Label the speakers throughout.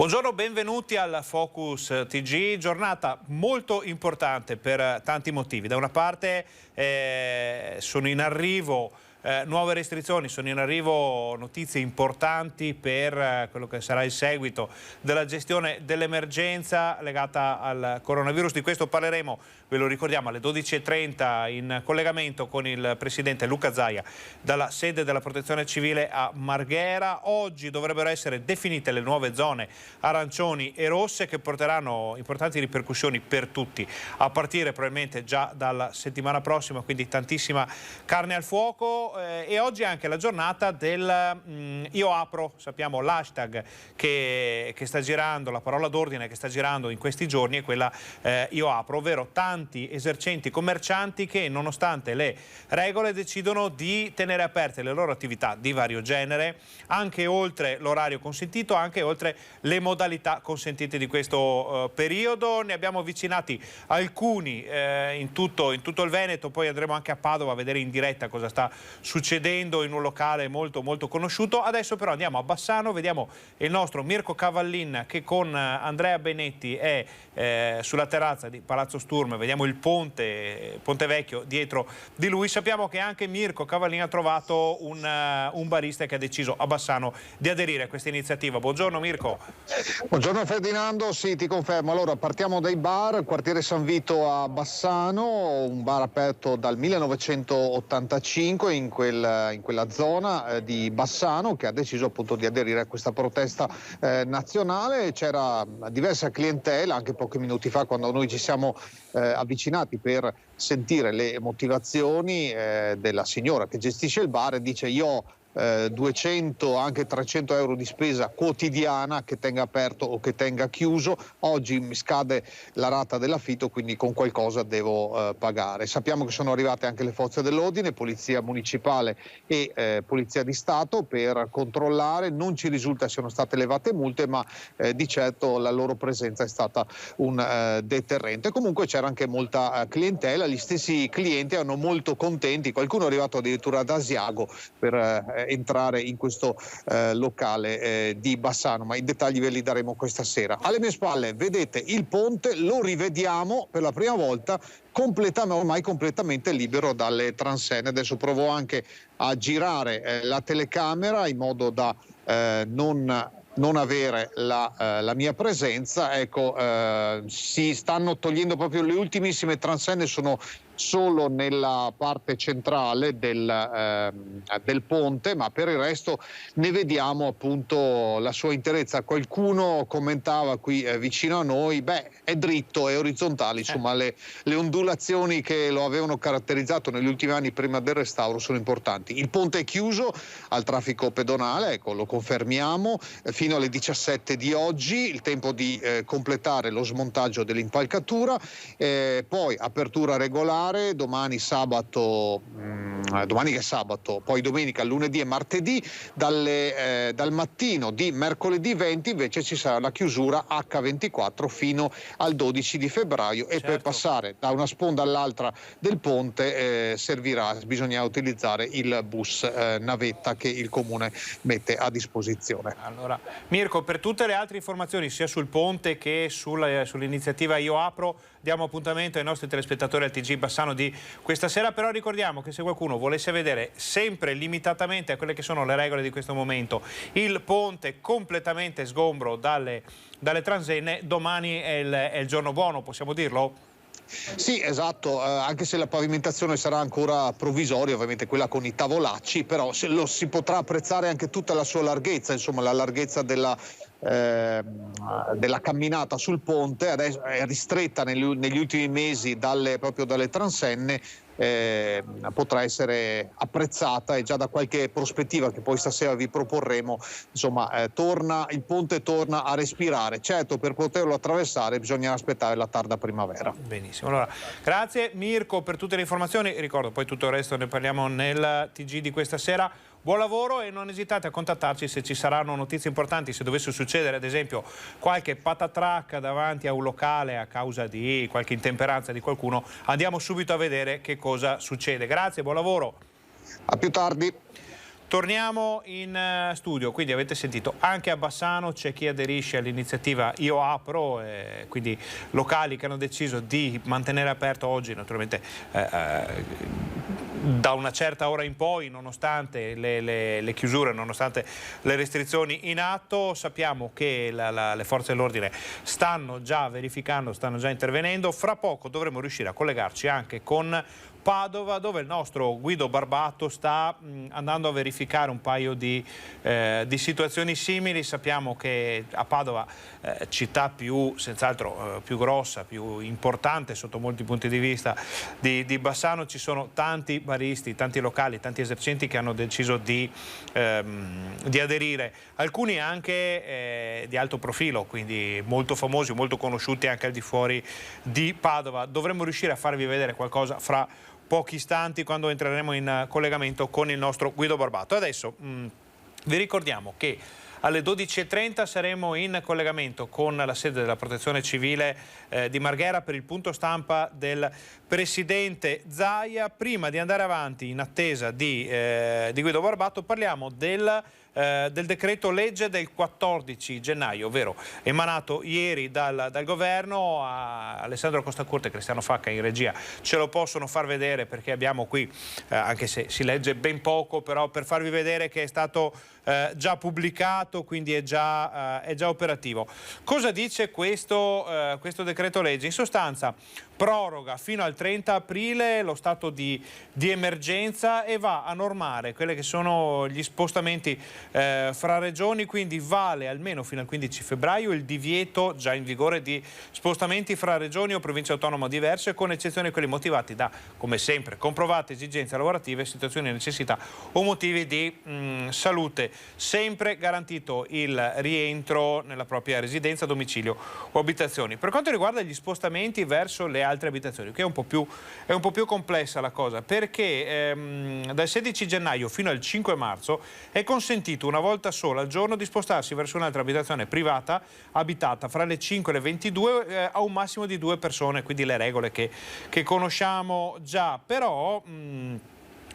Speaker 1: Buongiorno, benvenuti al Focus TG, giornata molto importante per tanti motivi. Da una parte sono in arrivo nuove restrizioni, sono in arrivo notizie importanti per quello che sarà il seguito della gestione dell'emergenza legata al coronavirus. Di questo parleremo, ve lo ricordiamo, alle 12:30 in collegamento con il presidente Luca Zaia dalla sede della Protezione Civile a Marghera. Oggi dovrebbero essere definite le nuove zone arancioni e rosse che porteranno importanti ripercussioni per tutti, a partire probabilmente già dalla settimana prossima, quindi tantissima carne al fuoco. E oggi è anche la giornata del Io Apro, sappiamo l'hashtag che sta girando, la parola d'ordine che sta girando in questi giorni è quella Io Apro, ovvero tanti esercenti commercianti che nonostante le regole decidono di tenere aperte le loro attività di vario genere, anche oltre l'orario consentito, anche oltre le modalità consentite di questo periodo. Ne abbiamo avvicinati alcuni in tutto il Veneto, poi andremo anche a Padova a vedere in diretta cosa sta succedendo in un locale molto conosciuto. Adesso però andiamo a Bassano, vediamo il nostro Mirko Cavallin che con Andrea Benetti è sulla terrazza di Palazzo Sturm, vediamo il Ponte Vecchio dietro di lui. Sappiamo che anche Mirko Cavallin ha trovato un barista che ha deciso a Bassano di aderire a questa iniziativa. Buongiorno Mirko.
Speaker 2: Buongiorno Ferdinando, sì, ti confermo. Allora partiamo dai bar, quartiere San Vito a Bassano, un bar aperto dal 1985 in quella zona di Bassano, che ha deciso appunto di aderire a questa protesta nazionale. C'era diversa clientela anche pochi minuti fa quando noi ci siamo avvicinati per sentire le motivazioni della signora che gestisce il bar e dice: io ho 200 anche 300 euro di spesa quotidiana, che tenga aperto o che tenga chiuso. Oggi mi scade la rata dell'affitto, quindi con qualcosa devo pagare. Sappiamo che sono arrivate anche le forze dell'ordine, polizia municipale e polizia di Stato per controllare. Non ci risulta siano state levate multe, ma di certo la loro presenza è stata un deterrente. Comunque c'era anche molta clientela, gli stessi clienti erano molto contenti, qualcuno è arrivato addirittura ad Asiago per entrare in questo locale di Bassano, ma i dettagli ve li daremo questa sera. Alle mie spalle vedete il ponte, lo rivediamo per la prima volta ormai completamente libero dalle transenne. Adesso provo anche a girare la telecamera in modo da non avere la mia presenza. Ecco, si stanno togliendo proprio le ultimissime transenne, sono solo nella parte centrale del ponte, ma per il resto ne vediamo appunto la sua interezza. Qualcuno commentava qui vicino a noi: beh, è dritto, è orizzontale, insomma le ondulazioni che lo avevano caratterizzato negli ultimi anni prima del restauro sono importanti. Il ponte è chiuso al traffico pedonale, ecco, lo confermiamo, fino alle 17 di oggi, il tempo di completare lo smontaggio dell'impalcatura, poi apertura regolare domani sabato, domani che è sabato, poi domenica, lunedì e martedì. Dal mattino di mercoledì 20 invece ci sarà la chiusura H24 fino al 12 di febbraio e per passare da una sponda all'altra del ponte bisognerà utilizzare il bus navetta che il comune mette a disposizione.
Speaker 1: Allora, Mirko, per tutte le altre informazioni sia sul ponte che sull'iniziativa Io Apro diamo appuntamento ai nostri telespettatori al TG Bassano di questa sera. Però ricordiamo che se qualcuno volesse vedere sempre limitatamente a quelle che sono le regole di questo momento il ponte completamente sgombro dalle transenne, domani è il giorno buono, possiamo dirlo?
Speaker 2: Sì, esatto, anche se la pavimentazione sarà ancora provvisoria, ovviamente quella con i tavolacci, però lo si potrà apprezzare anche tutta la sua larghezza, insomma la larghezza della camminata sul ponte. Adesso è ristretta negli ultimi mesi proprio dalle transenne. Potrà essere apprezzata e già da qualche prospettiva che poi stasera vi proporremo, insomma, il ponte torna a respirare. Certo, per poterlo attraversare bisogna aspettare la tarda primavera.
Speaker 1: Benissimo, allora grazie Mirko per tutte le informazioni, ricordo poi tutto il resto ne parliamo nel TG di questa sera. Buon lavoro e non esitate a contattarci se ci saranno notizie importanti, se dovesse succedere ad esempio qualche patatrac davanti a un locale a causa di qualche intemperanza di qualcuno, andiamo subito a vedere che cosa succede. Grazie, buon lavoro.
Speaker 2: A più tardi.
Speaker 1: Torniamo in studio, quindi avete sentito anche a Bassano c'è chi aderisce all'iniziativa Io Apro, quindi locali che hanno deciso di mantenere aperto oggi, naturalmente da una certa ora in poi, nonostante le chiusure, nonostante le restrizioni in atto. Sappiamo che le forze dell'ordine stanno già verificando, stanno già intervenendo. Fra poco dovremo riuscire a collegarci anche con Padova, dove il nostro Guido Barbato sta andando a verificare un paio di situazioni simili. Sappiamo che a Padova, città senz'altro più grossa, più importante sotto molti punti di vista di Bassano, ci sono tanti baristi, tanti locali, tanti esercenti che hanno deciso di aderire, alcuni anche di alto profilo, quindi molto famosi, molto conosciuti anche al di fuori di Padova. Dovremmo riuscire a farvi vedere qualcosa fra pochi istanti, quando entreremo in collegamento con il nostro Guido Barbato. Adesso vi ricordiamo che alle 12:30 saremo in collegamento con la sede della Protezione Civile di Marghera per il punto stampa del Presidente Zaia. Prima di andare avanti in attesa di Guido Barbato, parliamo del decreto legge del 14 gennaio, ovvero emanato ieri dal governo. Alessandro Costacurta e Cristiano Facca in regia ce lo possono far vedere, perché abbiamo qui, anche se si legge ben poco, però per farvi vedere che è stato già pubblicato, quindi è già operativo. Cosa dice questo decreto legge? In sostanza proroga fino al 30 aprile lo stato di emergenza e va a normare quelli che sono gli spostamenti fra regioni, quindi vale almeno fino al 15 febbraio il divieto già in vigore di spostamenti fra regioni o province autonome diverse, con eccezione di quelli motivati da, come sempre, comprovate esigenze lavorative, situazioni di necessità o motivi di salute. Sempre garantito il rientro nella propria residenza, domicilio o abitazioni. Per quanto riguarda gli spostamenti verso le altre abitazioni, che è un po' più complessa la cosa, perché dal 16 gennaio fino al 5 marzo è consentito una volta sola al giorno di spostarsi verso un'altra abitazione privata abitata fra le 5 e le 22 a un massimo di 2 persone, quindi le regole che conosciamo già. Però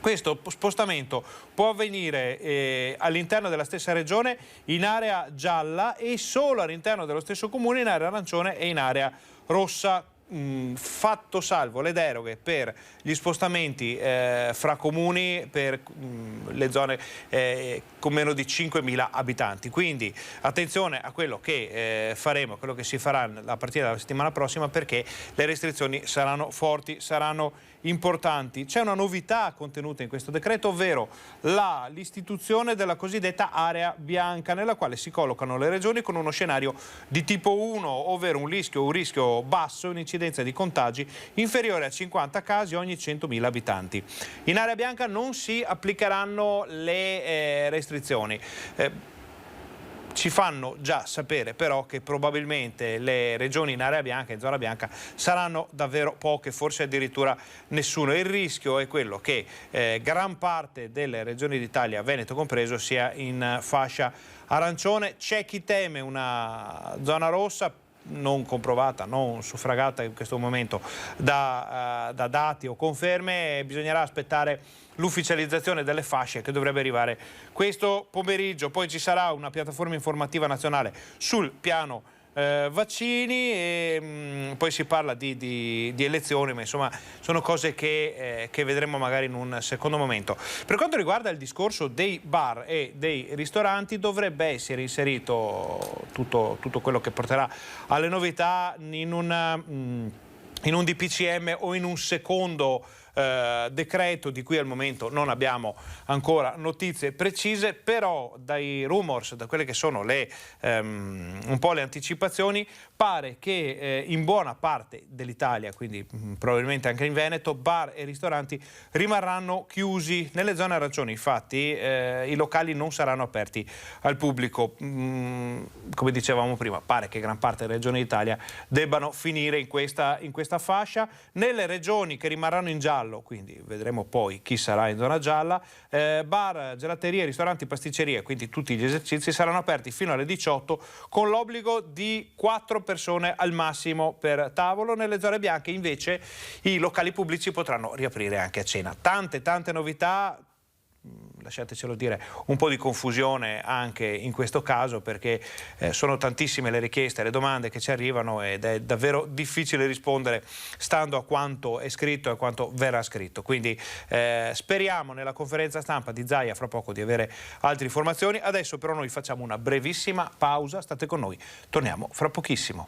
Speaker 1: questo spostamento può avvenire all'interno della stessa regione in area gialla e solo all'interno dello stesso comune in area arancione e in area rossa, fatto salvo le deroghe per gli spostamenti fra comuni per le zone con meno di 5.000 abitanti. Quindi attenzione a quello che faremo, quello che si farà a partire dalla settimana prossima, perché le restrizioni saranno forti, saranno importanti. C'è una novità contenuta in questo decreto, ovvero l'istituzione della cosiddetta area bianca, nella quale si collocano le regioni con uno scenario di tipo 1, ovvero un rischio basso, un'incidenza di contagi inferiore a 50 casi ogni 100.000 abitanti. In area bianca non si applicheranno le restrizioni. Ci fanno già sapere però che probabilmente le regioni in area bianca, in zona bianca, saranno davvero poche, forse addirittura nessuno. Il rischio è quello che gran parte delle regioni d'Italia, Veneto compreso, sia in fascia arancione. C'è chi teme una zona rossa, non comprovata, non suffragata in questo momento da dati o conferme. Bisognerà aspettare l'ufficializzazione delle fasce, che dovrebbe arrivare questo pomeriggio. Poi ci sarà una piattaforma informativa nazionale sul piano vaccini e poi si parla di elezioni, ma insomma sono cose che vedremo magari in un secondo momento. Per quanto riguarda il discorso dei bar e dei ristoranti, dovrebbe essere inserito tutto quello che porterà alle novità in un DPCM o in un secondo decreto di cui al momento non abbiamo ancora notizie precise, però dai rumors, da quelle che sono un po' le anticipazioni, pare che in buona parte dell'Italia, quindi probabilmente anche in Veneto, bar e ristoranti rimarranno chiusi. Nelle zone arancioni infatti i locali non saranno aperti al pubblico. Come dicevamo prima, pare che gran parte delle regioni d'Italia debbano finire in questa fascia. Nelle regioni che rimarranno in giallo, quindi vedremo poi chi sarà in zona gialla, bar, gelaterie, ristoranti, pasticcerie, quindi tutti gli esercizi saranno aperti fino alle 18 con l'obbligo di 4 persone al massimo per tavolo. Nelle zone bianche invece i locali pubblici potranno riaprire anche a cena. Tante novità. lasciatecelo dire, un po' di confusione anche in questo caso, perché sono tantissime le richieste, le domande che ci arrivano ed è davvero difficile rispondere stando a quanto è scritto e a quanto verrà scritto. Quindi speriamo nella conferenza stampa di Zaia fra poco di avere altre informazioni. Adesso però noi facciamo una brevissima pausa, state con noi, torniamo fra pochissimo.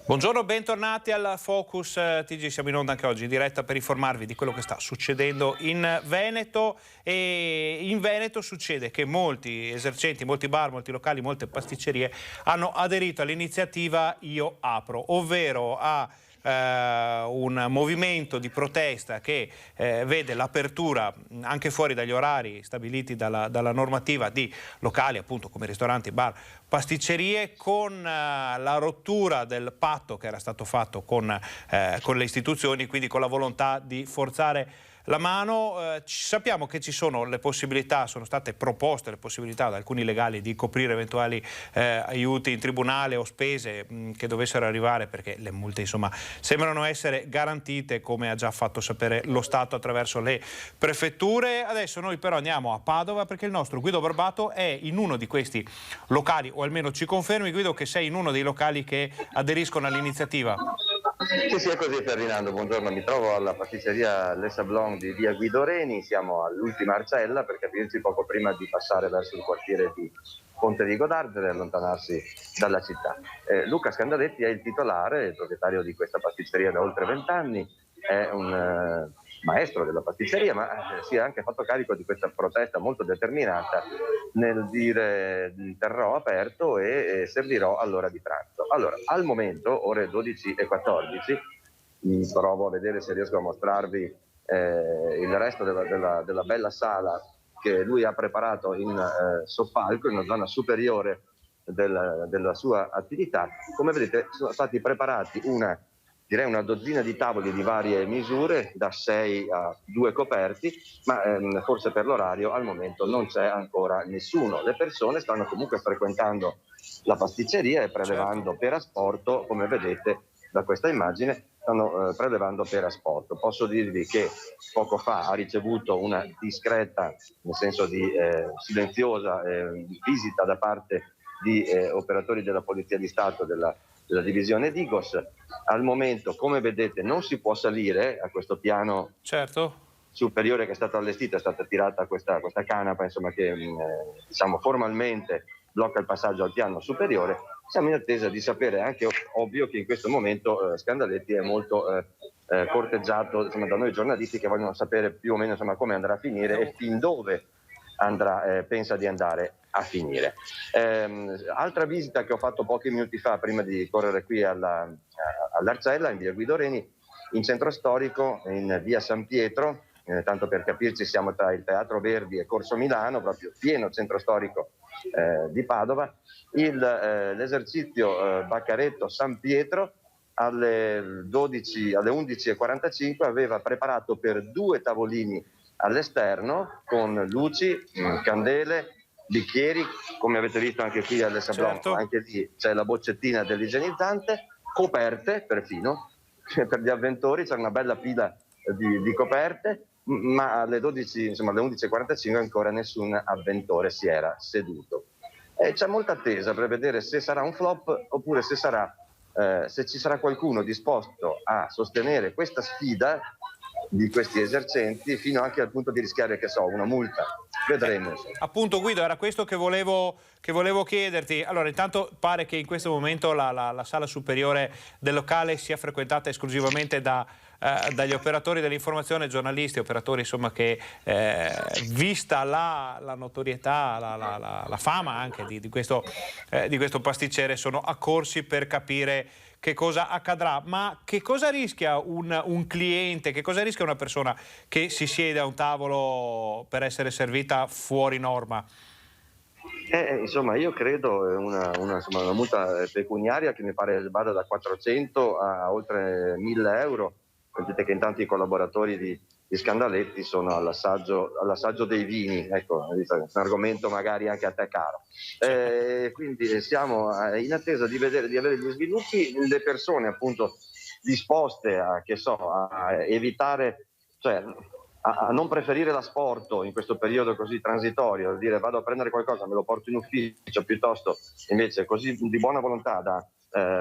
Speaker 1: Buongiorno, bentornati al Focus TG, siamo in onda anche oggi in diretta per informarvi di quello che sta succedendo in Veneto. E in Veneto succede che molti esercenti, molti bar, molti locali, molte pasticcerie hanno aderito all'iniziativa Io Apro, ovvero a un movimento di protesta che vede l'apertura anche fuori dagli orari stabiliti dalla normativa di locali appunto come ristoranti, bar, pasticcerie, con la rottura del patto che era stato fatto con le istituzioni, quindi con la volontà di forzare la mano. Sappiamo che ci sono le possibilità, sono state proposte le possibilità da alcuni legali di coprire eventuali aiuti in tribunale o spese che dovessero arrivare, perché le multe insomma sembrano essere garantite, come ha già fatto sapere lo Stato attraverso le prefetture. Adesso noi però andiamo a Padova, perché il nostro Guido Barbato è in uno di questi locali, o almeno ci confermi, Guido, che sei in uno dei locali che aderiscono all'iniziativa?
Speaker 3: Sì, è così Ferdinando, buongiorno, mi trovo alla pasticceria Le Sablon di via Guido Reni, siamo all'ultima Arcella per capirci, poco prima di passare verso il quartiere di Ponte di Godard e allontanarsi dalla città. Luca Scandaletti è il titolare, il proprietario di questa pasticceria da oltre 20 anni, è un maestro della pasticceria, ma si è anche fatto carico di questa protesta molto determinata nel dire terrò aperto e servirò all'ora di pranzo. Allora, al momento, ore 12:14, provo a vedere se riesco a mostrarvi il resto della bella sala che lui ha preparato in soppalco, in una zona superiore della sua attività. Come vedete sono stati preparati direi una dozzina di tavoli di varie misure, da 6 a 2 coperti, ma forse per l'orario al momento non c'è ancora nessuno. Le persone stanno comunque frequentando la pasticceria e prelevando per asporto, come vedete da questa immagine, stanno prelevando per asporto. Posso dirvi che poco fa ha ricevuto una discreta, nel senso di silenziosa, visita da parte di operatori della Polizia di Stato della divisione Digos. Al momento, come vedete, non si può salire a questo piano superiore che è stato allestito, è stata tirata questa canapa, insomma, che diciamo formalmente blocca il passaggio al piano superiore. Siamo in attesa di sapere, anche ovvio che in questo momento Scandaletti è molto corteggiato, insomma, da noi giornalisti che vogliono sapere più o meno, insomma, come andrà a finire e fin dove pensa di andare a finire. Altra visita che ho fatto pochi minuti fa, prima di correre qui all'Arcella, in via Guido Reni, in centro storico, in via San Pietro, tanto per capirci siamo tra il Teatro Verdi e Corso Milano, proprio pieno centro storico di Padova. L'esercizio Baccaretto San Pietro alle 11:45 aveva preparato per 2 tavolini all'esterno con luci, candele, bicchieri, come avete visto anche qui alle Sablon, anche lì c'è la boccettina dell'igienizzante, coperte perfino, per gli avventori c'è una bella pila di coperte, ma alle 11:45 ancora nessun avventore si era seduto. C'è molta attesa per vedere se sarà un flop oppure se ci sarà qualcuno disposto a sostenere questa sfida di questi esercenti, fino anche al punto di rischiare, che so, una multa. Vedremo.
Speaker 1: Appunto, Guido, era questo che volevo chiederti. Allora, intanto pare che in questo momento la sala superiore del locale sia frequentata esclusivamente dagli operatori dell'informazione, giornalisti, operatori insomma che vista la notorietà, la fama anche di questo pasticcere, sono accorsi per capire che cosa accadrà. Ma che cosa rischia un cliente, che cosa rischia una persona che si siede a un tavolo per essere servita fuori norma?
Speaker 3: Insomma, io credo una multa pecuniaria che mi pare vada da 400 a oltre 1.000 euro. Vedete che intanto i collaboratori di scandaletti sono all'assaggio dei vini, ecco, un argomento magari anche a te caro. Quindi siamo in attesa di avere gli sviluppi, le persone appunto disposte a evitare, cioè a non preferire l'asporto in questo periodo così transitorio, a dire vado a prendere qualcosa, me lo porto in ufficio, piuttosto invece così di buona volontà da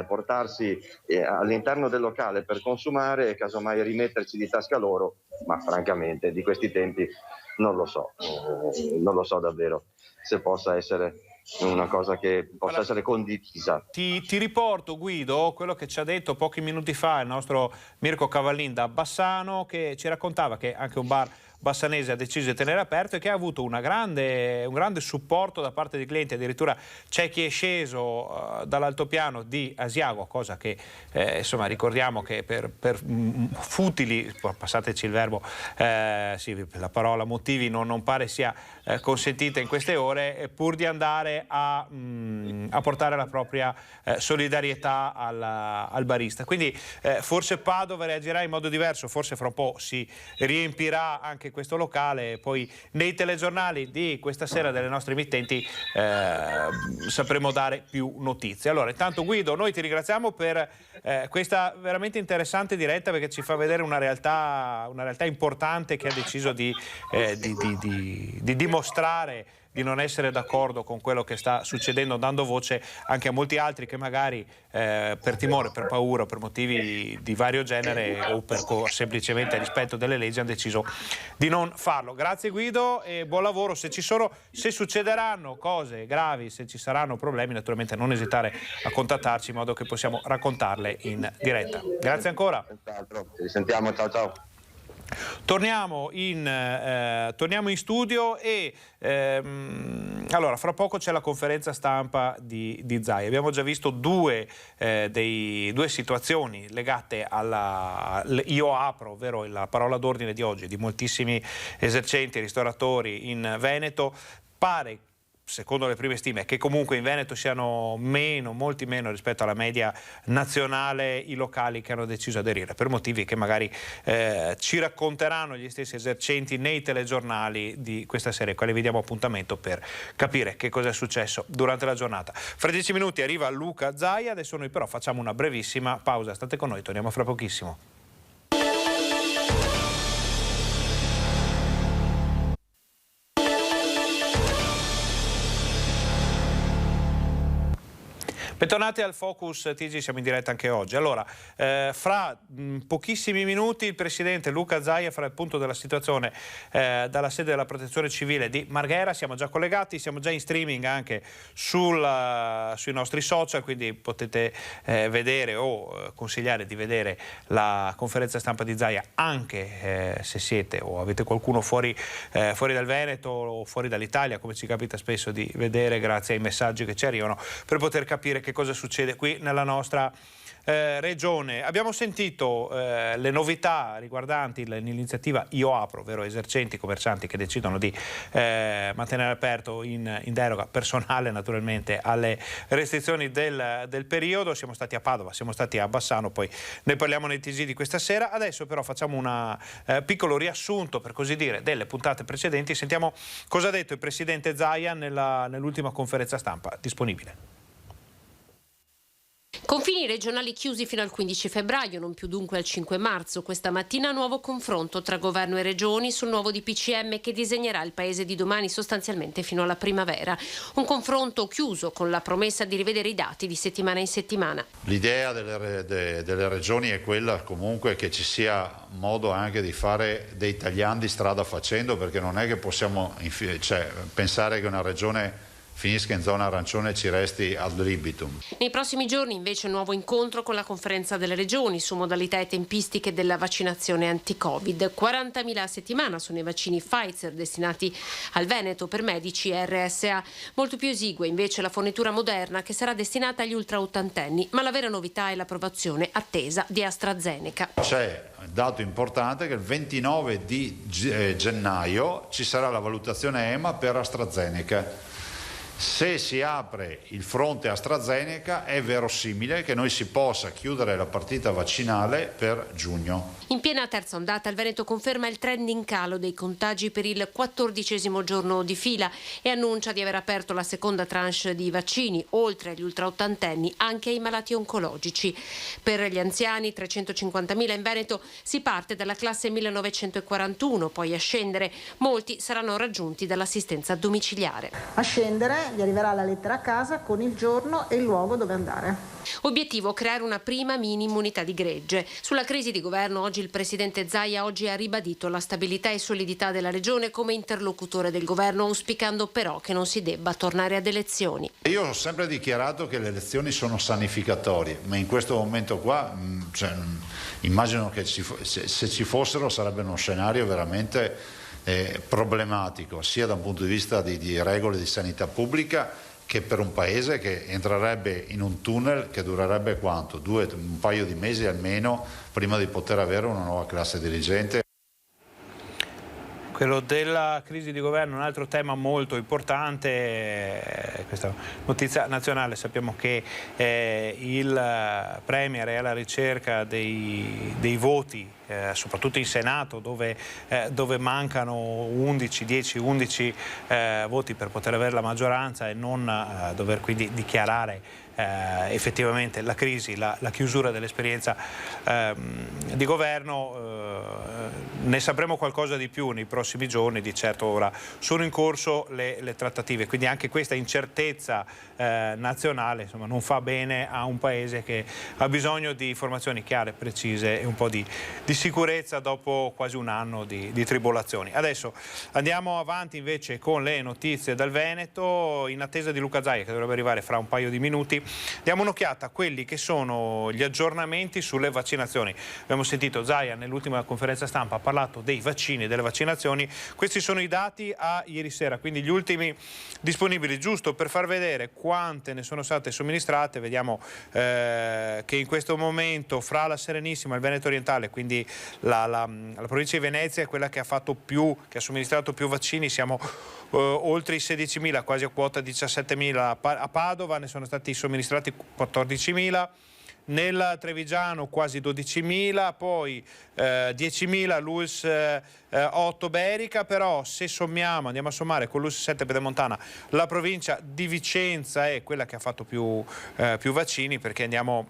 Speaker 3: portarsi all'interno del locale per consumare e casomai rimetterci di tasca loro, ma francamente di questi tempi non lo so davvero se possa essere una cosa che possa essere condivisa.
Speaker 1: Ti riporto, Guido, quello che ci ha detto pochi minuti fa il nostro Mirko Cavallin da Bassano, che ci raccontava che anche un bar bassanese ha deciso di tenere aperto e che ha avuto un grande supporto da parte dei clienti. Addirittura c'è chi è sceso dall'altopiano di Asiago, cosa che insomma ricordiamo che per futili, passateci il verbo, sì, la parola motivi non pare sia consentita in queste ore, pur di andare a portare la propria solidarietà al barista. Quindi forse Padova reagirà in modo diverso, forse fra un po' si riempirà anche questo locale, poi nei telegiornali di questa sera delle nostre emittenti sapremo dare più notizie. Allora, intanto Guido, noi ti ringraziamo per questa veramente interessante diretta, perché ci fa vedere una realtà importante che ha deciso di dimostrare di non essere d'accordo con quello che sta succedendo, dando voce anche a molti altri che magari per timore, per paura o per motivi di vario genere o per semplicemente rispetto delle leggi hanno deciso di non farlo. Grazie Guido e buon lavoro. Se succederanno cose gravi, se ci saranno problemi, naturalmente non esitare a contattarci in modo che possiamo raccontarle in diretta. Grazie ancora.
Speaker 3: Ci sentiamo, ciao ciao.
Speaker 1: Torniamo in studio e allora fra poco c'è la conferenza stampa di Zaia. Abbiamo già visto due situazioni legate alla Io Apro, ovvero la parola d'ordine di oggi di moltissimi esercenti e ristoratori in Veneto. Pare, secondo le prime stime, che comunque in Veneto siano molti meno rispetto alla media nazionale i locali che hanno deciso di aderire, per motivi che magari ci racconteranno gli stessi esercenti nei telegiornali di questa serie, quali vi diamo appuntamento per capire che cosa è successo durante la giornata. Fra 10 minuti arriva Luca Zaia, adesso noi però facciamo una brevissima pausa, state con noi, torniamo fra pochissimo. Bentornati al Focus TG, siamo in diretta anche oggi. Allora, fra pochissimi minuti il presidente Luca Zaia farà il punto della situazione dalla sede della Protezione Civile di Marghera. Siamo già collegati, siamo già in streaming anche sui nostri social, quindi potete vedere o consigliare di vedere la conferenza stampa di Zaia anche se siete o avete qualcuno fuori dal Veneto o fuori dall'Italia, come ci capita spesso di vedere grazie ai messaggi che ci arrivano, per poter capire che cosa succede qui nella nostra regione. Abbiamo sentito le novità riguardanti l'iniziativa Io Apro, ovvero esercenti, commercianti che decidono di mantenere aperto in deroga personale naturalmente alle restrizioni del periodo. Siamo stati a Padova, siamo stati a Bassano, poi ne parliamo nei TG di questa sera. Adesso però facciamo un piccolo riassunto, per così dire, delle puntate precedenti. Sentiamo cosa ha detto il presidente Zaia nell'ultima conferenza stampa disponibile.
Speaker 4: Confini regionali chiusi fino al 15 febbraio, non più dunque al 5 marzo. Questa mattina nuovo confronto tra governo e regioni sul nuovo DPCM che disegnerà il paese di domani sostanzialmente fino alla primavera. Un confronto chiuso con la promessa di rivedere i dati di settimana in settimana.
Speaker 5: L'idea delle regioni è quella comunque che ci sia modo anche di fare dei tagliandi strada facendo, perché non è che possiamo pensare che una regione finisca in zona arancione e ci resti ad libitum.
Speaker 4: Nei prossimi giorni invece nuovo incontro con la conferenza delle regioni su modalità e tempistiche della vaccinazione anti-Covid. 40.000 a settimana sono i vaccini Pfizer destinati al Veneto per medici e RSA. Molto più esigua invece la fornitura Moderna che sarà destinata agli ultraottantenni, ma la vera novità è l'approvazione attesa di AstraZeneca.
Speaker 5: C'è un dato importante che il 29 di gennaio ci sarà la valutazione EMA per AstraZeneca. Se si apre il fronte AstraZeneca è verosimile che noi si possa chiudere la partita vaccinale per giugno.
Speaker 4: In piena terza ondata il Veneto conferma il trend in calo dei contagi per il 14° giorno di fila e annuncia di aver aperto la seconda tranche di vaccini, oltre agli ultraottantenni, anche ai malati oncologici. Per gli anziani, 350.000 in Veneto, si parte dalla classe 1941, poi a scendere. Molti saranno raggiunti dall'assistenza domiciliare.
Speaker 6: A scendere gli arriverà la lettera a casa con il giorno e il luogo dove andare.
Speaker 4: Obiettivo: creare una prima mini immunità di gregge. Sulla crisi di governo oggi il presidente Zaia ha ribadito la stabilità e solidità della regione come interlocutore del governo, auspicando però che non si debba tornare ad elezioni.
Speaker 5: Io ho sempre dichiarato che le elezioni sono sanificatorie, ma in questo momento qua immagino che se ci fossero sarebbe uno scenario veramente problematico, sia da un punto di vista di regole di sanità pubblica che per un paese che entrerebbe in un tunnel che durerebbe quanto? Un paio di mesi almeno prima di poter avere una nuova classe dirigente.
Speaker 1: Quello della crisi di governo è un altro tema molto importante. Questa notizia nazionale, sappiamo che il Premier è alla ricerca dei voti, soprattutto in Senato, dove mancano 10-11 voti per poter avere la maggioranza e non dover quindi dichiarare effettivamente la crisi, la chiusura dell'esperienza di governo. Ne sapremo qualcosa di più nei prossimi giorni. Di certo ora sono in corso le trattative, quindi anche questa incertezza nazionale, insomma, non fa bene a un paese che ha bisogno di informazioni chiare, precise e un po' di sicurezza dopo quasi un anno di tribolazioni. Adesso andiamo avanti invece con le notizie dal Veneto, in attesa di Luca Zaia che dovrebbe arrivare fra un paio di minuti. Diamo un'occhiata a quelli che sono gli aggiornamenti sulle vaccinazioni. Abbiamo sentito Zaia nell'ultima conferenza stampa, ha parlato dei vaccini e delle vaccinazioni. Questi sono i dati a ieri sera, quindi gli ultimi disponibili, giusto per far vedere quante ne sono state somministrate. Vediamo che in questo momento fra la Serenissima e il Veneto Orientale, quindi la provincia di Venezia è quella che ha somministrato più vaccini. Siamo oltre i 16.000, quasi a quota 17.000. A Padova ne sono stati somministrati 14.000. Nel Trevigiano quasi 12.000, poi 10.000 l'ULS 8 Berica, però se andiamo a sommare con l'ULS 7 Pedemontana, la provincia di Vicenza è quella che ha fatto più vaccini, perché andiamo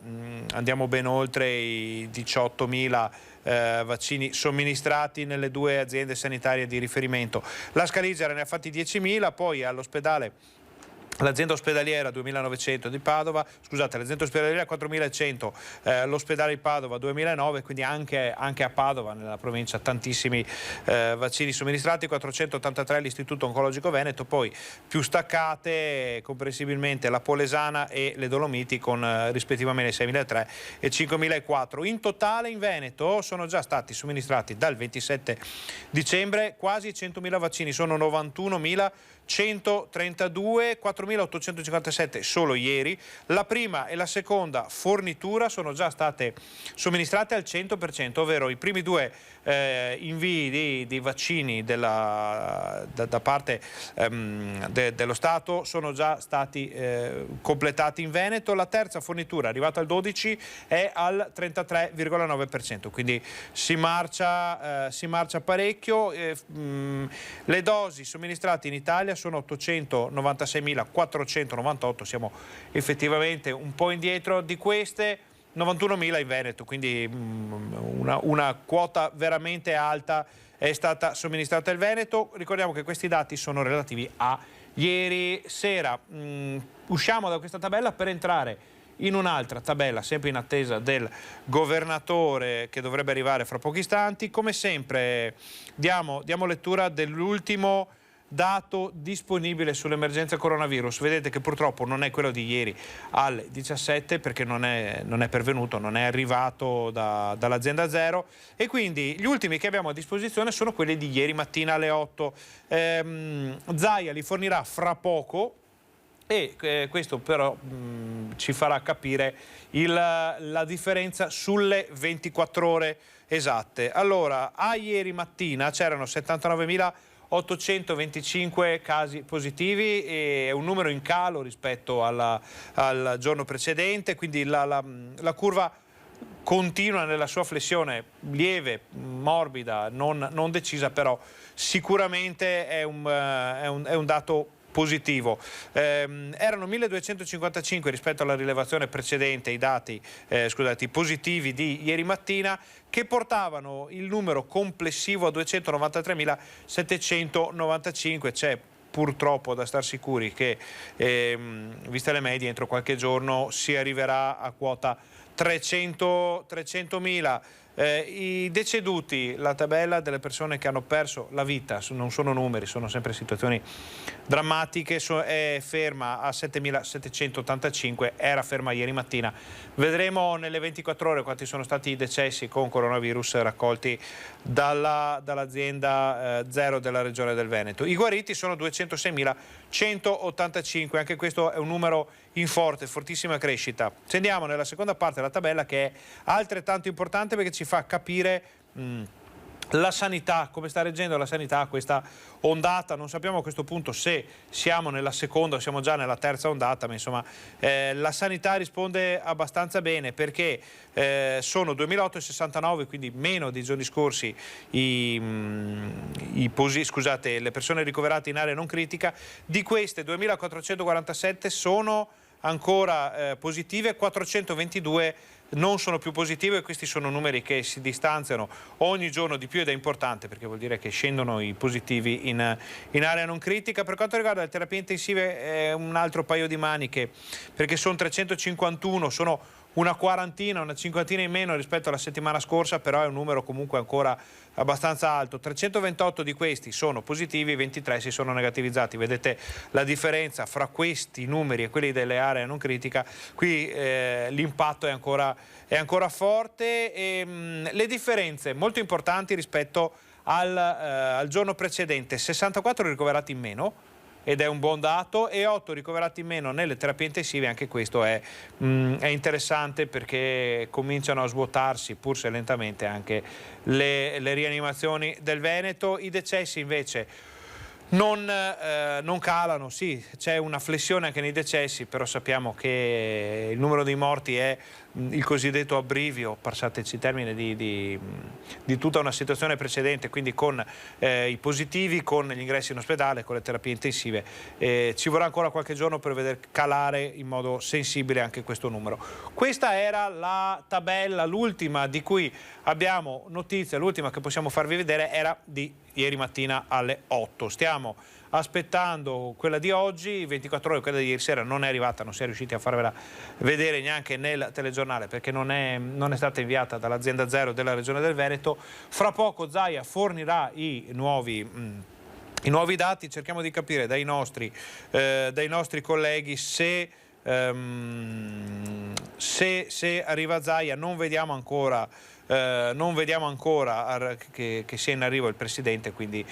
Speaker 1: ben oltre i 18.000 vaccini somministrati nelle due aziende sanitarie di riferimento. La Scaligera ne ha fatti 10.000, poi all'ospedale l'azienda ospedaliera 2.900 di Padova, l'azienda ospedaliera 4.100, l'ospedale di Padova 2.009, quindi anche a Padova, nella provincia, tantissimi vaccini somministrati, 483 l'Istituto Oncologico Veneto, poi più staccate comprensibilmente la Polesana e le Dolomiti con rispettivamente 6.003 e 5.004. In totale in Veneto sono già stati somministrati dal 27 dicembre quasi 100.000 vaccini, sono 91.132, 4.857 solo ieri. La prima e la seconda fornitura sono già state somministrate al 100%, ovvero i primi due invii di vaccini da parte dello Stato sono già stati completati in Veneto. La terza fornitura, arrivata al 12, è al 33,9%, quindi si marcia parecchio. Le dosi somministrate in Italia sono 896.498, siamo effettivamente un po' indietro. Di queste 91.000 in Veneto, quindi una quota veramente alta è stata somministrata al Veneto. Ricordiamo che questi dati sono relativi a ieri sera. Usciamo da questa tabella per entrare in un'altra tabella, sempre in attesa del governatore che dovrebbe arrivare fra pochi istanti. Come sempre diamo lettura dell'ultimo dato disponibile sull'emergenza coronavirus. Vedete che purtroppo non è quello di ieri alle 17, perché non è pervenuto, non è arrivato dall'azienda Zero, e quindi gli ultimi che abbiamo a disposizione sono quelli di ieri mattina alle 8. Zaia li fornirà fra poco, e questo però ci farà capire la differenza sulle 24 ore esatte. Allora, a ieri mattina c'erano 79.800 825 casi positivi, e è un numero in calo rispetto al giorno precedente, quindi la curva continua nella sua flessione lieve, morbida, non decisa, però sicuramente è un dato positivo. Erano 1255 rispetto alla rilevazione precedente i dati positivi di ieri mattina, che portavano il numero complessivo a 293.795. C'è purtroppo da star sicuri che, viste le medie, entro qualche giorno si arriverà a quota 300.000. I deceduti, la tabella delle persone che hanno perso la vita, non sono numeri, sono sempre situazioni drammatiche, è ferma a 7.785, era ferma ieri mattina. Vedremo nelle 24 ore quanti sono stati i decessi con coronavirus raccolti dall'azienda Zero della Regione del Veneto. I guariti sono 206.185, anche questo è un numero in fortissima crescita. Se andiamo nella seconda parte della tabella, che è altrettanto importante perché ci fa capire la sanità, come sta reggendo la sanità a questa ondata. Non sappiamo a questo punto se siamo nella seconda o siamo già nella terza ondata, ma insomma la sanità risponde abbastanza bene, perché sono 2.869, quindi meno dei giorni scorsi, le persone ricoverate in area non critica. Di queste 2.447 sono ancora positive, 422 non sono più positive, e questi sono numeri che si distanziano ogni giorno di più, ed è importante perché vuol dire che scendono i positivi in area non critica. Per quanto riguarda le terapie intensive è un altro paio di maniche, perché sono 351, sono una cinquantina in meno rispetto alla settimana scorsa, però è un numero comunque ancora abbastanza alto. 328 di questi sono positivi, 23 si sono negativizzati. Vedete la differenza fra questi numeri e quelli delle aree non critica. Qui l'impatto è ancora forte, e le differenze molto importanti rispetto al giorno precedente: 64 ricoverati in meno, ed è un buon dato, e 8 ricoverati in meno nelle terapie intensive. Anche questo è interessante, perché cominciano a svuotarsi, pur se lentamente, anche le rianimazioni del Veneto. I decessi invece non calano, sì, c'è una flessione anche nei decessi, però sappiamo che il numero dei morti è il cosiddetto abbrivio, passateci il termine, di tutta una situazione precedente, quindi con i positivi, con gli ingressi in ospedale, con le terapie intensive. Ci vorrà ancora qualche giorno per vedere calare in modo sensibile anche questo numero. Questa era la tabella, l'ultima di cui abbiamo notizia, l'ultima che possiamo farvi vedere era di ieri mattina alle 8. Stiamo aspettando quella di oggi, 24 ore, quella di ieri sera non è arrivata, non si è riusciti a farvela vedere neanche nel telegiornale, perché non è stata inviata dall'azienda Zero della Regione del Veneto. Fra poco Zaia fornirà i nuovi dati. Cerchiamo di capire dai nostri colleghi se arriva Zaia. Non vediamo ancora che sia in arrivo il Presidente, quindi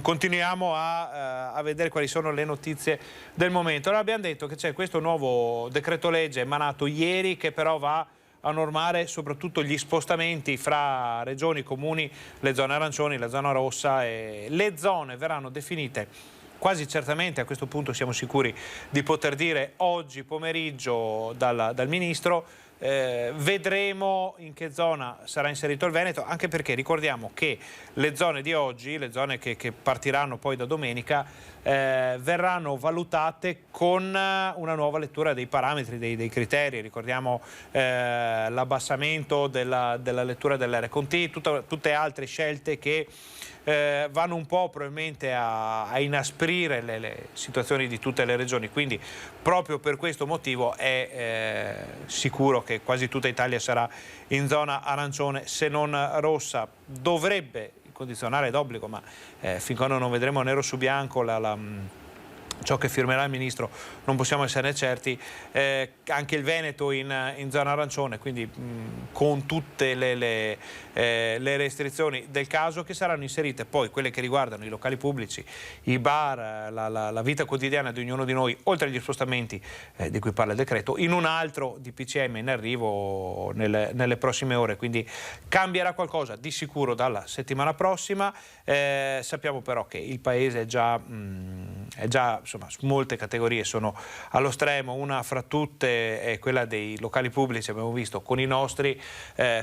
Speaker 1: continuiamo a vedere quali sono le notizie del momento. Allora, abbiamo detto che c'è questo nuovo decreto legge emanato ieri, che però va a normare soprattutto gli spostamenti fra regioni, comuni, le zone arancioni, la zona rossa, e le zone verranno definite quasi certamente, a questo punto siamo sicuri di poter dire, oggi pomeriggio dal Ministro. Vedremo in che zona sarà inserito il Veneto, anche perché ricordiamo che le zone di oggi, le zone che partiranno poi da domenica, verranno valutate con una nuova lettura dei parametri, dei criteri. Ricordiamo l'abbassamento della lettura dell'RConT, tutte altre scelte che vanno un po' probabilmente a inasprire le situazioni di tutte le regioni, quindi proprio per questo motivo è sicuro che quasi tutta Italia sarà in zona arancione, se non rossa. Dovrebbe, il condizionale d'obbligo, ma fin quando non vedremo nero su bianco ciò che firmerà il Ministro non possiamo esserne certi, anche il Veneto in zona arancione, quindi con tutte le restrizioni del caso che saranno inserite, poi quelle che riguardano i locali pubblici, i bar, la vita quotidiana di ognuno di noi, oltre agli spostamenti di cui parla il decreto, in un altro DPCM in arrivo nelle prossime ore, quindi cambierà qualcosa di sicuro dalla settimana prossima. Sappiamo però che il Paese è già insomma, molte categorie sono allo stremo, una fra tutte è quella dei locali pubblici, abbiamo visto con i nostri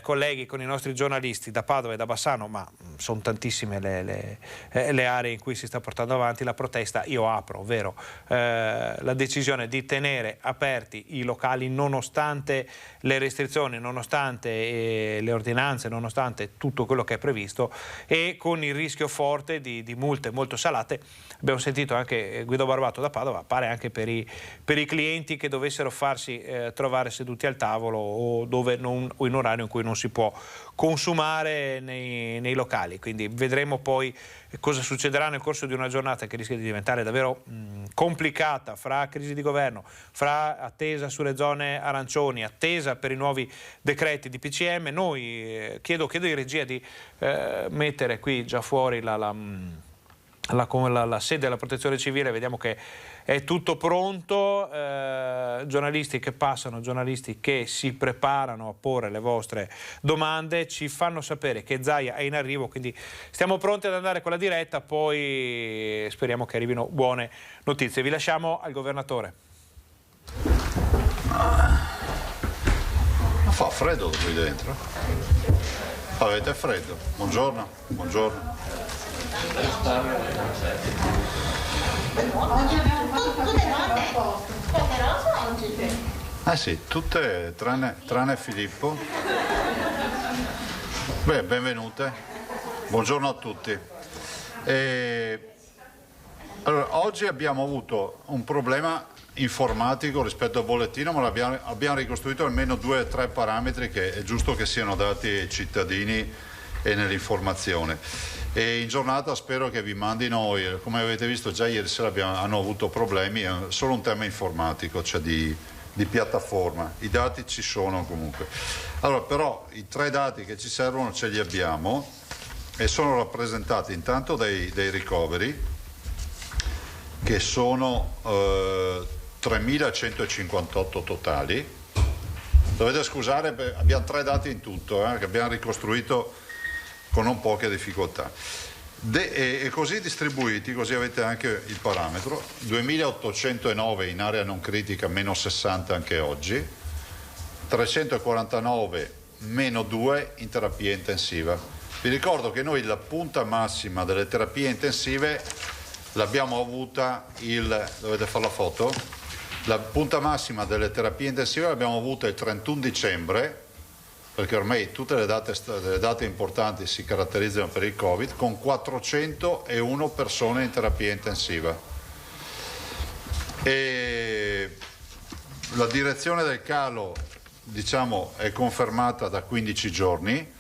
Speaker 1: colleghi, con i nostri giornalisti da Padova e da Bassano, ma sono tantissime le aree in cui si sta portando avanti la protesta. Io apro, ovvero la decisione di tenere aperti i locali nonostante le restrizioni, nonostante le ordinanze, nonostante tutto quello che è previsto, e con il rischio forte di multe molto salate. Abbiamo sentito anche Guido Barbato da Padova, pare anche per i clienti che dovessero farsi trovare seduti al tavolo o in orario in cui non si può consumare nei locali. Quindi vedremo poi cosa succederà nel corso di una giornata che rischia di diventare davvero complicata, fra crisi di governo, fra attesa sulle zone arancioni, attesa per i nuovi decreti di PCM. Noi chiedo in regia di mettere qui già fuori la sede della Protezione Civile, vediamo che è tutto pronto, giornalisti che passano, giornalisti che si preparano a porre le vostre domande, ci fanno sapere che Zaia è in arrivo, quindi stiamo pronti ad andare con la diretta, poi speriamo che arrivino buone notizie. Vi lasciamo al governatore.
Speaker 5: Ma fa freddo qui dentro? Avete freddo? Buongiorno, buongiorno. Sì, tutte tranne Filippo. Beh, benvenute. Buongiorno a tutti. Allora, oggi abbiamo avuto un problema informatico rispetto al bollettino, ma abbiamo ricostruito almeno 2 o 3 parametri che è giusto che siano dati ai cittadini e nell'informazione. E in giornata spero che vi mandino, come avete visto già ieri sera hanno avuto problemi, è solo un tema informatico, cioè di piattaforma. I dati ci sono comunque. Allora, però i 3 dati che ci servono ce li abbiamo e sono rappresentati intanto dai ricoveri, che sono 3.158 totali. Dovete scusare, abbiamo 3 dati in tutto, che abbiamo ricostruito con non poche difficoltà. E così distribuiti, così avete anche il parametro, 2.809 in area non critica, meno 60 anche oggi, 349 meno 2 in terapia intensiva. Vi ricordo che noi la punta massima delle terapie intensive l'abbiamo avuta dovete fare la foto? La punta massima delle terapie intensive l'abbiamo avuta il 31 dicembre, perché ormai tutte le date importanti si caratterizzano per il Covid, con 401 persone in terapia intensiva. E la direzione del calo, diciamo, è confermata da 15 giorni.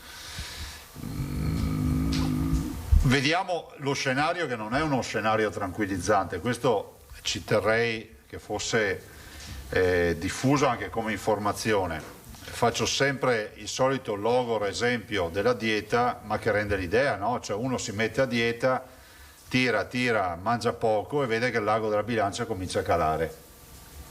Speaker 5: Vediamo lo scenario, che non è uno scenario tranquillizzante, questo ci terrei che fosse diffuso anche come informazione. Faccio sempre il solito logoro esempio della dieta, ma che rende l'idea, no? Cioè uno si mette a dieta, tira, mangia poco e vede che il lago della bilancia comincia a calare.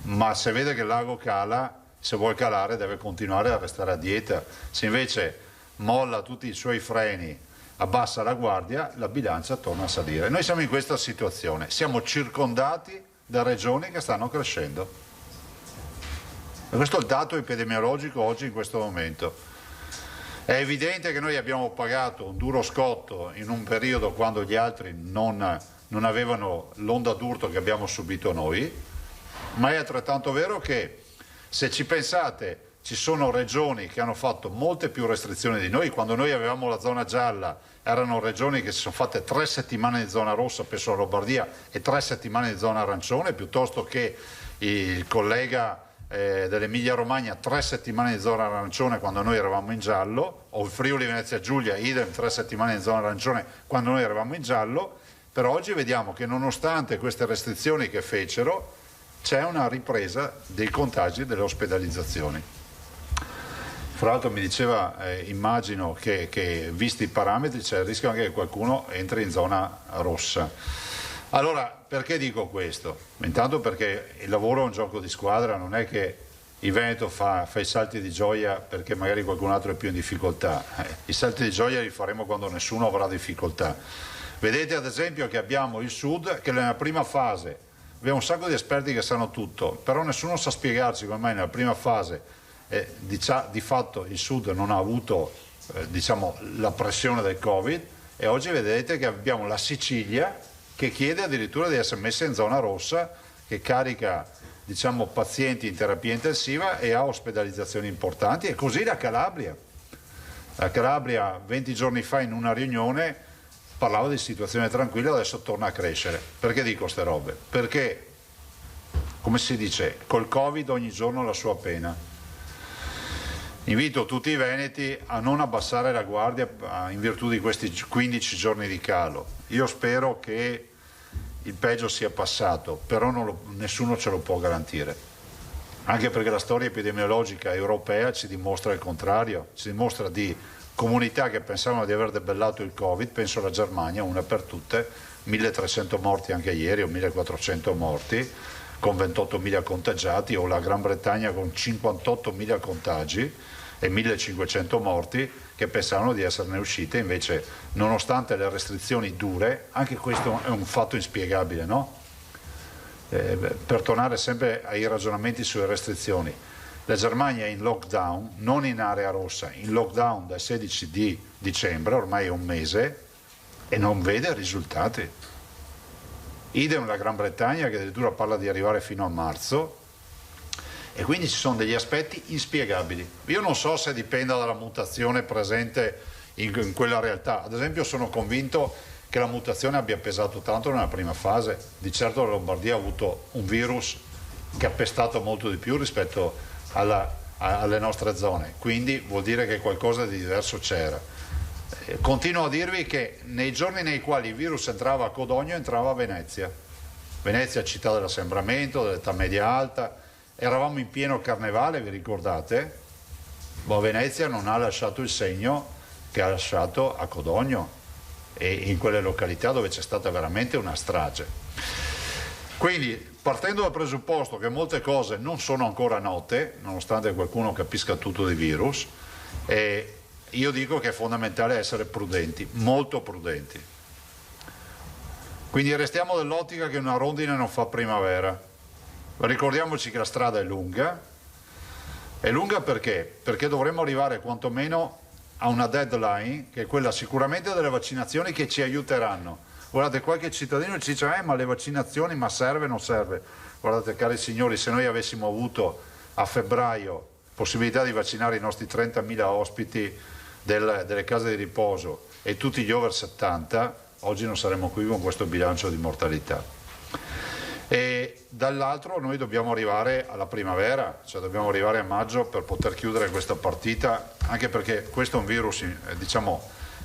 Speaker 5: Ma se vede che il lago cala, se vuol calare deve continuare a restare a dieta. Se invece molla tutti i suoi freni, abbassa la guardia, la bilancia torna a salire. Noi siamo in questa situazione, siamo circondati da regioni che stanno crescendo. E questo è il dato epidemiologico oggi in questo momento. È evidente che noi abbiamo pagato un duro scotto in un periodo quando gli altri non avevano l'onda d'urto che abbiamo subito noi, ma è altrettanto vero che, se ci pensate, ci sono regioni che hanno fatto molte più restrizioni di noi. Quando noi avevamo la zona gialla erano regioni che si sono fatte 3 settimane di zona rossa, penso a Lombardia, e 3 settimane di zona arancione, piuttosto che il collega dell'Emilia Romagna 3 settimane di zona arancione quando noi eravamo in giallo, o il Friuli Venezia Giulia idem 3 settimane di zona arancione quando noi eravamo in giallo. però oggi vediamo che nonostante queste restrizioni che fecero c'è una ripresa dei contagi e delle ospedalizzazioni. Fra l'altro mi diceva, immagino che visti i parametri c'è il rischio anche che qualcuno entri in zona rossa. Allora, perché dico questo? Intanto perché il lavoro è un gioco di squadra, non è che il Veneto fa i salti di gioia perché magari qualcun altro è più in difficoltà. I salti di gioia li faremo quando nessuno avrà difficoltà. Vedete ad esempio che abbiamo il Sud che nella prima fase, abbiamo un sacco di esperti che sanno tutto, però nessuno sa spiegarci come mai nella prima fase di fatto il Sud non ha avuto la pressione del Covid, e oggi vedete che abbiamo la Sicilia che chiede addirittura di essere messa in zona rossa, che carica pazienti in terapia intensiva e ha ospedalizzazioni importanti, e così la Calabria. La Calabria 20 giorni fa in una riunione parlava di situazione tranquilla, adesso torna a crescere. Perché dico queste robe? Perché, come si dice, col Covid ogni giorno la sua pena. Invito tutti i veneti a non abbassare la guardia in virtù di questi 15 giorni di calo. Io spero che il peggio sia passato, però nessuno ce lo può garantire. Anche perché la storia epidemiologica europea ci dimostra il contrario, ci dimostra di comunità che pensavano di aver debellato il Covid, penso alla Germania, una per tutte, 1300 morti anche ieri o 1400 morti, con 28.000 contagiati, o la Gran Bretagna con 58.000 contagi e 1.500 morti, che pensavano di esserne uscite, invece nonostante le restrizioni dure, anche questo è un fatto inspiegabile, no? Per tornare sempre ai ragionamenti sulle restrizioni, la Germania è in lockdown, non in area rossa, in lockdown dal 16 di dicembre, ormai è un mese, e non vede risultati. Idem la Gran Bretagna, che addirittura parla di arrivare fino a marzo, e quindi ci sono degli aspetti inspiegabili. Io non so se dipenda dalla mutazione presente in quella realtà. Ad esempio sono convinto che la mutazione abbia pesato tanto nella prima fase. Di certo la Lombardia ha avuto un virus che ha pestato molto di più rispetto alle nostre zone, quindi vuol dire che qualcosa di diverso c'era. Continuo a dirvi che nei giorni nei quali il virus entrava a Codogno, entrava a Venezia. Venezia, città dell'assembramento, dell'età media alta, eravamo in pieno carnevale, vi ricordate? Venezia non ha lasciato il segno che ha lasciato a Codogno e in quelle località dove c'è stata veramente una strage. Quindi, partendo dal presupposto che molte cose non sono ancora note, nonostante qualcuno capisca tutto di virus, io dico che è fondamentale essere prudenti, molto prudenti. Quindi restiamo dell'ottica che una rondine non fa primavera. Ricordiamoci che la strada è lunga perché? Perché dovremo arrivare quantomeno a una deadline, che è quella sicuramente delle vaccinazioni, che ci aiuteranno. Guardate, qualche cittadino ci dice ma le vaccinazioni, ma serve, non serve? Guardate, cari signori, se noi avessimo avuto a febbraio possibilità di vaccinare i nostri 30.000 ospiti delle case di riposo e tutti gli over 70, oggi non saremmo qui con questo bilancio di mortalità. E dall'altro noi dobbiamo arrivare alla primavera, cioè dobbiamo arrivare a maggio per poter chiudere questa partita, anche perché questo è un virus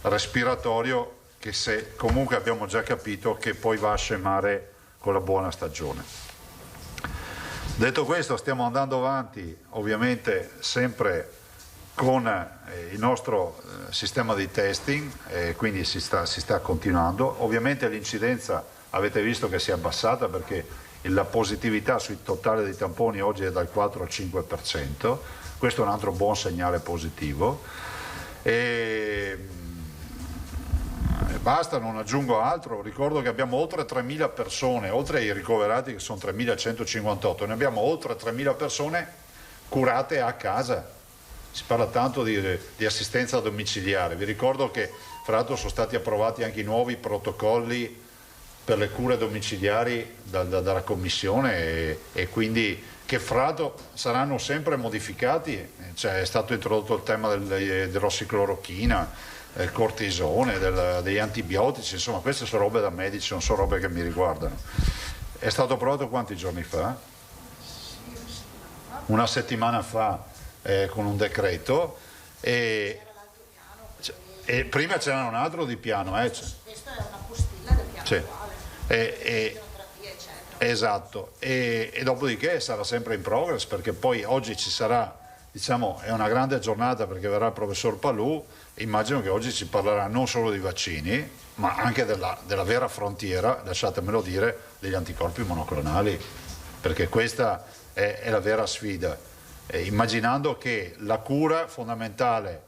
Speaker 5: respiratorio che comunque abbiamo già capito che poi va a scemare con la buona stagione. Detto questo, stiamo andando avanti ovviamente sempre con il nostro sistema di testing, quindi si sta continuando. Ovviamente l'incidenza avete visto che si è abbassata, perché la positività sui totali dei tamponi oggi è dal 4 al 5%, questo è un altro buon segnale positivo. Basta, non aggiungo altro. Ricordo che abbiamo oltre 3.000 persone, oltre ai ricoverati che sono 3.158, ne abbiamo oltre 3.000 persone curate a casa. Si parla tanto di assistenza domiciliare. Vi ricordo che fra l'altro sono stati approvati anche i nuovi protocolli per le cure domiciliari dalla Commissione e quindi che fra l'altro saranno sempre modificati. Cioè, è stato introdotto il tema dell'ossiclorochina, il cortisone, degli antibiotici, insomma queste sono robe da medici, non sono robe che mi riguardano. È stato approvato quanti giorni fa? Una settimana fa con un decreto e prima c'era un altro di piano.
Speaker 6: Questa è una postilla del piano.
Speaker 5: Sì.
Speaker 6: Attuale.
Speaker 5: Esatto, e dopodiché sarà sempre in progress, perché poi oggi ci sarà, diciamo, è una grande giornata perché verrà il professor Palù. Immagino che oggi ci parlerà non solo di vaccini, ma anche della vera frontiera, lasciatemelo dire, degli anticorpi monoclonali, perché questa è la vera sfida, immaginando che la cura fondamentale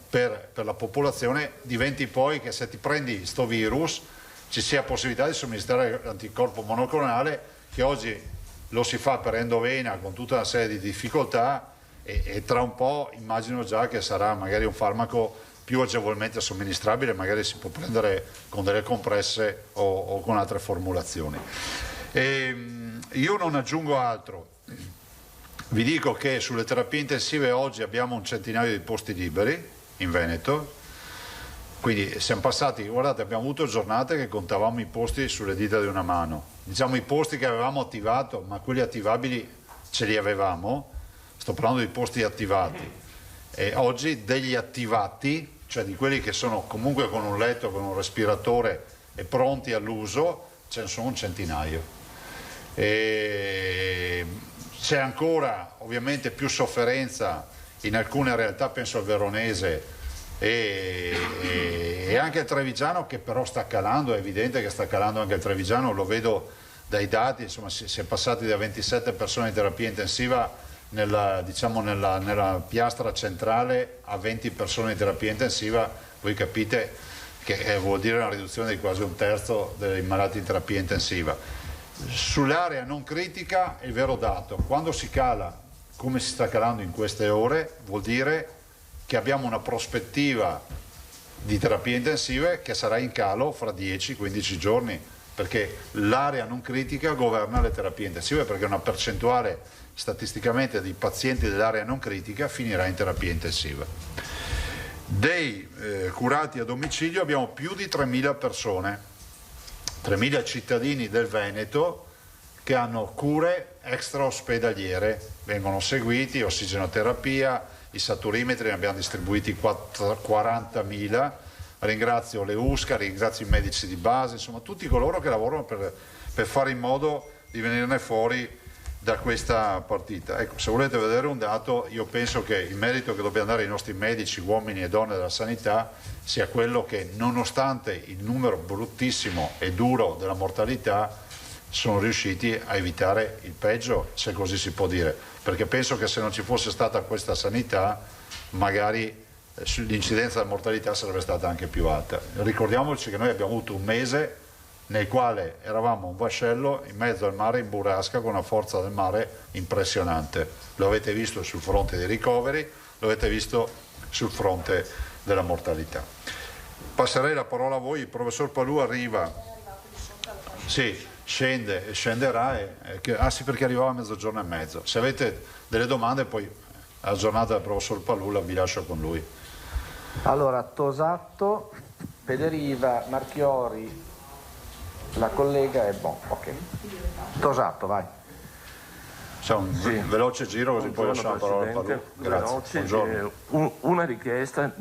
Speaker 5: per la popolazione diventi poi che se ti prendi sto virus ci sia possibilità di somministrare l'anticorpo monoclonale, che oggi lo si fa per endovena con tutta una serie di difficoltà, e tra un po' immagino già che sarà magari un farmaco più agevolmente somministrabile, magari si può prendere con delle compresse o con altre formulazioni. Io non aggiungo altro, vi dico che sulle terapie intensive oggi abbiamo un centinaio di posti liberi in Veneto. Quindi siamo passati, guardate, abbiamo avuto giornate che contavamo i posti sulle dita di una mano. Diciamo i posti che avevamo attivato, ma quelli attivabili ce li avevamo, sto parlando di posti attivati. E oggi degli attivati, cioè di quelli che sono comunque con un letto, con un respiratore e pronti all'uso, ce ne sono un centinaio. E c'è ancora ovviamente più sofferenza in alcune realtà, penso al Veronese, e anche il Trevigiano, che però sta calando, è evidente che sta calando anche il Trevigiano, lo vedo dai dati, insomma si è passati da 27 persone in terapia intensiva nella piastra centrale a 20 persone in terapia intensiva. Voi capite che vuol dire una riduzione di quasi un terzo dei malati in terapia intensiva. Sull'area non critica è il vero dato, quando si cala come si sta calando in queste ore vuol dire che abbiamo una prospettiva di terapie intensive che sarà in calo fra 10-15 giorni, perché l'area non critica governa le terapie intensive, perché una percentuale statisticamente dei pazienti dell'area non critica finirà in terapia intensiva. Dei curati a domicilio abbiamo più di 3.000 persone, 3.000 cittadini del Veneto che hanno cure extraospedaliere, vengono seguiti, ossigenoterapia, i saturimetri, ne abbiamo distribuiti 40.000, ringrazio le USCA, ringrazio i medici di base, insomma tutti coloro che lavorano per fare in modo di venirne fuori da questa partita. Ecco, se volete vedere un dato, io penso che il merito che dobbiamo dare ai nostri medici, uomini e donne della sanità, sia quello che nonostante il numero bruttissimo e duro della mortalità sono riusciti a evitare il peggio, se così si può dire, perché penso che se non ci fosse stata questa sanità magari l'incidenza della mortalità sarebbe stata anche più alta. Ricordiamoci che noi abbiamo avuto un mese nel quale eravamo un vascello in mezzo al mare in burrasca con una forza del mare impressionante. Lo avete visto sul fronte dei ricoveri, lo avete visto sul fronte della mortalità. Passerei la parola a voi, il professor Palù arriva. Sì, scende e scenderà, sì, perché arrivava a mezzogiorno e mezzo. Se avete delle domande poi la giornata del professor Palù vi lascio con lui.
Speaker 7: Allora, Tosato, Pederiva, Marchiori, la collega e ok. Tosato, vai.
Speaker 5: C'è un veloce giro così poi lasciamo la parola al Palù. Grazie.
Speaker 7: Veloce, una richiesta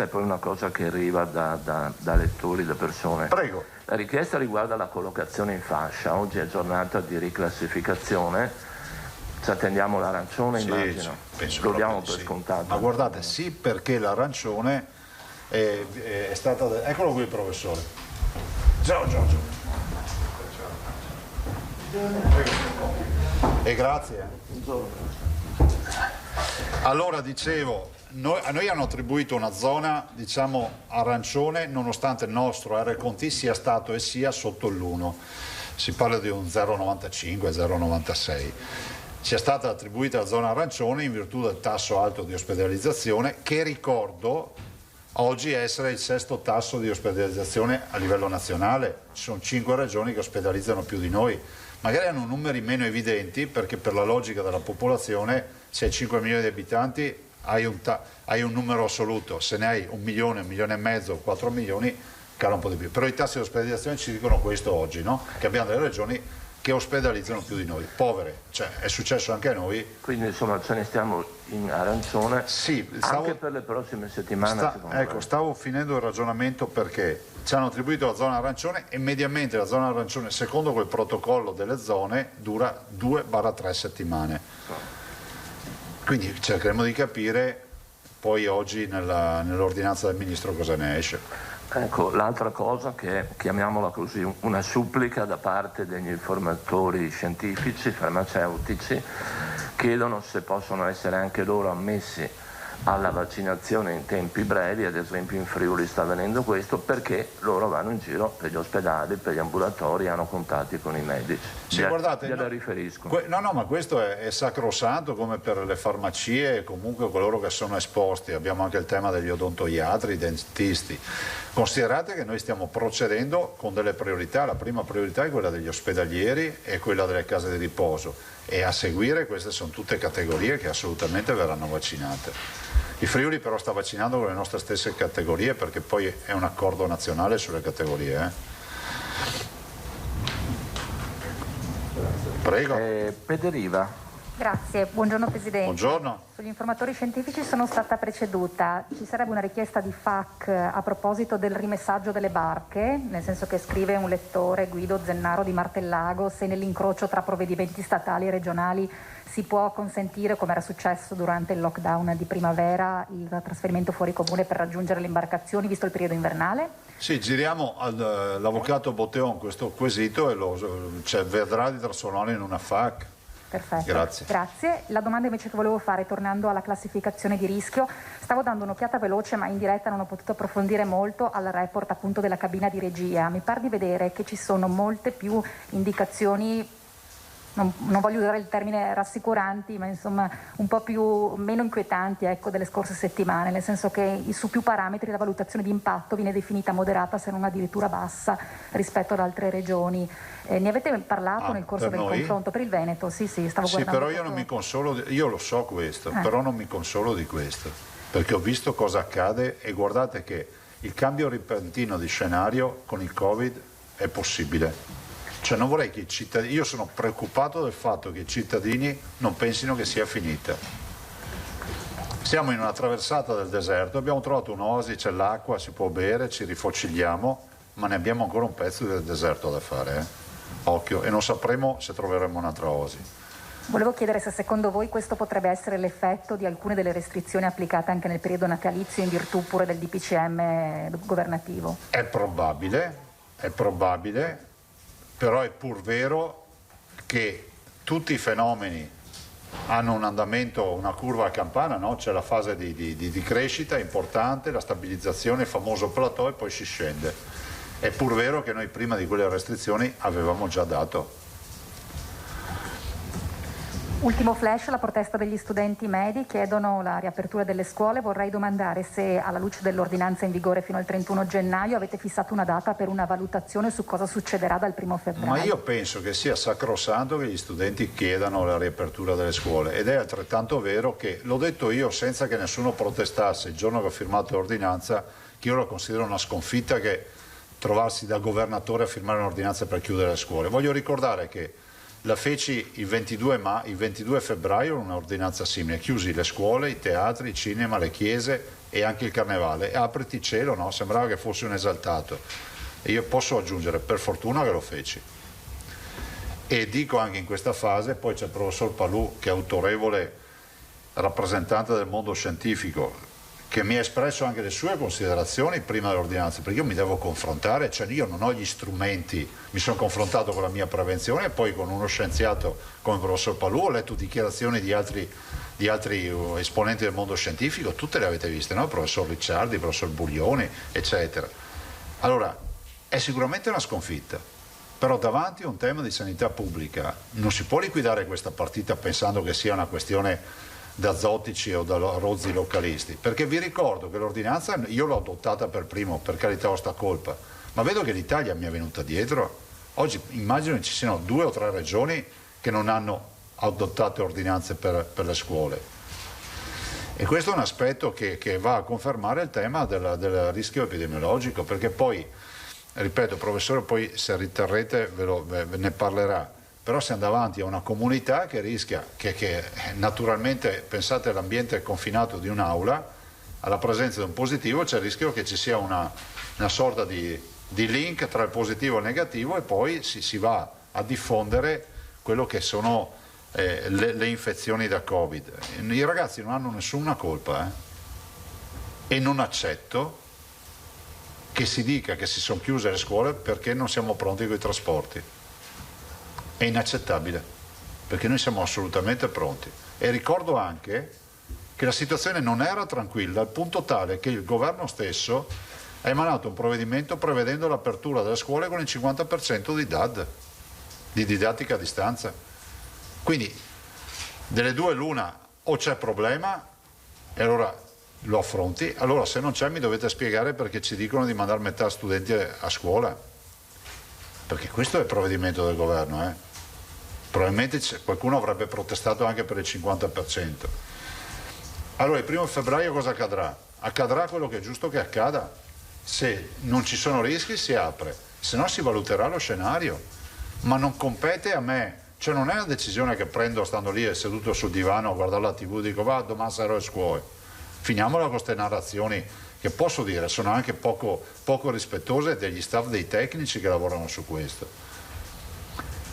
Speaker 7: e poi una cosa che arriva da lettori, da persone.
Speaker 5: Prego.
Speaker 7: La richiesta riguarda la collocazione in fascia. Oggi è giornata di riclassificazione. Ci attendiamo l'arancione, immagino. Lo diamo per scontato.
Speaker 5: Ma guardate, sì, perché l'arancione è stata... Eccolo qui il professore. Ciao Giorgio. E grazie. Allora dicevo, a noi hanno attribuito una zona, diciamo, arancione, nonostante il nostro R-Conti sia stato e sia sotto l'1. Si parla di un 0,95, 0,96. Ci è stata attribuita la zona arancione in virtù del tasso alto di ospedalizzazione, che ricordo oggi essere il sesto tasso di ospedalizzazione a livello nazionale. Ci sono 5 regioni che ospedalizzano più di noi. Magari hanno numeri meno evidenti, perché per la logica della popolazione, se hai 5 milioni di abitanti hai un numero assoluto, se ne hai 1 milione, 1,5 milioni, 4 milioni, cala un po' di più. Però i tassi di ospedalizzazione ci dicono questo oggi, no? Che abbiamo delle regioni che ospedalizzano più di noi, povere, cioè è successo anche a noi.
Speaker 7: Quindi insomma ce ne stiamo in arancione,
Speaker 5: sì,
Speaker 7: anche per le prossime settimane.
Speaker 5: Ecco, stavo finendo il ragionamento, perché ci hanno attribuito la zona arancione e mediamente la zona arancione, secondo quel protocollo delle zone, dura 2-3 settimane. Quindi cercheremo di capire poi oggi nell'ordinanza del Ministro cosa ne esce.
Speaker 7: Ecco, l'altra cosa che, chiamiamola così, una supplica da parte degli informatori scientifici, farmaceutici, chiedono se possono essere anche loro ammessi alla vaccinazione in tempi brevi. Ad esempio in Friuli sta avvenendo questo, perché loro vanno in giro per gli ospedali, per gli ambulatori, hanno contatti con i medici.
Speaker 5: Sì, guardate,
Speaker 7: gliela riferisco.
Speaker 5: No, ma questo è sacrosanto, come per le farmacie e comunque coloro che sono esposti. Abbiamo anche il tema degli odontoiatri, i dentisti. Considerate che noi stiamo procedendo con delle priorità. La prima priorità è quella degli ospedalieri e quella delle case di riposo, e a seguire queste sono tutte categorie che assolutamente verranno vaccinate. Il Friuli però sta vaccinando con le nostre stesse categorie, perché poi è un accordo nazionale sulle categorie. Prego.
Speaker 7: Pederiva.
Speaker 8: Grazie, buongiorno Presidente.
Speaker 5: Buongiorno.
Speaker 8: Sugli informatori scientifici sono stata preceduta. Ci sarebbe una richiesta di FAQ a proposito del rimessaggio delle barche, nel senso che scrive un lettore, Guido Zennaro di Martellago, se nell'incrocio tra provvedimenti statali e regionali si può consentire, come era successo durante il lockdown di primavera, il trasferimento fuori comune per raggiungere le imbarcazioni, visto il periodo invernale?
Speaker 5: Sì, giriamo all'avvocato Botteon questo quesito e vedrà di trasformarlo in una FAQ.
Speaker 8: Perfetto,
Speaker 5: grazie.
Speaker 8: La domanda invece che volevo fare, tornando alla classificazione di rischio, stavo dando un'occhiata veloce, ma in diretta non ho potuto approfondire molto al report appunto della cabina di regia. Mi pare di vedere che ci sono molte più indicazioni, non voglio usare il termine rassicuranti, ma insomma un po' meno inquietanti, ecco, delle scorse settimane, nel senso che su più parametri la valutazione di impatto viene definita moderata, se non addirittura bassa, rispetto ad altre regioni. Ne avete parlato nel corso del confronto per il Veneto? Sì, stavo guardando.
Speaker 5: Sì, però io non mi consolo, io lo so questo, però non mi consolo di questo, perché ho visto cosa accade e guardate che il cambio repentino di scenario con il Covid è possibile. Cioè non vorrei che i cittadini, io sono preoccupato del fatto che i cittadini non pensino che sia finita. Siamo in una traversata del deserto, abbiamo trovato un'oasi, c'è l'acqua, si può bere, ci rifocilliamo, ma ne abbiamo ancora un pezzo del deserto da fare. Occhio, e non sapremo se troveremo un'altra oasi.
Speaker 8: Volevo chiedere se secondo voi questo potrebbe essere l'effetto di alcune delle restrizioni applicate anche nel periodo natalizio in virtù pure del DPCM governativo.
Speaker 5: È probabile, però è pur vero che tutti i fenomeni hanno un andamento, una curva a campana, no? C'è la fase di crescita importante, la stabilizzazione, il famoso plateau, e poi si scende. È pur vero che noi prima di quelle restrizioni avevamo già dato.
Speaker 8: Ultimo flash, la protesta degli studenti medi, chiedono la riapertura delle scuole. Vorrei domandare se, alla luce dell'ordinanza in vigore fino al 31 gennaio, avete fissato una data per una valutazione su cosa succederà dal 1 febbraio.
Speaker 5: Ma io penso che sia sacrosanto che gli studenti chiedano la riapertura delle scuole, ed è altrettanto vero che, l'ho detto io senza che nessuno protestasse il giorno che ho firmato l'ordinanza, che io la considero una sconfitta, che trovarsi da governatore a firmare un'ordinanza per chiudere le scuole. Voglio ricordare che la feci il 22 febbraio un'ordinanza simile, chiusi le scuole, i teatri, i cinema, le chiese e anche il carnevale, e apriti cielo, no? Sembrava che fosse un esaltato, e io posso aggiungere per fortuna che lo feci. E dico anche in questa fase, poi c'è il professor Palù, che è autorevole rappresentante del mondo scientifico, che mi ha espresso anche le sue considerazioni prima dell'ordinanza, perché io mi devo confrontare, cioè io non ho gli strumenti, mi sono confrontato con la mia prevenzione e poi con uno scienziato come il professor Palù, ho letto dichiarazioni di altri esponenti del mondo scientifico, tutte le avete viste, no? Il professor Ricciardi, il professor Buglioni, eccetera. Allora, è sicuramente una sconfitta, però davanti a un tema di sanità pubblica non si può liquidare questa partita pensando che sia una questione da zotici o da rozzi localisti, perché vi ricordo che l'ordinanza io l'ho adottata per primo, per carità vostra colpa, ma vedo che l'Italia mi è venuta dietro. Oggi immagino che ci siano 2 o 3 regioni che non hanno adottato ordinanze per le scuole, e questo è un aspetto che va a confermare il tema del rischio epidemiologico, perché poi, ripeto, professore, poi se riterrete ve ne parlerà, però siamo davanti a una comunità che rischia, che naturalmente, pensate all'ambiente confinato di un'aula, alla presenza di un positivo c'è il rischio che ci sia una sorta di link tra il positivo e il negativo, e poi si va a diffondere quello che sono le infezioni da Covid. I ragazzi non hanno nessuna colpa, e non accetto che si dica che si sono chiuse le scuole perché non siamo pronti con i trasporti. È inaccettabile, perché noi siamo assolutamente pronti. E ricordo anche che la situazione non era tranquilla, al punto tale che il governo stesso ha emanato un provvedimento prevedendo l'apertura delle scuole con il 50% di DAD, di didattica a distanza. Quindi delle due l'una: o c'è problema e allora lo affronti, allora se non c'è mi dovete spiegare perché ci dicono di mandare metà studenti a scuola, perché questo è il provvedimento del governo. Probabilmente qualcuno avrebbe protestato anche per il 50%. Allora il 1° febbraio cosa accadrà? Accadrà quello che è giusto che accada. Se non ci sono rischi si apre, se no si valuterà lo scenario, ma non compete a me, cioè non è una decisione che prendo stando lì seduto sul divano a guardare la TV e dico va, domani sarò alle scuole. Finiamola con queste narrazioni che, posso dire, sono anche poco rispettose degli staff, dei tecnici che lavorano su questo.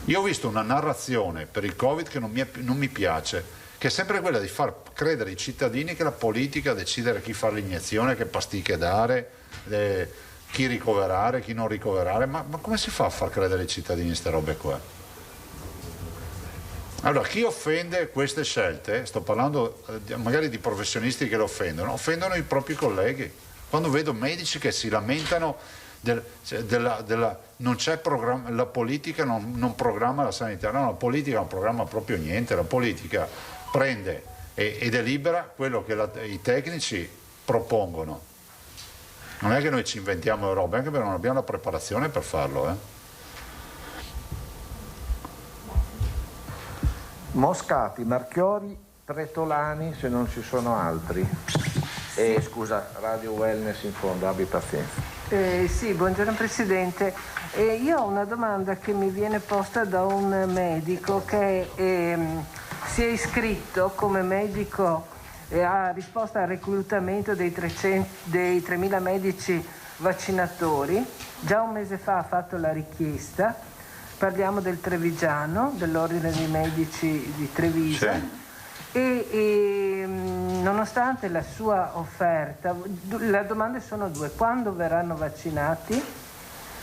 Speaker 5: Io ho visto una narrazione per il Covid che non mi piace, che è sempre quella di far credere ai cittadini che la politica decidere chi fare l'iniezione, che pasticche dare, chi ricoverare, chi non ricoverare. Ma come si fa a far credere ai cittadini queste robe qua? Allora, chi offende queste scelte, sto parlando magari di professionisti che le offendono i propri colleghi. Quando vedo medici che si lamentano non c'è programma, la politica non programma la sanità, no, la politica non programma proprio niente, la politica prende e delibera quello che i tecnici propongono. Non è che noi ci inventiamo le robe, anche perché non abbiamo la preparazione per farlo.
Speaker 9: Moscati, Marchiori, Pretolani, se non ci sono altri. Scusa, Radio Wellness in fondo, abbi pazienza.
Speaker 10: Sì, buongiorno Presidente. Io ho una domanda che mi viene posta da un medico che si è iscritto come medico e ha risposto al reclutamento dei 3.000 medici vaccinatori. Già un mese fa ha fatto la richiesta. Parliamo del Trevigiano, dell'Ordine dei Medici di Treviso. Sì. E nonostante la sua offerta, le domande sono due: quando verranno vaccinati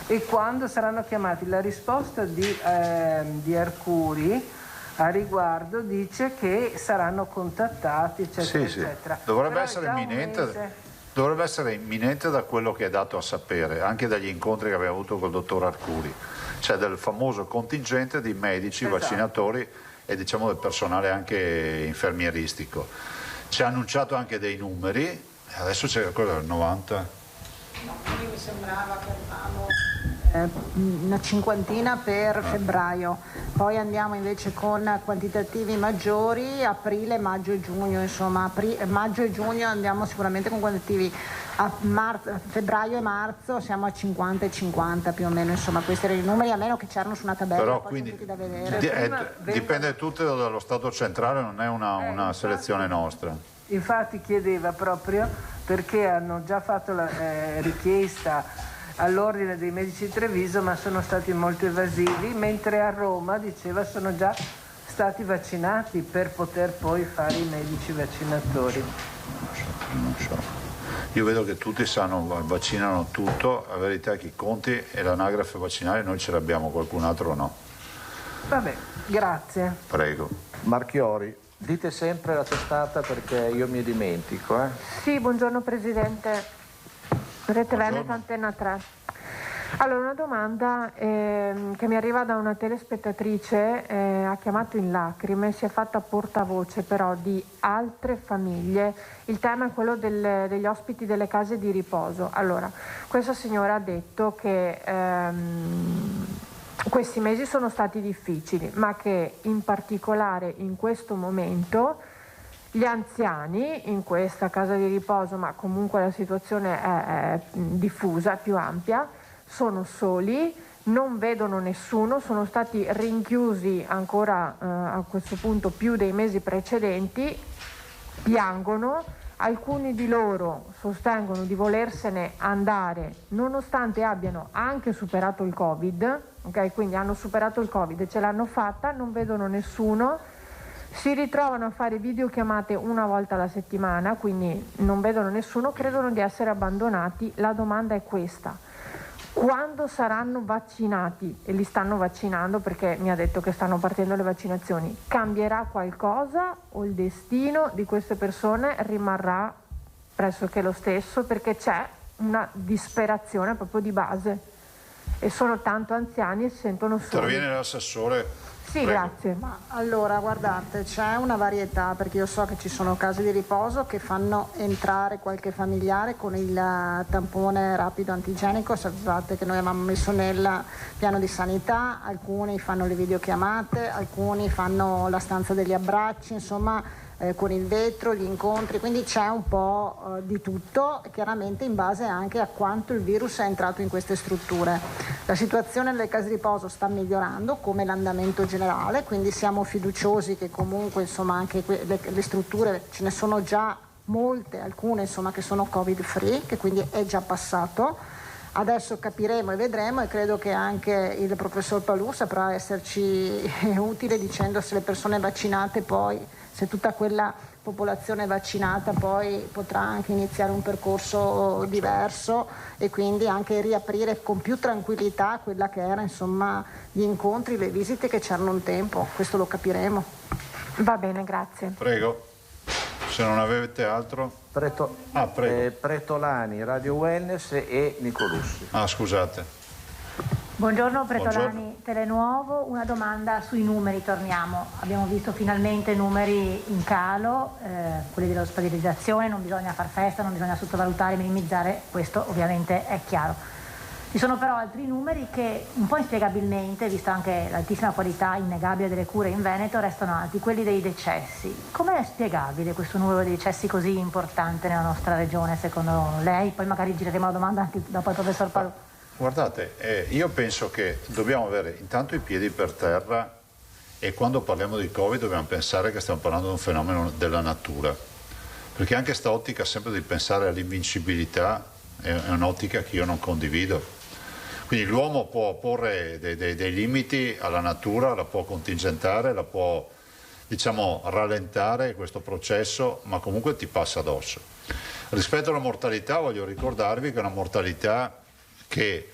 Speaker 10: e quando saranno chiamati? La risposta di Arcuri a riguardo dice che saranno contattati, eccetera, eccetera.
Speaker 5: Dovrebbe essere imminente da quello che è dato a sapere, anche dagli incontri che abbiamo avuto col dottor Arcuri, cioè del famoso contingente di medici, vaccinatori e diciamo del personale anche infermieristico. Ci ha annunciato anche dei numeri, adesso c'è quello del 90.
Speaker 6: No, mi sembrava che avevamo una cinquantina per febbraio, poi andiamo invece con quantitativi maggiori aprile, maggio e giugno, insomma maggio e giugno andiamo sicuramente con quantitativi, a febbraio e marzo siamo a 50 e 50 più o meno, insomma questi erano i numeri, a meno che c'erano su una tabella.
Speaker 5: Però
Speaker 6: poi
Speaker 5: quindi
Speaker 6: tutti da vedere.
Speaker 5: dipende tutto dallo Stato centrale, non è una selezione nostra.
Speaker 10: Infatti chiedeva proprio perché hanno già fatto la richiesta all'Ordine dei Medici di Treviso, ma sono stati molto evasivi, mentre a Roma, diceva, sono già stati vaccinati per poter poi fare i medici vaccinatori.
Speaker 5: Non so. Io vedo che tutti vaccinano tutto, la verità è che i conti e l'anagrafe vaccinale noi ce l'abbiamo, qualcun altro no.
Speaker 10: Vabbè, grazie.
Speaker 5: Prego.
Speaker 9: Marchiori, dite sempre la testata perché io mi dimentico.
Speaker 11: Sì, buongiorno Presidente. Rete Veneto, Antenna 3. Allora, una domanda che mi arriva da una telespettatrice, ha chiamato in lacrime, si è fatta portavoce però di altre famiglie. Il tema è quello degli ospiti delle case di riposo. Allora, questa signora ha detto che questi mesi sono stati difficili, ma che in particolare in questo momento gli anziani in questa casa di riposo, ma comunque la situazione è diffusa, più ampia, sono soli, non vedono nessuno, sono stati rinchiusi ancora a questo punto più dei mesi precedenti, piangono, alcuni di loro sostengono di volersene andare nonostante abbiano anche superato il Covid, ok? Quindi hanno superato il Covid e ce l'hanno fatta, non vedono nessuno, si ritrovano a fare videochiamate una volta alla settimana, quindi non vedono nessuno, credono di essere abbandonati. La domanda è questa: quando saranno vaccinati, e li stanno vaccinando perché mi ha detto che stanno partendo le vaccinazioni, cambierà qualcosa o il destino di queste persone rimarrà pressoché lo stesso, perché c'è una disperazione proprio di base e sono tanto anziani e si sentono soli.
Speaker 5: Interviene l'assessore.
Speaker 11: Sì,
Speaker 5: Prego.
Speaker 11: grazie.
Speaker 6: Ma allora, guardate, c'è una varietà, perché io so che ci sono case di riposo che fanno entrare qualche familiare con il tampone rapido antigenico. Sapete che noi avevamo messo nel piano di sanità, alcuni fanno le videochiamate, alcuni fanno la stanza degli abbracci, insomma con il vetro, gli incontri, quindi c'è un po' di tutto, chiaramente in base anche a quanto il virus è entrato in queste strutture. La situazione nelle case di riposo sta migliorando come l'andamento generale, quindi siamo fiduciosi che comunque insomma anche le strutture, ce ne sono già molte, alcune insomma che sono covid free, che quindi è già passato. Adesso capiremo e vedremo, e credo che anche il professor Palù saprà esserci utile dicendo se le persone vaccinate poi, se tutta quella popolazione vaccinata poi potrà anche iniziare un percorso diverso e quindi anche riaprire con più tranquillità quella che era insomma gli incontri, le visite che c'erano un tempo. Questo lo capiremo.
Speaker 11: Va bene, grazie.
Speaker 5: Prego, se non avete altro.
Speaker 9: Prego. Pretolani, Radio Wellness e Nicolussi.
Speaker 5: Ah, scusate.
Speaker 12: Buongiorno, Pretolani,
Speaker 5: Buongiorno.
Speaker 12: Telenuovo. Una domanda sui numeri, torniamo. Abbiamo visto finalmente numeri in calo, quelli dell'ospedalizzazione, non bisogna far festa, non bisogna sottovalutare, minimizzare, questo ovviamente è chiaro. Ci sono però altri numeri che un po' inspiegabilmente, vista anche l'altissima qualità innegabile delle cure in Veneto, restano alti, quelli dei decessi. Com'è spiegabile questo numero di decessi così importante nella nostra regione, secondo lei? Poi magari gireremo la domanda anche dopo al professor Palù.
Speaker 5: Guardate, io penso che dobbiamo avere intanto i piedi per terra, e quando parliamo di Covid dobbiamo pensare che stiamo parlando di un fenomeno della natura, perché anche sta ottica sempre di pensare all'invincibilità è un'ottica che io non condivido. Quindi l'uomo può porre dei limiti alla natura, la può contingentare, la può rallentare questo processo, ma comunque ti passa addosso. Rispetto alla mortalità, voglio ricordarvi che è una mortalità che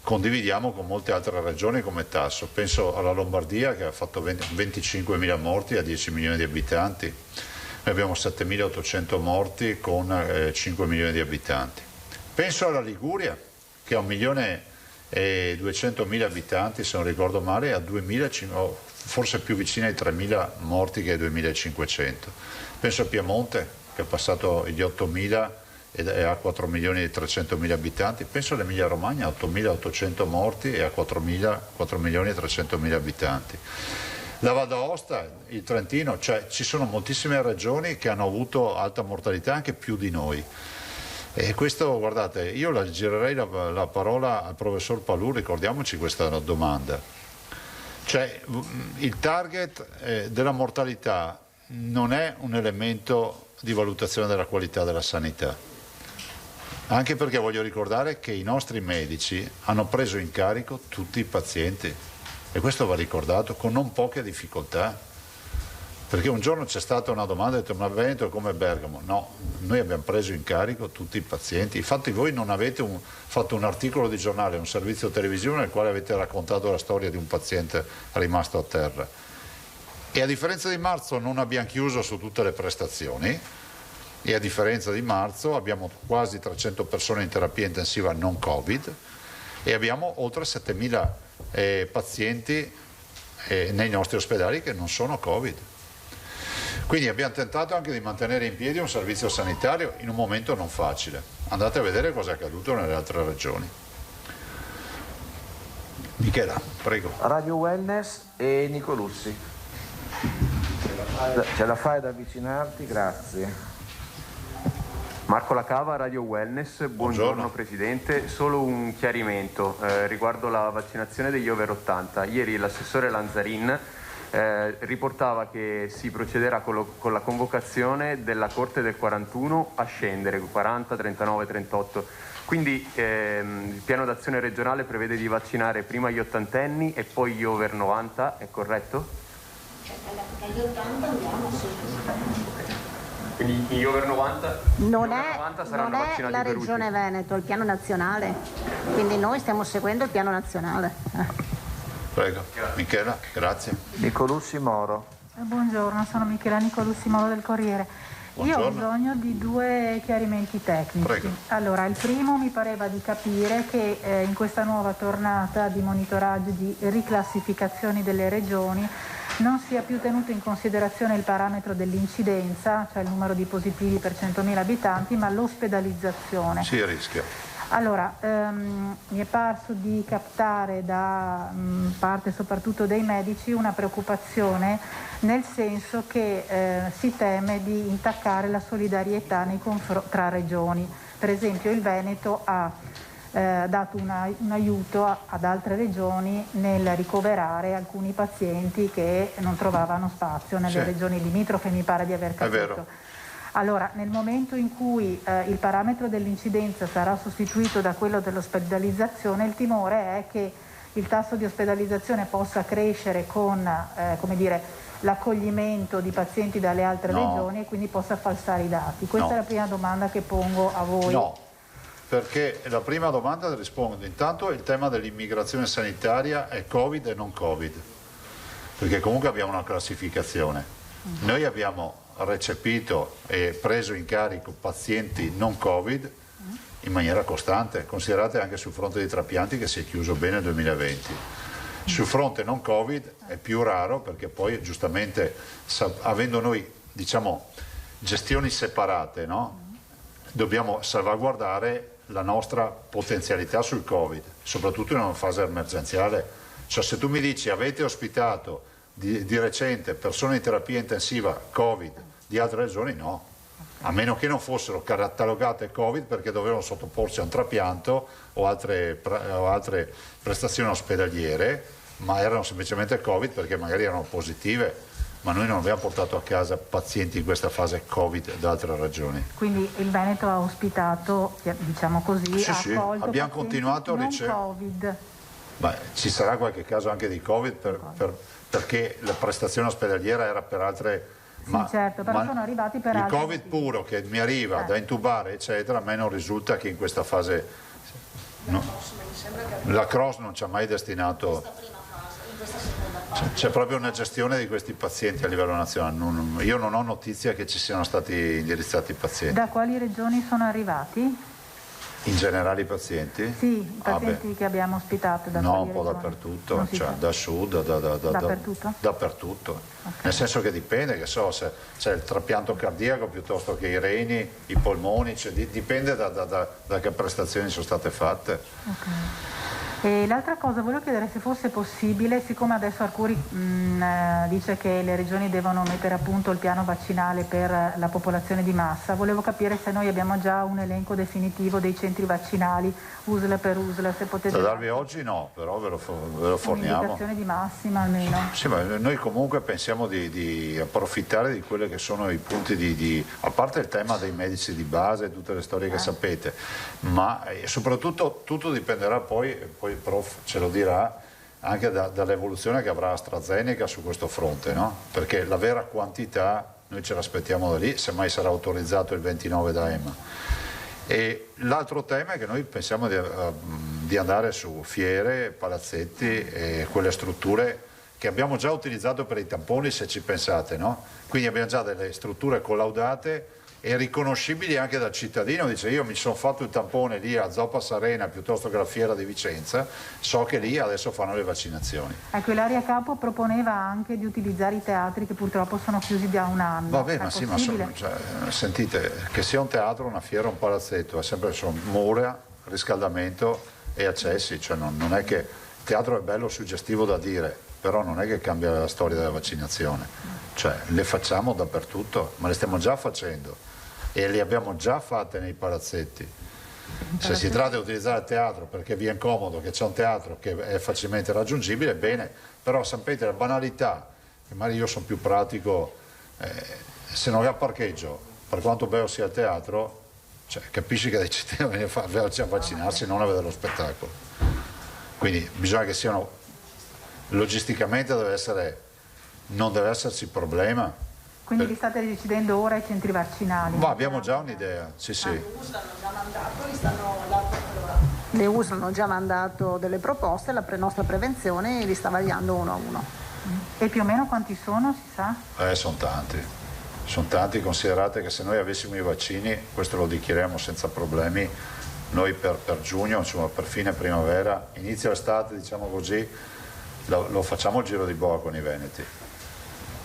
Speaker 5: condividiamo con molte altre regioni come tasso. Penso alla Lombardia, che ha fatto 25.000 morti a 10 milioni di abitanti. Noi abbiamo 7.800 morti con 5 milioni di abitanti. Penso alla Liguria, che ha 1.200.000 abitanti, se non ricordo male, a 2.000, forse più vicina ai 3.000 morti che ai 2.500. Penso a Piemonte, che è passato gli 8.000 e ha 4.300.000 abitanti. Penso all'Emilia Romagna, 8.800 morti e ha 4.300.000 abitanti. La Val d'Aosta, il Trentino, cioè ci sono moltissime regioni che hanno avuto alta mortalità, anche più di noi. E questo, guardate, io girerei la parola al professor Palù, ricordiamoci questa domanda. Cioè, il target della mortalità non è un elemento di valutazione della qualità della sanità, anche perché voglio ricordare che i nostri medici hanno preso in carico tutti i pazienti, e questo va ricordato con non poche difficoltà. Perché un giorno c'è stata una domanda, ho detto: ma Veneto è come Bergamo? No, noi abbiamo preso in carico tutti i pazienti. Infatti voi non avete fatto un articolo di giornale, un servizio televisivo nel quale avete raccontato la storia di un paziente rimasto a terra. E a differenza di marzo non abbiamo chiuso su tutte le prestazioni, e a differenza di marzo abbiamo quasi 300 persone in terapia intensiva non Covid e abbiamo oltre 7.000 pazienti nei nostri ospedali che non sono Covid. Quindi abbiamo tentato anche di mantenere in piedi un servizio sanitario in un momento non facile. Andate a vedere cosa è accaduto nelle altre regioni. Michela, prego.
Speaker 9: Radio Wellness e Nicolussi. Ce la fai ad avvicinarti? Grazie.
Speaker 13: Marco Lacava, Radio Wellness, buongiorno Presidente. Solo un chiarimento riguardo la vaccinazione degli over 80. Ieri l'assessore Lanzarin riportava che si procederà con la convocazione della Corte del 41 a scendere, 40, 39, 38. Quindi il piano d'azione regionale prevede di vaccinare prima gli ottantenni e poi gli over 90, è corretto?
Speaker 12: Gli 80 andiamo, sì.
Speaker 13: Quindi gli over 90,
Speaker 6: non
Speaker 13: saranno
Speaker 6: è
Speaker 13: vaccinati
Speaker 6: la
Speaker 13: per
Speaker 6: Regione
Speaker 13: ultimi.
Speaker 6: Veneto, il piano nazionale, quindi noi stiamo seguendo il piano nazionale.
Speaker 5: Prego, Michela, grazie.
Speaker 9: Nicolussi Moro.
Speaker 11: Buongiorno, sono Michela Nicolussi Moro del Corriere.
Speaker 5: Buongiorno.
Speaker 11: Io ho bisogno di 2 chiarimenti tecnici.
Speaker 5: Prego.
Speaker 11: Allora, il primo mi pareva di capire che in questa nuova tornata di monitoraggio di riclassificazioni delle regioni non sia più tenuto in considerazione il parametro dell'incidenza, cioè il numero di positivi per 100.000 abitanti, ma l'ospedalizzazione.
Speaker 5: Sì, rischia.
Speaker 11: Allora, mi è parso di captare da parte soprattutto dei medici una preoccupazione, nel senso che si teme di intaccare la solidarietà tra regioni. Per esempio il Veneto ha dato un aiuto ad altre regioni nel ricoverare alcuni pazienti che non trovavano spazio nelle regioni limitrofe, mi pare di aver capito.
Speaker 5: È vero.
Speaker 11: Allora, nel momento in cui il parametro dell'incidenza sarà sostituito da quello dell'ospedalizzazione, il timore è che il tasso di ospedalizzazione possa crescere con l'accoglimento di pazienti dalle altre regioni e quindi possa falsare i dati. Questa è la prima domanda che pongo a voi.
Speaker 5: No, perché la prima domanda rispondo. Intanto il tema dell'immigrazione sanitaria è Covid e non Covid, perché comunque abbiamo una classificazione. Noi abbiamo recepito e preso in carico pazienti non Covid in maniera costante, considerate anche sul fronte dei trapianti che si è chiuso bene nel 2020. Sul fronte non Covid è più raro perché poi giustamente avendo noi gestioni separate, no? Dobbiamo salvaguardare la nostra potenzialità sul Covid, soprattutto in una fase emergenziale. Cioè se tu mi dici avete ospitato di recente persone in terapia intensiva Covid di altre regioni, no, a meno che non fossero catalogate Covid perché dovevano sottoporsi a un trapianto o altre prestazioni ospedaliere, ma erano semplicemente Covid perché magari erano positive, ma noi non abbiamo portato a casa pazienti in questa fase Covid da altre regioni.
Speaker 11: Quindi il Veneto ha ospitato, diciamo così,
Speaker 5: sì, abbiamo continuato a ricevere
Speaker 11: Covid.
Speaker 5: Ci sarà qualche caso anche di Covid perché la prestazione ospedaliera era per altre.
Speaker 11: Sì, certo, però sono arrivati per altri.
Speaker 5: Il Covid puro che mi arriva da intubare, eccetera, a me non risulta che in questa fase la Cross non ci ha mai destinato. C'è proprio una gestione di questi pazienti a livello nazionale. Io non ho notizia che ci siano stati indirizzati pazienti.
Speaker 11: Da quali regioni sono arrivati?
Speaker 5: In generale i pazienti?
Speaker 11: Sì, i pazienti che abbiamo ospitato da
Speaker 5: un po'
Speaker 11: regioni?
Speaker 5: dappertutto, da sud,
Speaker 11: dappertutto?
Speaker 5: Dappertutto. Okay. Nel senso che dipende, che so, se c'è il trapianto cardiaco piuttosto che i reni, i polmoni, dipende da che prestazioni sono state fatte.
Speaker 11: Okay. E l'altra cosa, volevo chiedere se fosse possibile, siccome adesso Arcuri dice che le regioni devono mettere a punto il piano vaccinale per la popolazione di massa, volevo capire se noi abbiamo già un elenco definitivo dei centri vaccinali, USL per USL, se potete...
Speaker 5: Da darvi oggi no, però ve lo forniamo.
Speaker 11: Un'indicazione di massima almeno.
Speaker 5: Sì, ma noi comunque pensiamo di approfittare di quelli che sono i punti a parte il tema dei medici di base, tutte le storie che sapete, ma soprattutto tutto dipenderà poi il prof ce lo dirà anche dall'evoluzione che avrà AstraZeneca su questo fronte, no? Perché la vera quantità noi ce l'aspettiamo da lì, semmai sarà autorizzato il 29 da EMA. E l'altro tema è che noi pensiamo di andare su fiere, palazzetti e quelle strutture che abbiamo già utilizzato per i tamponi, se ci pensate, no? Quindi abbiamo già delle strutture collaudate e riconoscibili anche dal cittadino. Dice: io mi sono fatto il tampone lì a Zoppas Arena piuttosto che alla fiera di Vicenza, so che lì adesso fanno le vaccinazioni.
Speaker 11: Ecco, Ilaria Capo proponeva anche di utilizzare i teatri che purtroppo sono chiusi da un anno.
Speaker 5: Vabbè, ma sì, ma sentite, che sia un teatro, una fiera, un palazzetto, è sempre mura, riscaldamento e accessi, cioè non è che il teatro è bello, suggestivo da dire, però non è che cambia la storia della vaccinazione, cioè le facciamo dappertutto, ma le stiamo già facendo. e le abbiamo già fatte nei palazzetti. Se si tratta di utilizzare il teatro perché vi è comodo che c'è un teatro che è facilmente raggiungibile, bene, però sapete la banalità, che magari io sono più pratico, se non ha parcheggio, per quanto bello sia il teatro, cioè, capisci che dei cittadini vengono a vaccinarsi e non a vedere lo spettacolo. Quindi bisogna che siano, logisticamente non deve esserci problema.
Speaker 12: Quindi vi state decidendo ora i centri vaccinali?
Speaker 5: Ma abbiamo già un'idea, sì sì.
Speaker 6: Le US hanno già mandato delle proposte, la nostra prevenzione li sta vagliando uno a uno.
Speaker 12: E più o meno quanti sono, si sa?
Speaker 5: Sono tanti, considerate che se noi avessimo i vaccini, questo lo dichiariamo senza problemi, noi per giugno, insomma per fine primavera, inizio estate, diciamo così, lo facciamo il giro di boa con i veneti,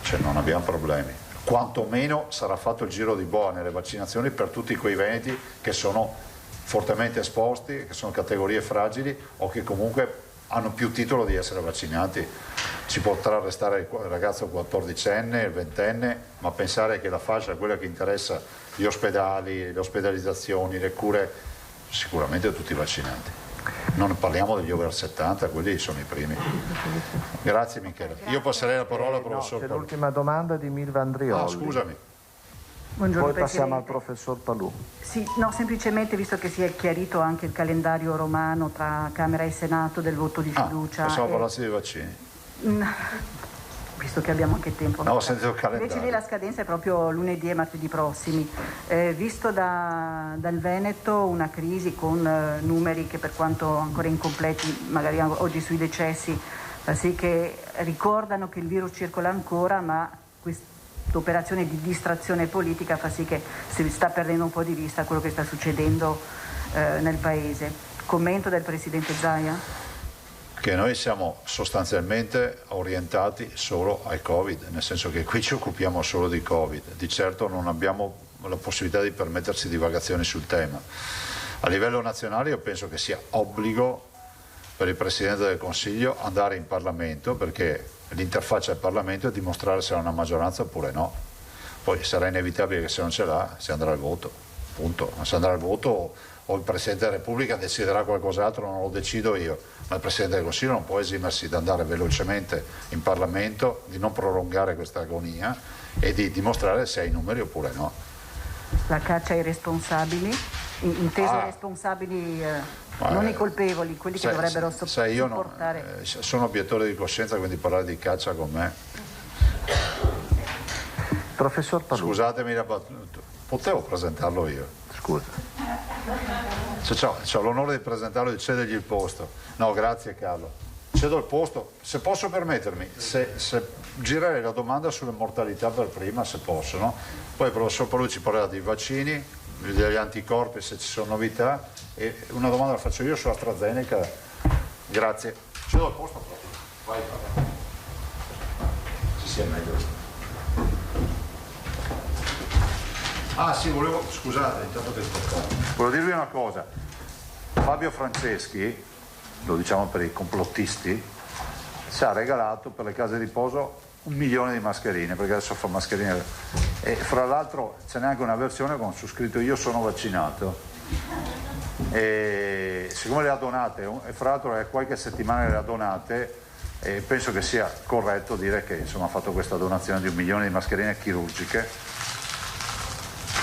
Speaker 5: cioè non abbiamo problemi. Quantomeno sarà fatto il giro di boa nelle vaccinazioni per tutti quei veneti che sono fortemente esposti, che sono categorie fragili o che comunque hanno più titolo di essere vaccinati. Ci potrà restare il ragazzo 14enne, il 20enne, ma pensare che la fascia è quella che interessa gli ospedali, le ospedalizzazioni, le cure, sicuramente tutti vaccinati. Non parliamo degli over 70, quelli sono i primi. Grazie Michele. Io passerei la parola al professor
Speaker 9: C'è
Speaker 5: Palù.
Speaker 9: l'ultima domanda di Milva Andrioli.
Speaker 5: Scusami.
Speaker 6: Buongiorno,
Speaker 9: Poi passiamo
Speaker 6: Presidente.
Speaker 9: al professor Palù.
Speaker 6: Sì, no, semplicemente visto che si è chiarito anche il calendario romano tra Camera e Senato del voto di fiducia.
Speaker 5: Possiamo parlarsi dei vaccini.
Speaker 6: Visto che abbiamo anche tempo.
Speaker 5: No, ho sentito il calendario.
Speaker 6: Invece lì la scadenza è proprio lunedì e martedì prossimi. Visto dal Veneto una crisi con numeri che per quanto ancora incompleti, magari oggi sui decessi, fa sì che ricordano che il virus circola ancora, ma questa operazione di distrazione politica fa sì che si sta perdendo un po' di vista quello che sta succedendo nel Paese. Commento del Presidente Zaia?
Speaker 5: Che noi siamo sostanzialmente orientati solo al Covid, nel senso che qui ci occupiamo solo di Covid, di certo non abbiamo la possibilità di permettersi divagazioni sul tema. A livello nazionale io penso che sia obbligo per il Presidente del Consiglio andare in Parlamento, perché l'interfaccia al Parlamento è dimostrare se ha una maggioranza oppure no. Poi sarà inevitabile che se non ce l'ha si andrà al voto, punto. Se andrà al voto o il Presidente della Repubblica deciderà qualcos'altro, non lo decido io, ma il Presidente del Consiglio non può esimersi di andare velocemente in Parlamento, di non prolungare questa agonia e di dimostrare se ha i numeri oppure no.
Speaker 6: La caccia ai responsabili, inteso ai responsabili, non i colpevoli, quelli che dovrebbero sopportare.
Speaker 5: Sono obiettore di coscienza, quindi parlare di caccia con me.
Speaker 9: Professor Palù.
Speaker 5: Scusatemi la battuta, potevo presentarlo io.
Speaker 9: Scusa.
Speaker 5: C'ho l'onore di presentarlo e di cedergli il posto. No, grazie Carlo. Cedo il posto. Se posso permettermi, se girerei la domanda sulle mortalità per prima, se posso, no? Poi il professor Palù ci parlerà dei vaccini, degli anticorpi, se ci sono novità, e una domanda la faccio io su AstraZeneca. Grazie. Cedo il posto proprio. Vai, parla. Ci sia meglio. Sì, scusate, intanto che volevo dirvi una cosa. Fabio Franceschi, lo diciamo per i complottisti, ci ha regalato per le case di riposo 1 milione di mascherine, perché adesso fa mascherine. E fra l'altro c'è neanche una versione con su scritto io sono vaccinato. E siccome le ha donate, e fra l'altro è qualche settimana le ha donate, penso che sia corretto dire che insomma ha fatto questa donazione di 1 milione di mascherine chirurgiche.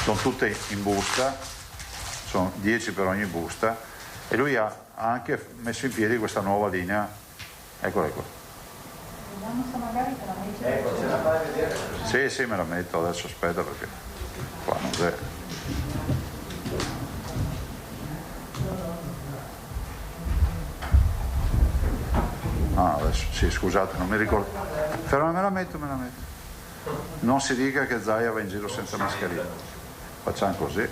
Speaker 5: Sono tutte in busta, sono 10 per ogni busta, e lui ha anche messo in piedi questa nuova linea. Eccola qua. Ecco, ce la fai vedere? Sì, me la metto adesso, aspetta perché qua non c'è. Adesso sì, scusate, non mi ricordo. Però me la metto. Non si dica che Zaia va in giro senza mascherina. Facciamo così.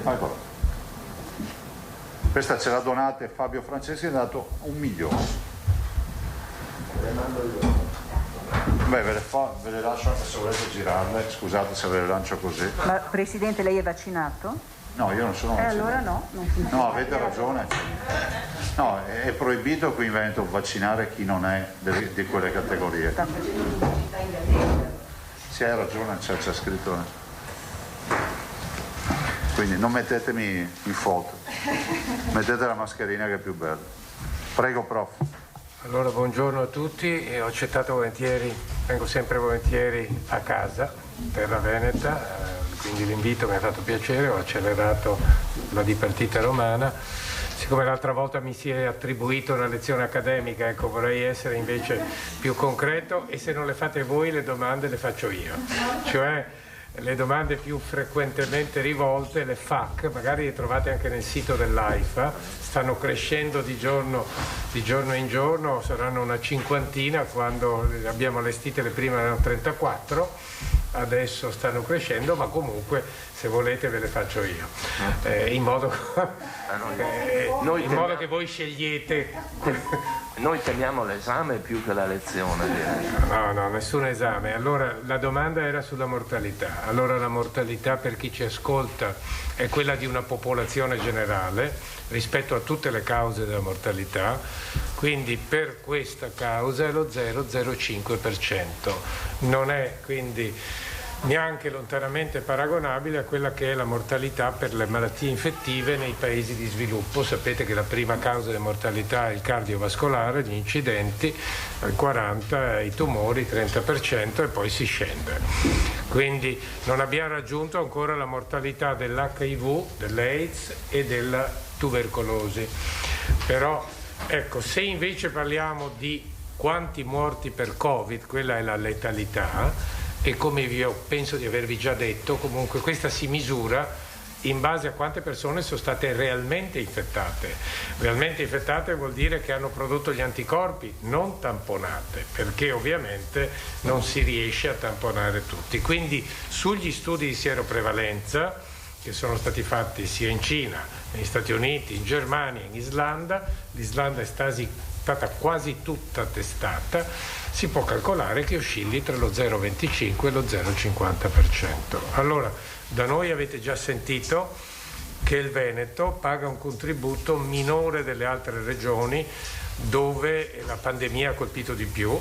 Speaker 5: Ecco. Questa ce l'ha donata Fabio Franceschi, ha dato 1 milione. Beh, ve le lascio anche se volete girarle, scusate se ve le lancio così.
Speaker 6: Ma Presidente, lei è vaccinato?
Speaker 5: No, io non sono vaccinato.
Speaker 6: Allora no, non funziona.
Speaker 5: No, avete ragione. No, è proibito qui in Veneto vaccinare chi non è di quelle categorie. Sì, hai ragione, c'è scritto. Quindi non mettetemi in foto, mettete la mascherina che è più bella. Prego, prof.
Speaker 14: Allora, buongiorno a tutti, ho accettato volentieri, vengo sempre volentieri a casa per la Veneta, quindi l'invito mi ha fatto piacere, ho accelerato la dipartita romana. Siccome l'altra volta mi si è attribuito una lezione accademica, ecco, vorrei essere invece più concreto, e se non le fate voi le domande le faccio io. Cioè, le domande più frequentemente rivolte, le FAQ, magari le trovate anche nel sito dell'AIFA, stanno crescendo di giorno in giorno, saranno una cinquantina, quando abbiamo allestite le prime erano 34, adesso stanno crescendo, ma comunque se volete ve le faccio io, in modo che voi scegliete.
Speaker 7: Noi temiamo l'esame più che la lezione.
Speaker 14: No, nessun esame. Allora, la domanda era sulla mortalità. Allora, la mortalità, per chi ci ascolta, è quella di una popolazione generale rispetto a tutte le cause della mortalità, quindi per questa causa è lo 0,05%. Non è quindi neanche lontanamente paragonabile a quella che è la mortalità per le malattie infettive nei paesi di sviluppo. Sapete che la prima causa di mortalità è il cardiovascolare, gli incidenti, il 40%, i tumori, il 30%, e poi si scende. Quindi non abbiamo raggiunto ancora la mortalità dell'HIV, dell'AIDS e della tubercolosi. Però, ecco, se invece parliamo di quanti morti per Covid, quella è la letalità, e come io penso di avervi già detto, comunque questa si misura in base a quante persone sono state realmente infettate. Realmente infettate vuol dire che hanno prodotto gli anticorpi, non tamponate, perché ovviamente non si riesce a tamponare tutti. Quindi sugli studi di sieroprevalenza, che sono stati fatti sia in Cina, negli Stati Uniti, in Germania, in Islanda, l'Islanda è stata quasi tutta testata, si può calcolare che oscilli tra lo 0,25 e lo 0,50%. Allora, da noi avete già sentito che il Veneto paga un contributo minore delle altre regioni dove la pandemia ha colpito di più.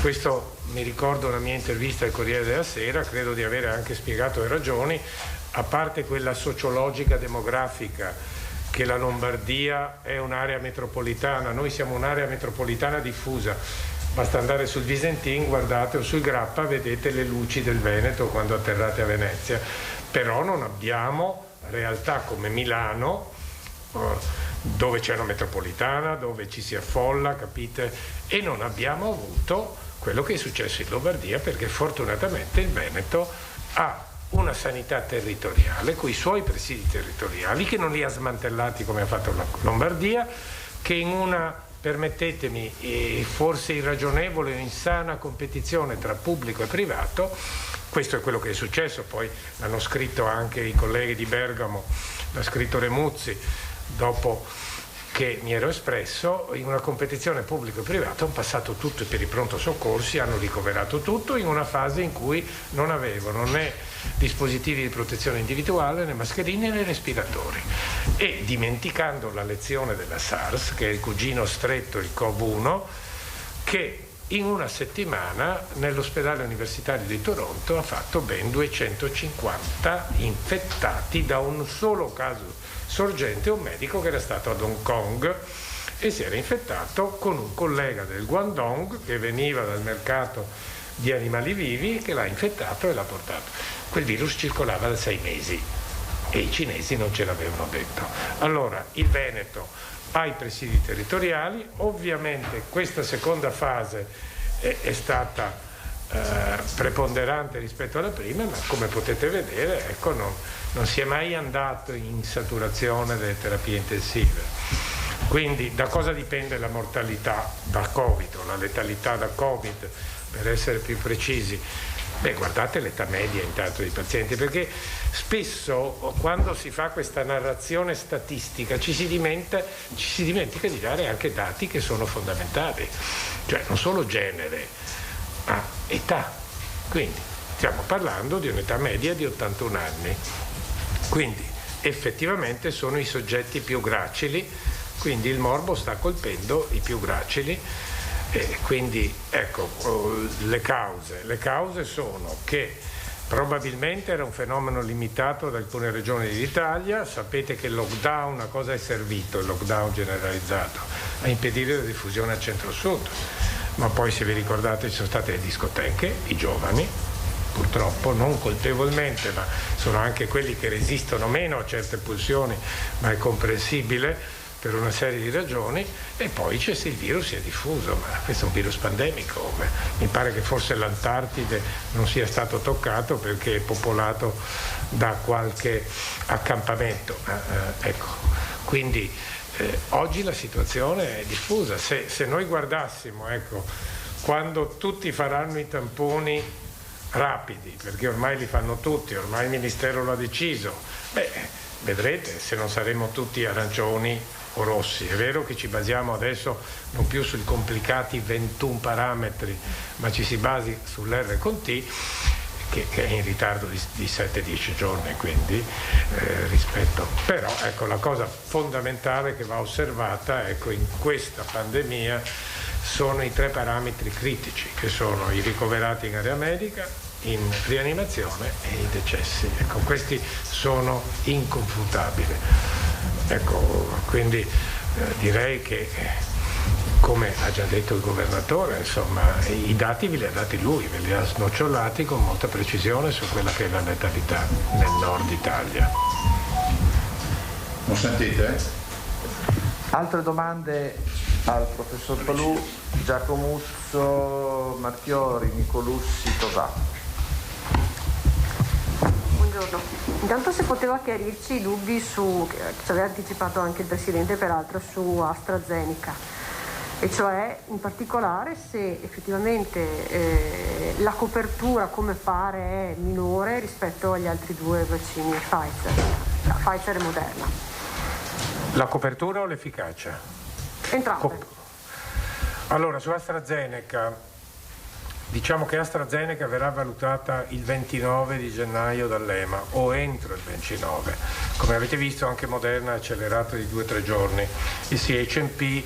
Speaker 14: Questo mi ricordo una mia intervista al Corriere della Sera, credo di avere anche spiegato le ragioni, a parte quella sociologica demografica, che la Lombardia è un'area metropolitana, noi siamo un'area metropolitana diffusa. Basta andare sul Visentin, guardate, o sul Grappa, vedete le luci del Veneto quando atterrate a Venezia. Però non abbiamo realtà come Milano, dove c'è una metropolitana, dove ci si affolla, capite? E non abbiamo avuto quello che è successo in Lombardia, perché fortunatamente il Veneto ha una sanità territoriale, con i suoi presidi territoriali, che non li ha smantellati come ha fatto la Lombardia, che in una, permettetemi, forse irragionevole o insana competizione tra pubblico e privato, questo è quello che è successo, poi l'hanno scritto anche i colleghi di Bergamo, l'ha scritto Remuzzi, dopo che mi ero espresso, in una competizione pubblico e privato hanno passato tutto per i pronto soccorsi, hanno ricoverato tutto in una fase in cui non avevano né dispositivi di protezione individuale, né mascherine, né respiratori, e dimenticando la lezione della SARS, che è il cugino stretto, il COV-1, che in una settimana nell'ospedale universitario di Toronto ha fatto ben 250 infettati da un solo caso sorgente, un medico che era stato ad Hong Kong e si era infettato con un collega del Guangdong che veniva dal mercato di animali vivi, che l'ha infettato e l'ha portato. Quel virus circolava da 6 mesi e i cinesi non ce l'avevano detto. Allora il Veneto ha i presidi territoriali, ovviamente questa seconda fase è stata preponderante rispetto alla prima, ma come potete vedere, ecco, non si è mai andato in saturazione delle terapie intensive. Quindi da cosa dipende la mortalità da Covid o la letalità da Covid, per essere più precisi? Beh, guardate l'età media intanto dei pazienti, perché spesso quando si fa questa narrazione statistica ci si dimentica di dare anche dati che sono fondamentali, cioè non solo genere, ma età. Quindi stiamo parlando di un'età media di 81 anni. Quindi effettivamente sono i soggetti più gracili, quindi il morbo sta colpendo i più gracili. Quindi ecco, le cause sono che probabilmente era un fenomeno limitato ad alcune regioni d'Italia. Sapete che il lockdown, a cosa è servito il lockdown generalizzato? A impedire la diffusione al centro-sud, ma poi, se vi ricordate, ci sono state le discoteche, i giovani, purtroppo non colpevolmente, ma sono anche quelli che resistono meno a certe pulsioni, ma è comprensibile per una serie di ragioni. E poi il virus si è diffuso, ma questo è un virus pandemico. Mi pare che forse l'Antartide non sia stato toccato perché è popolato da qualche accampamento. Ecco, quindi oggi la situazione è diffusa. Se noi guardassimo, ecco, quando tutti faranno i tamponi rapidi, perché ormai li fanno tutti, ormai il Ministero l'ha deciso, vedrete se non saremo tutti arancioni o rossi. È vero che ci basiamo adesso non più sui complicati 21 parametri, ma ci si basi sull'R con T, che è in ritardo di 7-10 giorni, quindi rispetto. Però ecco, la cosa fondamentale che va osservata, ecco, in questa pandemia sono i 3 parametri critici, che sono i ricoverati in area medica, in rianimazione e i decessi. Ecco, questi sono inconfutabili. Ecco, quindi direi che, come ha già detto il governatore, insomma, i dati ve li ha dati lui, ve li ha snocciolati con molta precisione su quella che è la letalità nel nord Italia.
Speaker 5: Lo sentite?
Speaker 9: Altre domande al professor Palù, Giacomuzzo, Marchiori, Nicolussi, Tosà.
Speaker 15: Buongiorno. Intanto, se poteva chiarirci i dubbi su, che ci aveva anticipato anche il Presidente peraltro, su AstraZeneca, e cioè in particolare se effettivamente la copertura, come pare, è minore rispetto agli altri 2 vaccini Pfizer e Moderna.
Speaker 14: La copertura o l'efficacia?
Speaker 15: Entrambe.
Speaker 14: Allora, su AstraZeneca, diciamo che AstraZeneca verrà valutata il 29 di gennaio dall'EMA o entro il 29. Come avete visto, anche Moderna è accelerata di 2-3 giorni. Il CHMP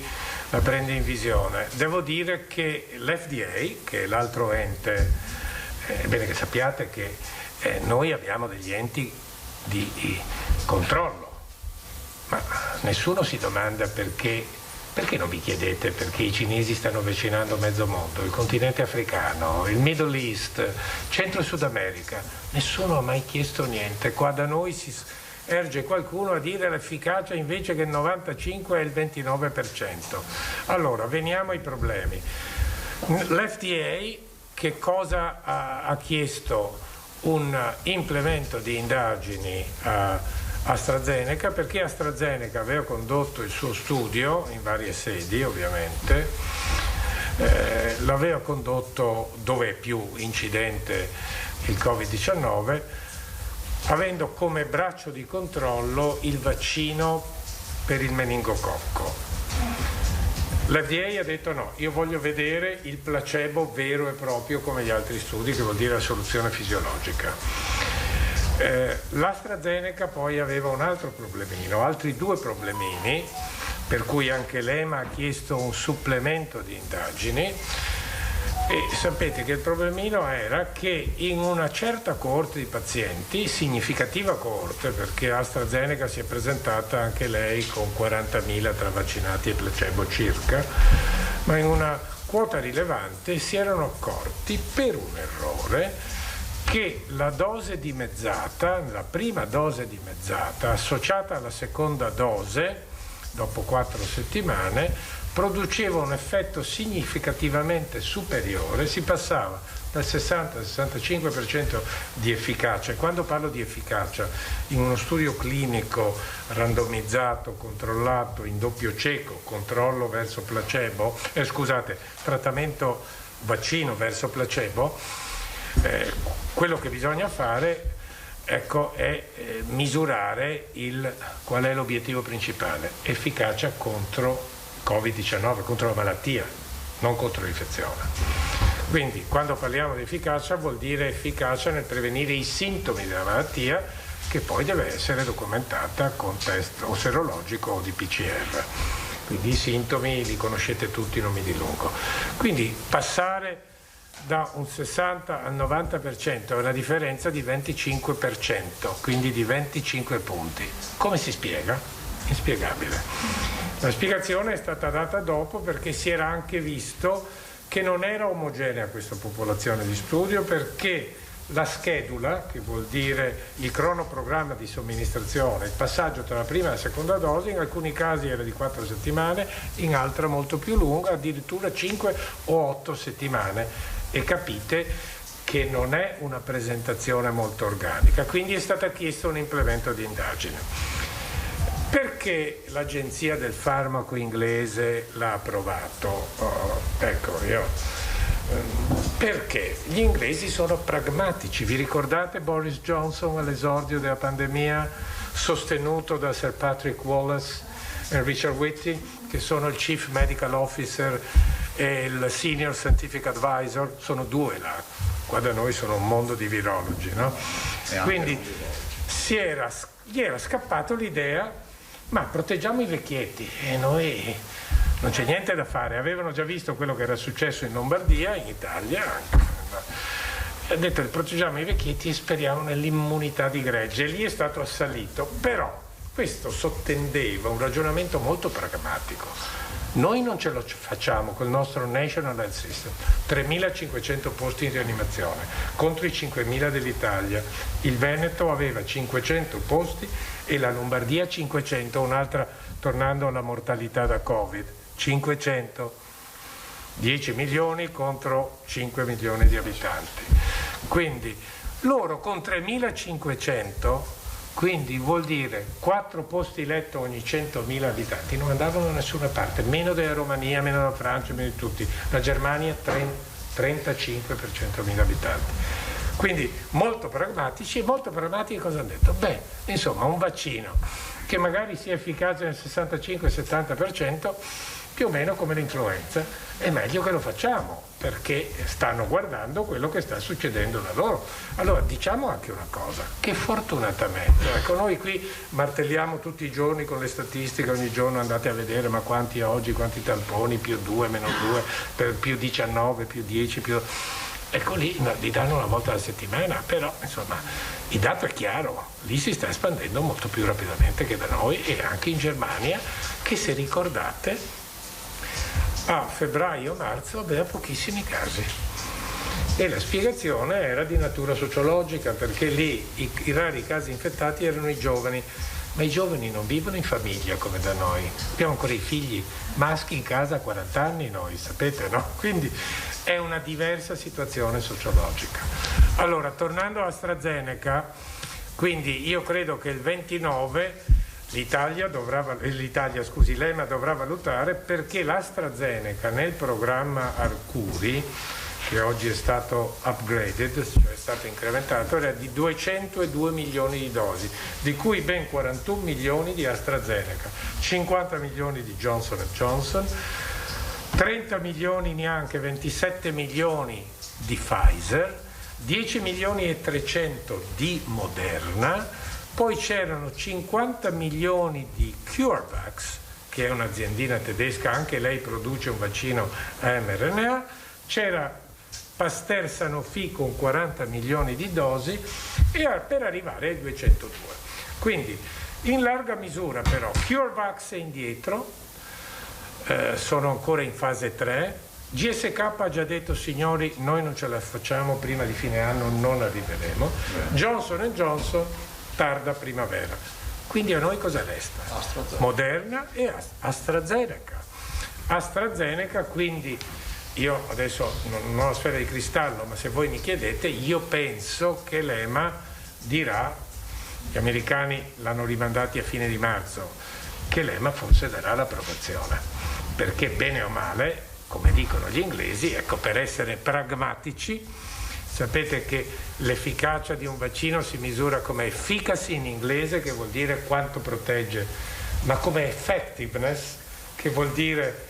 Speaker 14: la prende in visione. Devo dire che l'FDA, che è l'altro ente, è bene che sappiate che noi abbiamo degli enti di controllo, ma nessuno si domanda perché non vi chiedete perché i cinesi stanno avvicinando mezzo mondo, il continente africano, il Middle East, Centro e Sud America? Nessuno ha mai chiesto niente. Qua da noi si erge qualcuno a dire l'efficacia invece che il 95 è il 29%. Allora, veniamo ai problemi. L'FDA che cosa ha chiesto? Un implemento di indagini a AstraZeneca, perché AstraZeneca aveva condotto il suo studio in varie sedi, ovviamente, l'aveva condotto dove è più incidente il Covid-19, avendo come braccio di controllo il vaccino per il meningococco. L'FDA ha detto no, io voglio vedere il placebo vero e proprio come gli altri studi, che vuol dire la soluzione fisiologica. L'AstraZeneca poi aveva un altro problemino, altri 2 problemini, per cui anche l'EMA ha chiesto un supplemento di indagini. E sapete che il problemino era che in una certa coorte di pazienti, significativa coorte, perché AstraZeneca si è presentata anche lei con 40.000 tra vaccinati e placebo circa, ma in una quota rilevante si erano accorti per un errore che la dose dimezzata, la prima dose dimezzata associata alla seconda dose, dopo 4 settimane, produceva un effetto significativamente superiore, si passava dal 60 al 65% di efficacia. E quando parlo di efficacia, in uno studio clinico randomizzato, controllato, in doppio cieco, controllo verso placebo, trattamento vaccino verso placebo, quello che bisogna fare, ecco, è misurare qual è l'obiettivo principale: efficacia contro Covid-19, contro la malattia, non contro l'infezione. Quindi quando parliamo di efficacia vuol dire efficacia nel prevenire i sintomi della malattia, che poi deve essere documentata con test o serologico o di PCR. Quindi i sintomi li conoscete tutti, non mi dilungo. Quindi passare da un 60 al 90% è una differenza di 25%, quindi di 25 punti. Come si spiega? Inspiegabile. La spiegazione è stata data dopo perché si era anche visto che non era omogenea questa popolazione di studio, perché la schedula, che vuol dire il cronoprogramma di somministrazione, il passaggio tra la prima e la seconda dose, in alcuni casi era di 4 settimane, in altre molto più lunga, addirittura 5 o 8 settimane. E capite che non è una presentazione molto organica, quindi è stato chiesto un implemento di indagine. Perché l'Agenzia del Farmaco inglese l'ha approvato? Perché gli inglesi sono pragmatici. Vi ricordate Boris Johnson all'esordio della pandemia, sostenuto da Sir Patrick Wallace e Richard Whitty, che sono il Chief Medical Officer e il Senior Scientific Advisor? Sono due là, qua da noi sono un mondo di virologi, no? Quindi gli era scappato l'idea, ma proteggiamo i vecchietti, e noi non c'è niente da fare. Avevano già visto quello che era successo in Lombardia, in Italia anche. Ha detto proteggiamo i vecchietti e speriamo nell'immunità di gregge. E lì è stato assalito. Però questo sottendeva un ragionamento molto pragmatico. Noi non ce lo facciamo col nostro National Health System, 3.500 posti in rianimazione contro i 5.000 dell'Italia. Il Veneto aveva 500 posti e la Lombardia 500, un'altra, tornando alla mortalità da Covid, 500, 10 milioni contro 5 milioni di abitanti. Quindi loro con 3.500, quindi vuol dire 4 posti letto ogni 100.000 abitanti, non andavano da nessuna parte, meno della Romania, meno della Francia, meno di tutti. La Germania 35 per 100.000 abitanti. Quindi molto pragmatici, e molto pragmatici cosa hanno detto? Beh, insomma, un vaccino che magari sia efficace nel 65-70%, più o meno come l'influenza, è meglio che lo facciamo, perché stanno guardando quello che sta succedendo da loro. Allora diciamo anche una cosa, che fortunatamente, ecco, noi qui martelliamo tutti i giorni con le statistiche, ogni giorno andate a vedere ma quanti oggi, quanti tamponi, più 2, meno 2, per più 19, più 10, più... Ecco lì li danno una volta alla settimana, però insomma il dato è chiaro, lì si sta espandendo molto più rapidamente che da noi, e anche in Germania, che se ricordate a febbraio-marzo aveva pochissimi casi. E la spiegazione era di natura sociologica, perché lì i rari casi infettati erano i giovani, ma i giovani non vivono in famiglia come da noi, abbiamo ancora i figli maschi in casa a 40 anni noi, sapete, no? Quindi è una diversa situazione sociologica. Allora, tornando a AstraZeneca, quindi io credo che il 29 l'EMA dovrà valutare, perché l'AstraZeneca nel programma Arcuri, che oggi è stato upgraded, cioè è stato incrementato, era di 202 milioni di dosi, di cui ben 41 milioni di AstraZeneca, 50 milioni di Johnson & Johnson, 30 milioni neanche, 27 milioni di Pfizer, 10 milioni e 300 di Moderna, poi c'erano 50 milioni di CureVac, che è un'aziendina tedesca, anche lei produce un vaccino a mRNA, c'era Pasteur Sanofi con 40 milioni di dosi, e per arrivare ai 202. Quindi in larga misura però CureVac è indietro, sono ancora in fase 3, GSK ha già detto signori noi non ce la facciamo, prima di fine anno non arriveremo, Johnson & Johnson tarda primavera. Quindi a noi cosa resta? Moderna e AstraZeneca. AstraZeneca, quindi io adesso non ho la sfera di cristallo, ma se voi mi chiedete, io penso che l'EMA dirà, gli americani l'hanno rimandati a fine di marzo, che l'EMA forse darà l'approvazione, perché bene o male, come dicono gli inglesi, ecco, per essere pragmatici, sapete che l'efficacia di un vaccino si misura come efficacy in inglese, che vuol dire quanto protegge, ma come effectiveness, che vuol dire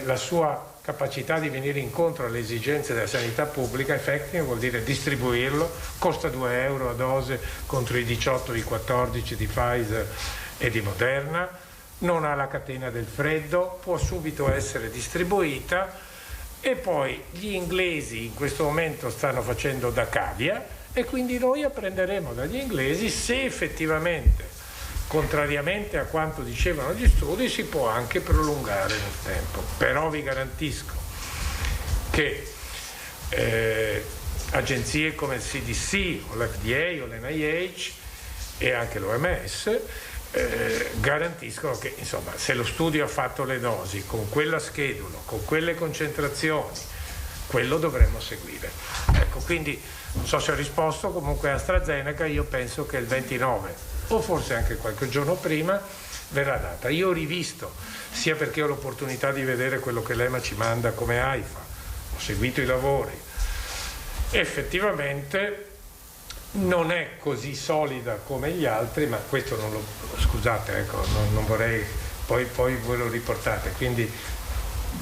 Speaker 14: la sua capacità di venire incontro alle esigenze della sanità pubblica. Effective vuol dire distribuirlo, costa 2 euro a dose contro i 18, i 14 di Pfizer e di Moderna, non ha la catena del freddo, può subito essere distribuita, e poi gli inglesi in questo momento stanno facendo da cavia e quindi noi apprenderemo dagli inglesi se effettivamente, contrariamente a quanto dicevano gli studi, si può anche prolungare nel tempo. Però vi garantisco che agenzie come il CDC o l'FDA o l'NIH e anche l'OMS garantiscono che, insomma, se lo studio ha fatto le dosi con quella schedulo, con quelle concentrazioni, quello dovremmo seguire. Ecco, quindi non so se ho risposto. Comunque AstraZeneca io penso che il 29 o forse anche qualche giorno prima verrà data. Io ho rivisto, sia perché ho l'opportunità di vedere quello che l'EMA ci manda come AIFA, ho seguito i lavori, effettivamente non è così solida come gli altri, ma questo non lo, scusate, ecco, non vorrei, poi voi lo riportate, quindi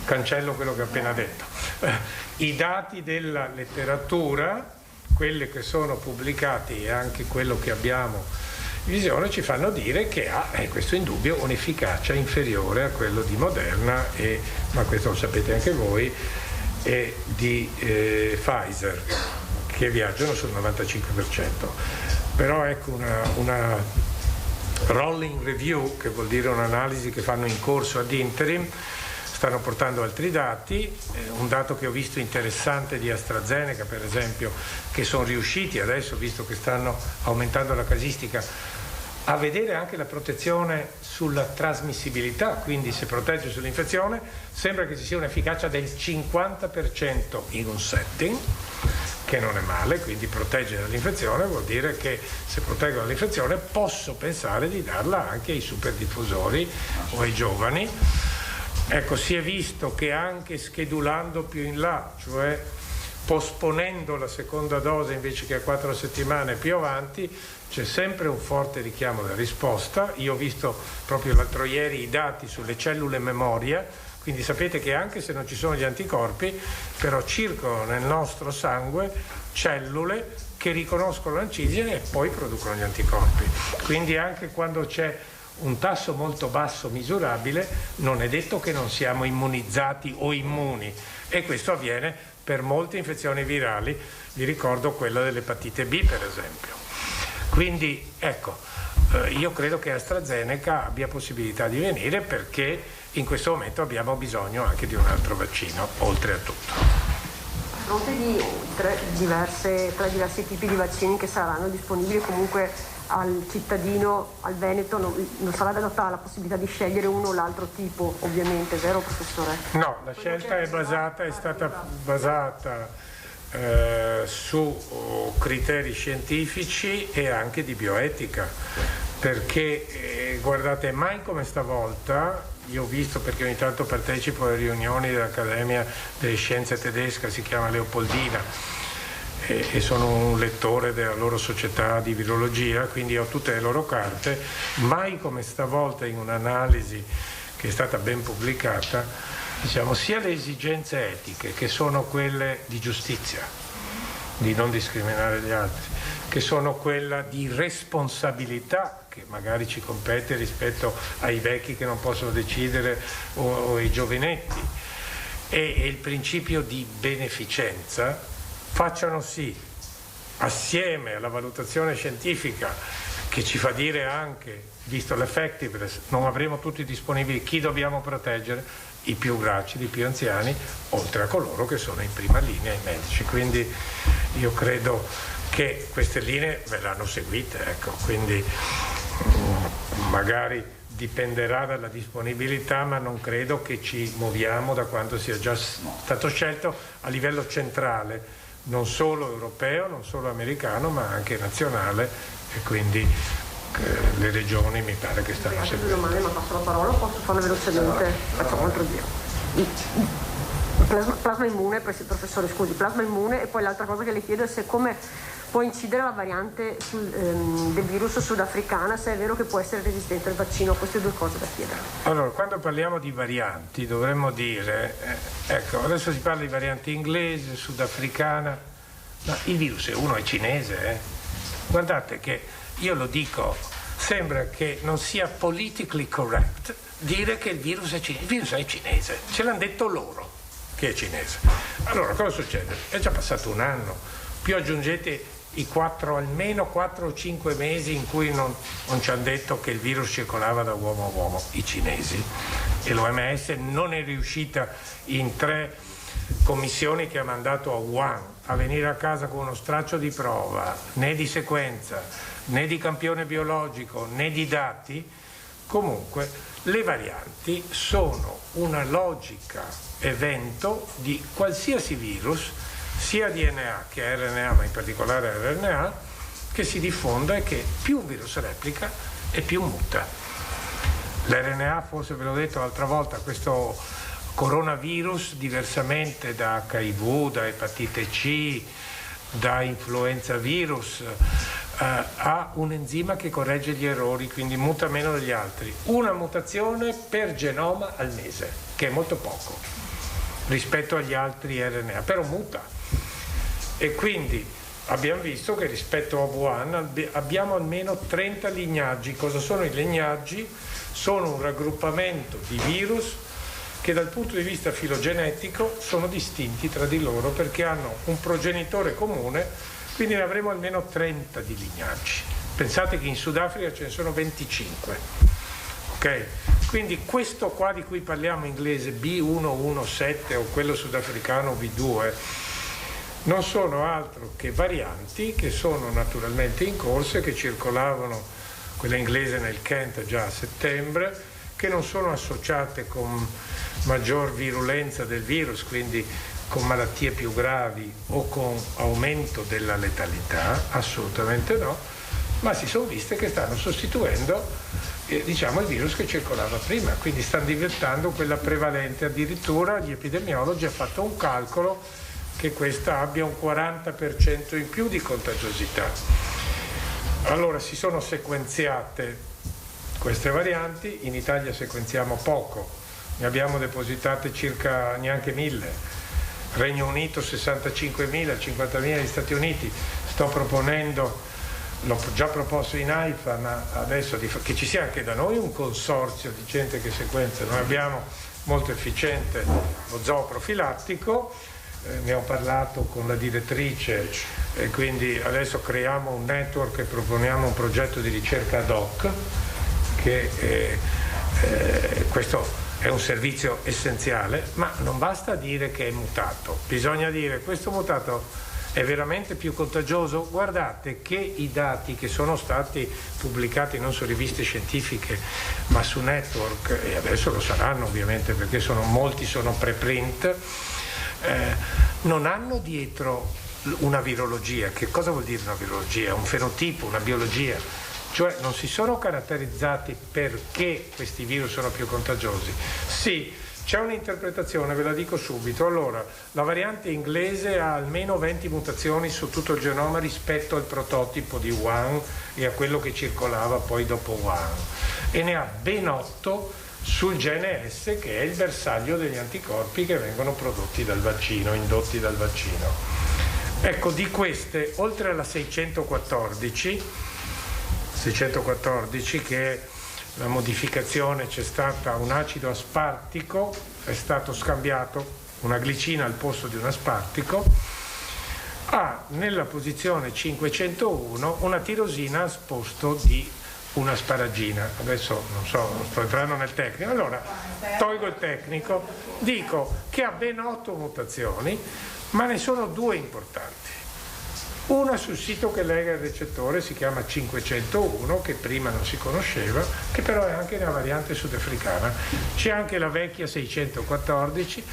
Speaker 14: cancello quello che ho appena detto. I dati della letteratura, quelli che sono pubblicati e anche quello che abbiamo in visione, ci fanno dire che ha, questo è indubbio, un'efficacia inferiore a quello di Moderna, ma questo lo sapete anche voi, e di Pfizer, che viaggiano sul 95%. Però ecco una rolling review, che vuol dire un'analisi che fanno in corso ad interim, stanno portando altri dati. Un dato che ho visto interessante di AstraZeneca, per esempio, che sono riusciti adesso, visto che stanno aumentando la casistica, a vedere anche la protezione sulla trasmissibilità, quindi se protegge sull'infezione, sembra che ci sia un'efficacia del 50% in un setting, che non è male, quindi protegge dall'infezione, vuol dire che se proteggo dall'infezione posso pensare di darla anche ai superdiffusori o ai giovani. Ecco, si è visto che anche schedulando più in là, cioè posponendo la seconda dose invece che a 4 settimane più avanti, c'è sempre un forte richiamo alla risposta. Io ho visto proprio l'altro ieri i dati sulle cellule memoria, quindi sapete che anche se non ci sono gli anticorpi, però circolano nel nostro sangue cellule che riconoscono l'antigene e poi producono gli anticorpi. Quindi anche quando c'è un tasso molto basso misurabile, non è detto che non siamo immunizzati o immuni, e questo avviene per molte infezioni virali, vi ricordo quella dell'epatite B per esempio. Quindi ecco, io credo che AstraZeneca abbia possibilità di venire, perché in questo momento abbiamo bisogno anche di un altro vaccino, oltre a tutto.
Speaker 15: A fronte di tra diversi tipi di vaccini che saranno disponibili comunque al cittadino, al Veneto, non sarà data la possibilità di scegliere uno o l'altro tipo, ovviamente, vero professore?
Speaker 14: No, la scelta è stata basata su criteri scientifici e anche di bioetica, perché guardate, mai come stavolta, io ho visto, perché ogni tanto partecipo alle riunioni dell'Accademia delle Scienze tedesca, si chiama Leopoldina, e sono un lettore della loro società di virologia, quindi ho tutte le loro carte. Mai come stavolta, in un'analisi che è stata ben pubblicata, diciamo, sia le esigenze etiche, che sono quelle di giustizia, di non discriminare gli altri, che sono quella di responsabilità, che magari ci compete rispetto ai vecchi che non possono decidere o ai giovinetti, e il principio di beneficenza, facciano sì, assieme alla valutazione scientifica che ci fa dire anche, visto l'effectiveness, non avremo tutti disponibili, chi dobbiamo proteggere? I più gracili, i più anziani, oltre a coloro che sono in prima linea, i medici. Quindi io credo che queste linee verranno seguite, ecco, quindi magari dipenderà dalla disponibilità, ma non credo che ci muoviamo da quanto sia già stato scelto a livello centrale, non solo europeo, non solo americano, ma anche nazionale, e quindi le regioni mi pare che stanno seguendo.
Speaker 15: Domande, ma passo la parola, posso farle velocemente? Facciamo un altro giro. Plasma immune, professore, scusi, plasma immune, e poi l'altra cosa che le chiedo è se, come può incidere la variante del virus sudafricana, se è vero che può essere resistente al vaccino. Queste due cose da chiedere.
Speaker 14: Allora, quando parliamo di varianti dovremmo dire, ecco, adesso si parla di variante inglese, sudafricana, ma il virus è cinese. Guardate che io lo dico, sembra che non sia politically correct dire che il virus è cinese. Il virus è cinese, ce l'hanno detto loro che è cinese. Allora, cosa succede? È già passato un anno, più aggiungete almeno 4 o 5 mesi in cui non ci hanno detto che il virus circolava da uomo a uomo, i cinesi, e l'OMS non è riuscita in 3 commissioni che ha mandato a Wuhan a venire a casa con uno straccio di prova, né di sequenza, né di campione biologico, né di dati. Comunque le varianti sono una logica evento di qualsiasi virus, sia DNA che RNA, ma in particolare RNA, che si diffonda e che più un virus replica e più muta. L'RNA, forse ve l'ho detto l'altra volta, questo coronavirus, diversamente da HIV, da epatite C, da influenza virus, ha un enzima che corregge gli errori, quindi muta meno degli altri. Una mutazione per genoma al mese, che è molto poco rispetto agli altri RNA, però muta. E quindi abbiamo visto che rispetto a Wuhan abbiamo almeno 30 lignaggi. Cosa sono i lignaggi? Sono un raggruppamento di virus che dal punto di vista filogenetico sono distinti tra di loro perché hanno un progenitore comune, quindi ne avremo almeno 30 di lignaggi. Pensate che in Sudafrica ce ne sono 25. Ok? Quindi questo qua di cui parliamo inglese, B117 o quello sudafricano B2, non sono altro che varianti che sono naturalmente in corso e che circolavano, quella inglese nel Kent già a settembre, che non sono associate con maggior virulenza del virus, quindi con malattie più gravi o con aumento della letalità, assolutamente no, ma si sono viste che stanno sostituendo il virus che circolava prima, quindi stanno diventando quella prevalente. Addirittura gli epidemiologi hanno fatto un calcolo che questa abbia un 40% in più di contagiosità. Allora si sono sequenziate queste varianti, in Italia sequenziamo poco, ne abbiamo depositate circa neanche 1000, Regno Unito 65.000, 50.000 negli Stati Uniti. Sto proponendo, l'ho già proposto in AIFA, ma adesso che ci sia anche da noi un consorzio di gente che sequenza. Noi abbiamo molto efficiente lo zooprofilattico, ne ho parlato con la direttrice e quindi adesso creiamo un network e proponiamo un progetto di ricerca ad hoc, che questo è un servizio essenziale, ma non basta dire che è mutato, bisogna dire questo mutato è veramente più contagioso. Guardate che i dati che sono stati pubblicati non su riviste scientifiche ma su network, e adesso lo saranno ovviamente perché molti sono preprint, non hanno dietro una virologia. Che cosa vuol dire una virologia? Un fenotipo, una biologia, cioè non si sono caratterizzati perché questi virus sono più contagiosi. Sì, c'è un'interpretazione, ve la dico subito. Allora, la variante inglese ha almeno 20 mutazioni su tutto il genoma rispetto al prototipo di Wuhan e a quello che circolava poi dopo Wuhan, e ne ha ben 8 sul gene S, che è il bersaglio degli anticorpi che vengono prodotti dal vaccino, indotti dal vaccino. Ecco, di queste, oltre alla 614, che è la modificazione, c'è stata un acido aspartico, è stato scambiato una glicina al posto di un aspartico, ha nella posizione 501 una tirosina al posto di una asparagina. Adesso non sto entrando nel tecnico, allora tolgo il tecnico, dico che ha ben 8 mutazioni, ma ne sono 2 importanti. Una sul sito che lega il recettore si chiama 501, che prima non si conosceva, che però è anche una variante sudafricana. C'è anche la vecchia 614,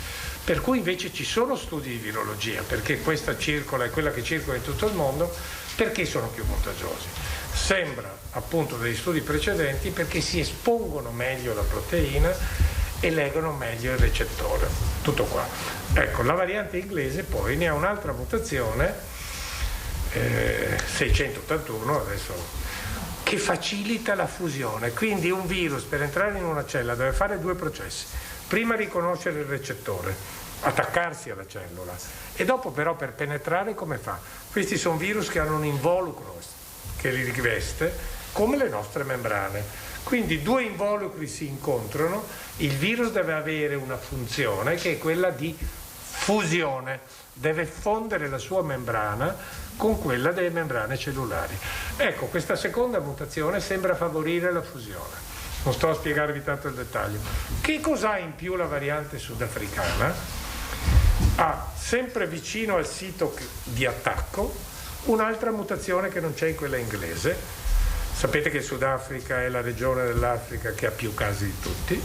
Speaker 14: per cui invece ci sono studi di virologia, perché questa circola, è quella che circola in tutto il mondo, perché sono più contagiosi. Sembra appunto dagli studi precedenti perché si espongono meglio la proteina e legano meglio il recettore. Tutto qua. Ecco, la variante inglese poi ne ha un'altra mutazione 681 adesso, che facilita la fusione. Quindi un virus per entrare in una cella deve fare due processi: prima riconoscere il recettore, attaccarsi alla cellula, e dopo però per penetrare come fa? Questi sono virus che hanno un involucro che li riveste come le nostre membrane, quindi due involucri si incontrano, il virus deve avere una funzione che è quella di fusione, deve fondere la sua membrana con quella delle membrane cellulari. Ecco, questa seconda mutazione sembra favorire la fusione. Non sto a spiegarvi tanto il dettaglio. Che cos'ha in più la variante sudafricana? Ha sempre vicino al sito di attacco un'altra mutazione che non c'è in quella inglese. Sapete che il Sudafrica è la regione dell'Africa che ha più casi di tutti,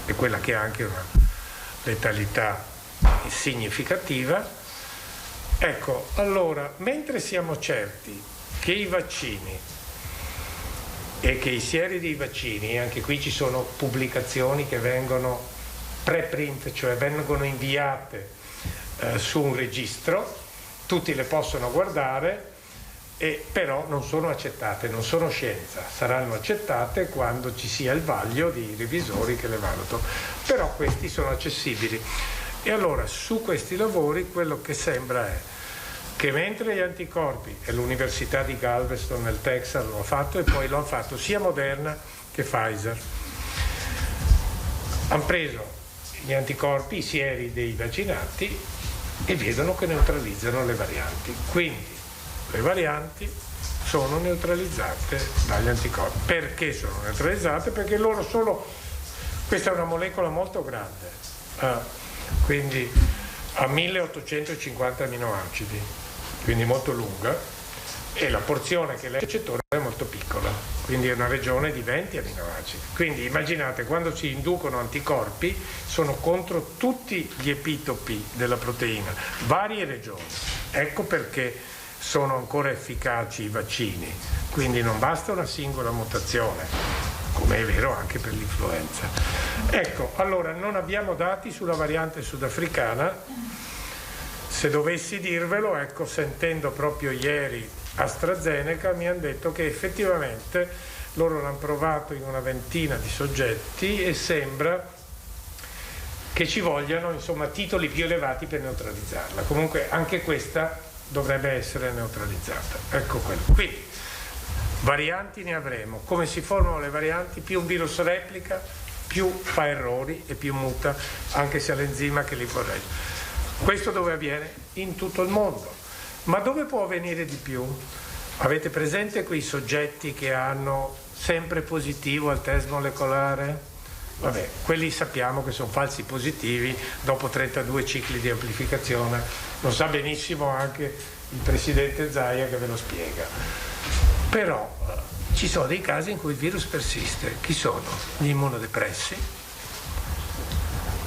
Speaker 14: è quella che ha anche una letalità significativa. Ecco, allora, mentre siamo certi che i vaccini e che i sieri dei vaccini, anche qui ci sono pubblicazioni che vengono preprint, cioè vengono inviate su un registro, tutti le possono guardare, però non sono accettate, non sono scienza, saranno accettate quando ci sia il vaglio di revisori che le valutano, però questi sono accessibili. E allora su questi lavori quello che sembra è che mentre gli anticorpi, e l'Università di Galveston nel Texas lo ha fatto, e poi lo ha fatto sia Moderna che Pfizer, hanno preso gli anticorpi, i sieri dei vaccinati, e vedono che neutralizzano le varianti. Quindi le varianti sono neutralizzate dagli anticorpi. Perché sono neutralizzate? Perché loro solo, questa è una molecola molto grande, quindi ha 1850 aminoacidi, quindi molto lunga, e la porzione che lei ha recettore è molto piccola, quindi è una regione di 20 aminoacidi. Quindi immaginate, quando si inducono anticorpi sono contro tutti gli epitopi della proteina, varie regioni. Ecco perché sono ancora efficaci i vaccini, quindi non basta una singola mutazione, come è vero anche per l'influenza. Ecco, allora non abbiamo dati sulla variante sudafricana. Se dovessi dirvelo, ecco, sentendo proprio ieri AstraZeneca, mi hanno detto che effettivamente loro l'hanno provato in una ventina di soggetti e sembra che ci vogliano, insomma, titoli più elevati per neutralizzarla. Comunque anche questa dovrebbe essere neutralizzata. Ecco quello. Quindi varianti ne avremo. Come si formano le varianti? Più un virus replica, più fa errori e più muta, anche se ha l'enzima che li corregge. Questo dove avviene? In tutto il mondo. Ma dove può avvenire di più? Avete presente quei soggetti che hanno sempre positivo al test molecolare? Vabbè, quelli sappiamo che sono falsi positivi dopo 32 cicli di amplificazione. Lo sa benissimo anche il presidente Zaia che ve lo spiega. Però ci sono dei casi in cui il virus persiste. Chi sono? Gli immunodepressi.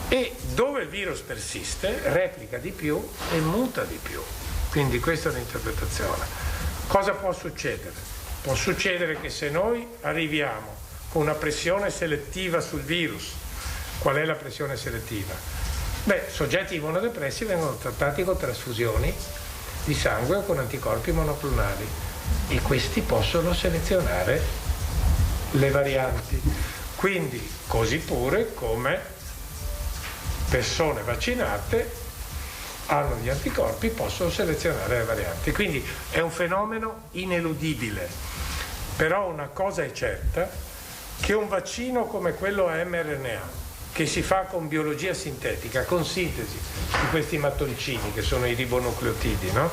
Speaker 14: E dove il virus persiste, replica di più e muta di più. Quindi questa è un'interpretazione. Cosa può succedere? Può succedere che se noi arriviamo con una pressione selettiva sul virus, qual è la pressione selettiva? Beh, soggetti immunodepressi vengono trattati con trasfusioni di sangue o con anticorpi monoclonali, e questi possono selezionare le varianti. Quindi così pure come persone vaccinate hanno gli anticorpi, possono selezionare le varianti. Quindi è un fenomeno ineludibile. Però una cosa è certa, che un vaccino come quello a mRNA, che si fa con biologia sintetica, con sintesi di questi mattoncini che sono i ribonucleotidi, no?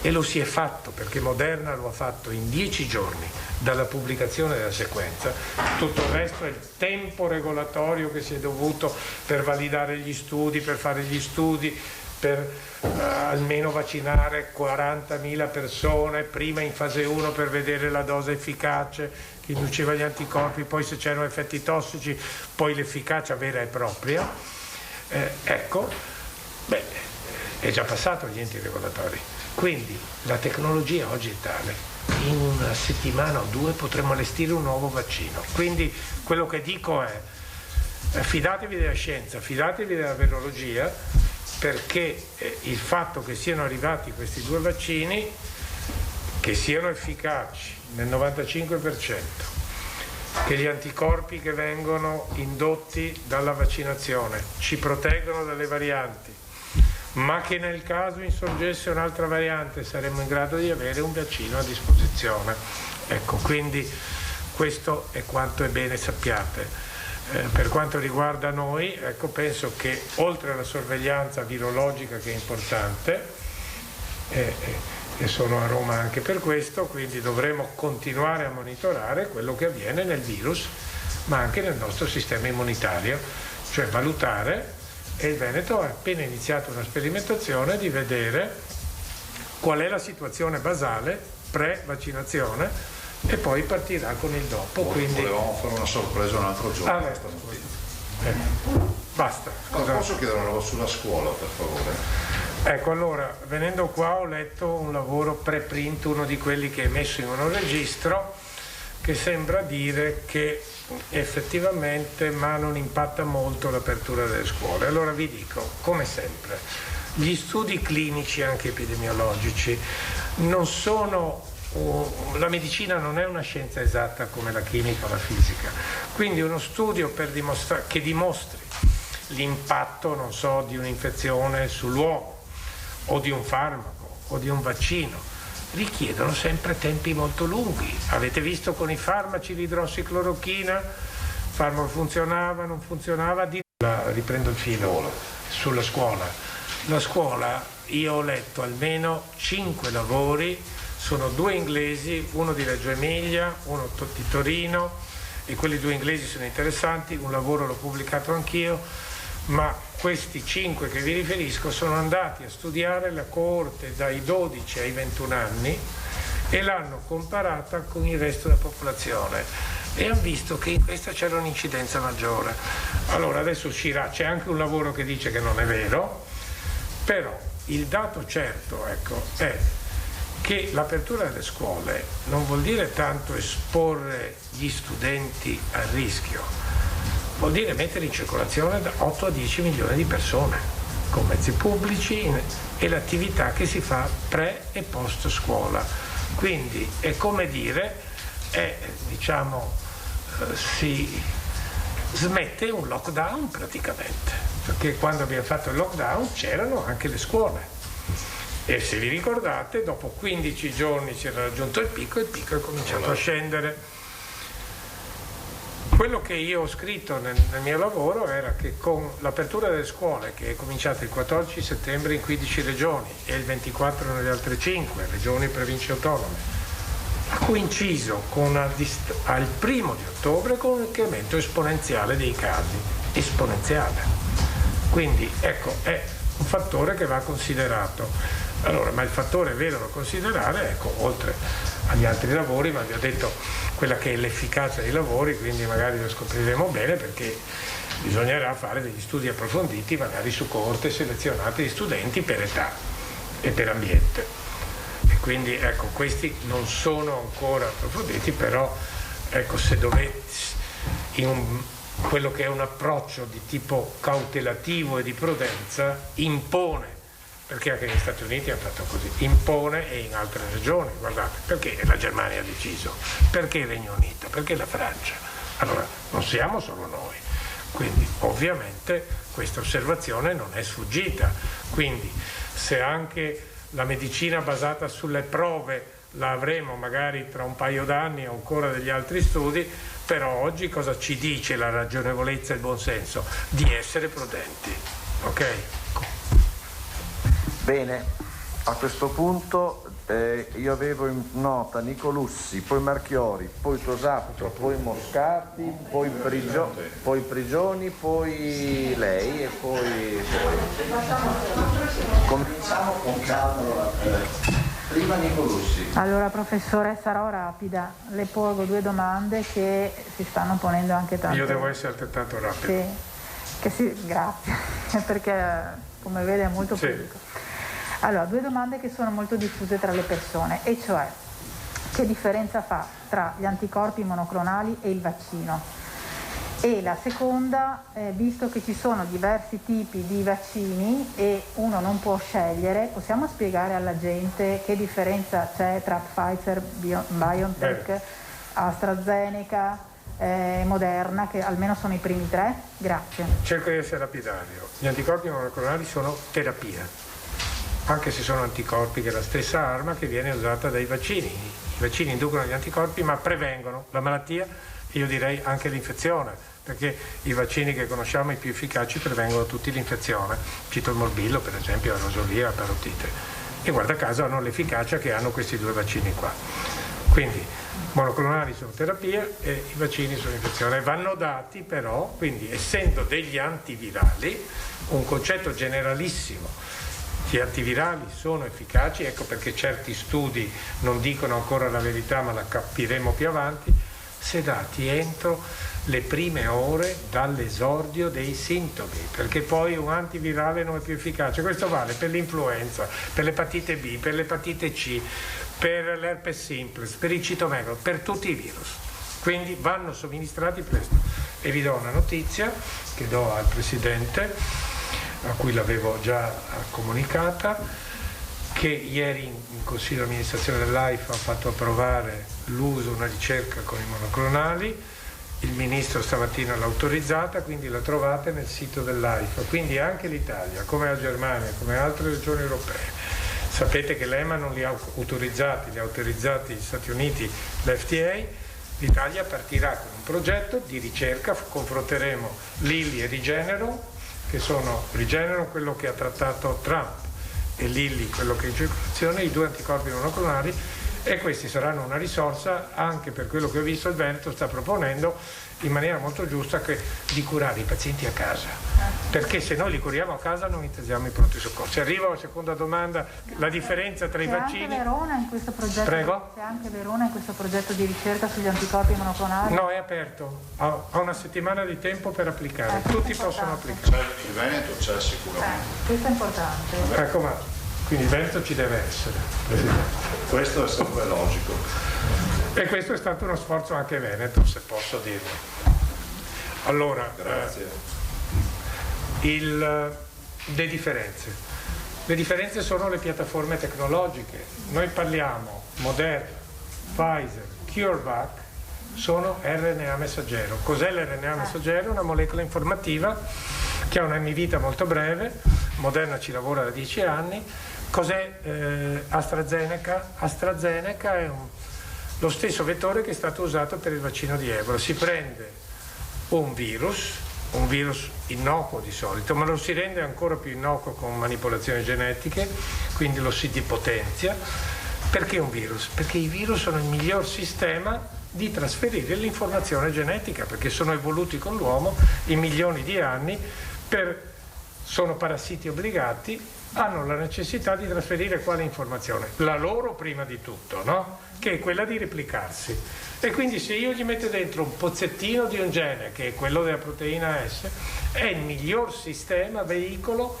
Speaker 14: E lo si è fatto perché Moderna lo ha fatto in 10 giorni dalla pubblicazione della sequenza. Tutto il resto è il tempo regolatorio che si è dovuto per validare gli studi, per fare gli studi, per almeno vaccinare 40.000 persone, prima in fase 1 per vedere la dose efficace che induceva gli anticorpi, poi se c'erano effetti tossici, poi l'efficacia vera e propria. Ecco, beh, è già passato agli enti regolatori. Quindi la tecnologia oggi è tale, in una settimana o due potremo allestire un nuovo vaccino. Quindi quello che dico è, fidatevi della scienza, fidatevi della virologia, perché il fatto che siano arrivati questi 2 vaccini, che siano efficaci nel 95%, che gli anticorpi che vengono indotti dalla vaccinazione ci proteggono dalle varianti, ma che nel caso insorgesse un'altra variante saremmo in grado di avere un vaccino a disposizione. Ecco, quindi questo è quanto è bene sappiate. Per quanto riguarda noi, ecco, penso che oltre alla sorveglianza virologica, che è importante, e sono a Roma anche per questo, quindi dovremo continuare a monitorare quello che avviene nel virus, ma anche nel nostro sistema immunitario, cioè valutare, e il Veneto ha appena iniziato una sperimentazione di vedere qual è la situazione basale pre-vaccinazione, e poi partirà con il dopo. Quindi
Speaker 5: volevamo fare una sorpresa un altro giorno.
Speaker 14: Basta.
Speaker 5: Posso chiedere una roba sulla scuola, per favore?
Speaker 14: Ecco, allora, venendo qua ho letto un lavoro preprint, uno di quelli che è messo in un registro, che sembra dire che effettivamente ma non impatta molto l'apertura delle scuole. Allora vi dico, come sempre, gli studi clinici anche epidemiologici non sono, la medicina non è una scienza esatta come la chimica o la fisica, quindi uno studio che dimostri l'impatto, non so, di un'infezione sull'uomo o di un farmaco o di un vaccino richiedono sempre tempi molto lunghi. Avete visto con i farmaci l'idrossiclorochina, il farmaco funzionava, non funzionava, riprendo il filo sulla scuola. La scuola, io ho letto almeno 5 lavori, sono 2 inglesi, uno di Reggio Emilia, uno di Torino, e quelli 2 inglesi sono interessanti, un lavoro l'ho pubblicato anch'io, ma questi 5 che vi riferisco sono andati a studiare la coorte dai 12 ai 21 anni e l'hanno comparata con il resto della popolazione e hanno visto che in questa c'era un'incidenza maggiore. Allora adesso uscirà, c'è anche un lavoro che dice che non è vero, però il dato certo, ecco, è che l'apertura delle scuole non vuol dire tanto esporre gli studenti al rischio, vuol dire mettere in circolazione da 8 a 10 milioni di persone con mezzi pubblici e l'attività che si fa pre e post scuola. Quindi è come dire, si smette un lockdown praticamente, perché quando abbiamo fatto il lockdown c'erano anche le scuole. E se vi ricordate, dopo 15 giorni si era raggiunto il picco è cominciato a scendere. Quello che io ho scritto nel mio lavoro era che con l'apertura delle scuole, che è cominciata il 14 settembre in 15 regioni e il 24 nelle altre 5 regioni e province autonome, ha coinciso al 1° di ottobre con un incremento esponenziale dei casi, esponenziale. Quindi ecco, è un fattore che va considerato. Allora, ma il fattore vero da considerare, ecco, oltre agli altri lavori, ma vi ho detto quella che è l'efficacia dei lavori, quindi magari lo scopriremo bene, perché bisognerà fare degli studi approfonditi, magari su coorte selezionate di studenti per età e per ambiente. E quindi ecco, questi non sono ancora approfonditi, però ecco, se dovete, quello che è un approccio di tipo cautelativo e di prudenza impone, perché anche negli Stati Uniti hanno fatto così, impone, e in altre regioni, guardate, perché la Germania ha deciso, perché il Regno Unito, perché la Francia. Allora, non siamo solo noi, quindi ovviamente questa osservazione non è sfuggita, quindi se anche la medicina basata sulle prove la avremo magari tra un paio d'anni o ancora degli altri studi, però oggi cosa ci dice la ragionevolezza e il buonsenso? Di essere prudenti, ok?
Speaker 9: Bene, a questo punto io avevo in nota Nicolussi, poi Marchiori, poi Tosatto, poi Moscati, poi Prigioni, poi lei e poi... Cominciamo con calma. Prima Nicolussi.
Speaker 6: Allora professore, sarò rapida, le pongo 2 domande che si stanno ponendo anche tanto.
Speaker 14: Io devo essere altrettanto rapido.
Speaker 6: Grazie, perché come vede è molto pubblico. Allora, 2 domande che sono molto diffuse tra le persone, e cioè che differenza fa tra gli anticorpi monoclonali e il vaccino? E la seconda, visto che ci sono diversi tipi di vaccini e uno non può scegliere, possiamo spiegare alla gente che differenza c'è tra Pfizer, BioNTech, AstraZeneca, Moderna, che almeno sono i primi 3? Grazie.
Speaker 14: Cerco di essere lapidario. Gli anticorpi monoclonali sono terapia, anche se sono anticorpi, che è la stessa arma che viene usata dai vaccini. I vaccini inducono gli anticorpi ma prevengono la malattia, io direi anche l'infezione, perché i vaccini che conosciamo, i più efficaci, prevengono tutti l'infezione. Cito il morbillo, per esempio, la rosolia, la parotite. E guarda caso hanno l'efficacia che hanno questi 2 vaccini qua. Quindi monoclonali sono terapia e i vaccini sono infezione. Vanno dati però, quindi essendo degli antivirali, un concetto generalissimo, gli antivirali sono efficaci, ecco perché certi studi non dicono ancora la verità, ma la capiremo più avanti, se dati entro le prime ore dall'esordio dei sintomi, perché poi un antivirale non è più efficace. Questo vale per l'influenza, per l'epatite B, per l'epatite C, per l'herpes simplex, per il citomegalo, per tutti i virus. Quindi vanno somministrati presto. E vi do una notizia che do al Presidente, a cui l'avevo già comunicata, che ieri in Consiglio di amministrazione dell'AIFA ha fatto approvare l'uso, una ricerca con i monoclonali. Il Ministro stamattina l'ha autorizzata, quindi la trovate nel sito dell'AIFA. Quindi anche l'Italia, come la Germania, come altre regioni europee. Sapete che l'EMA non li ha autorizzati, li ha autorizzati gli Stati Uniti, l'FDA. L'Italia partirà con un progetto di ricerca, confronteremo Lilly e Regeneron, che sono Regeneron quello che ha trattato Trump e Lilly quello che è in circolazione, i 2 anticorpi monoclonali, e questi saranno una risorsa anche per quello che ho visto il Veneto sta proponendo in maniera molto giusta, di curare i pazienti a casa, perché se noi li curiamo a casa non utilizziamo i pronti soccorsi. Arrivo alla seconda domanda, la differenza tra i vaccini.
Speaker 6: C'è anche Verona in questo progetto?
Speaker 14: Prego?
Speaker 6: C'è anche Verona in questo progetto di ricerca sugli anticorpi monoclonali?
Speaker 14: No, è aperto, ha una settimana di tempo per applicare, tutti possono applicare.
Speaker 5: Il Veneto c'è sicuramente.
Speaker 6: Questo è importante.
Speaker 14: Ecco, ma quindi il Veneto ci deve essere, Presidente. Questo è sempre logico. E questo è stato uno sforzo anche veneto, se posso dirlo. Allora, le differenze. Le differenze sono le piattaforme tecnologiche. Noi parliamo Moderna, Pfizer, CureVac, sono RNA messaggero. Cos'è l'RNA messaggero? Una molecola informativa che ha una vita molto breve. Moderna ci lavora da 10 anni. Cos'è AstraZeneca? AstraZeneca è lo stesso vettore che è stato usato per il vaccino di Ebola. Si prende un virus innocuo di solito, ma lo si rende ancora più innocuo con manipolazioni genetiche, quindi lo si depotenzia. Perché un virus? Perché i virus sono il miglior sistema di trasferire l'informazione genetica, perché sono evoluti con l'uomo in milioni di anni, sono parassiti obbligati, hanno la necessità di trasferire quale informazione? La loro prima di tutto, no? Che è quella di replicarsi. E quindi se io gli metto dentro un pozzettino di un gene, che è quello della proteina S, è il miglior sistema, veicolo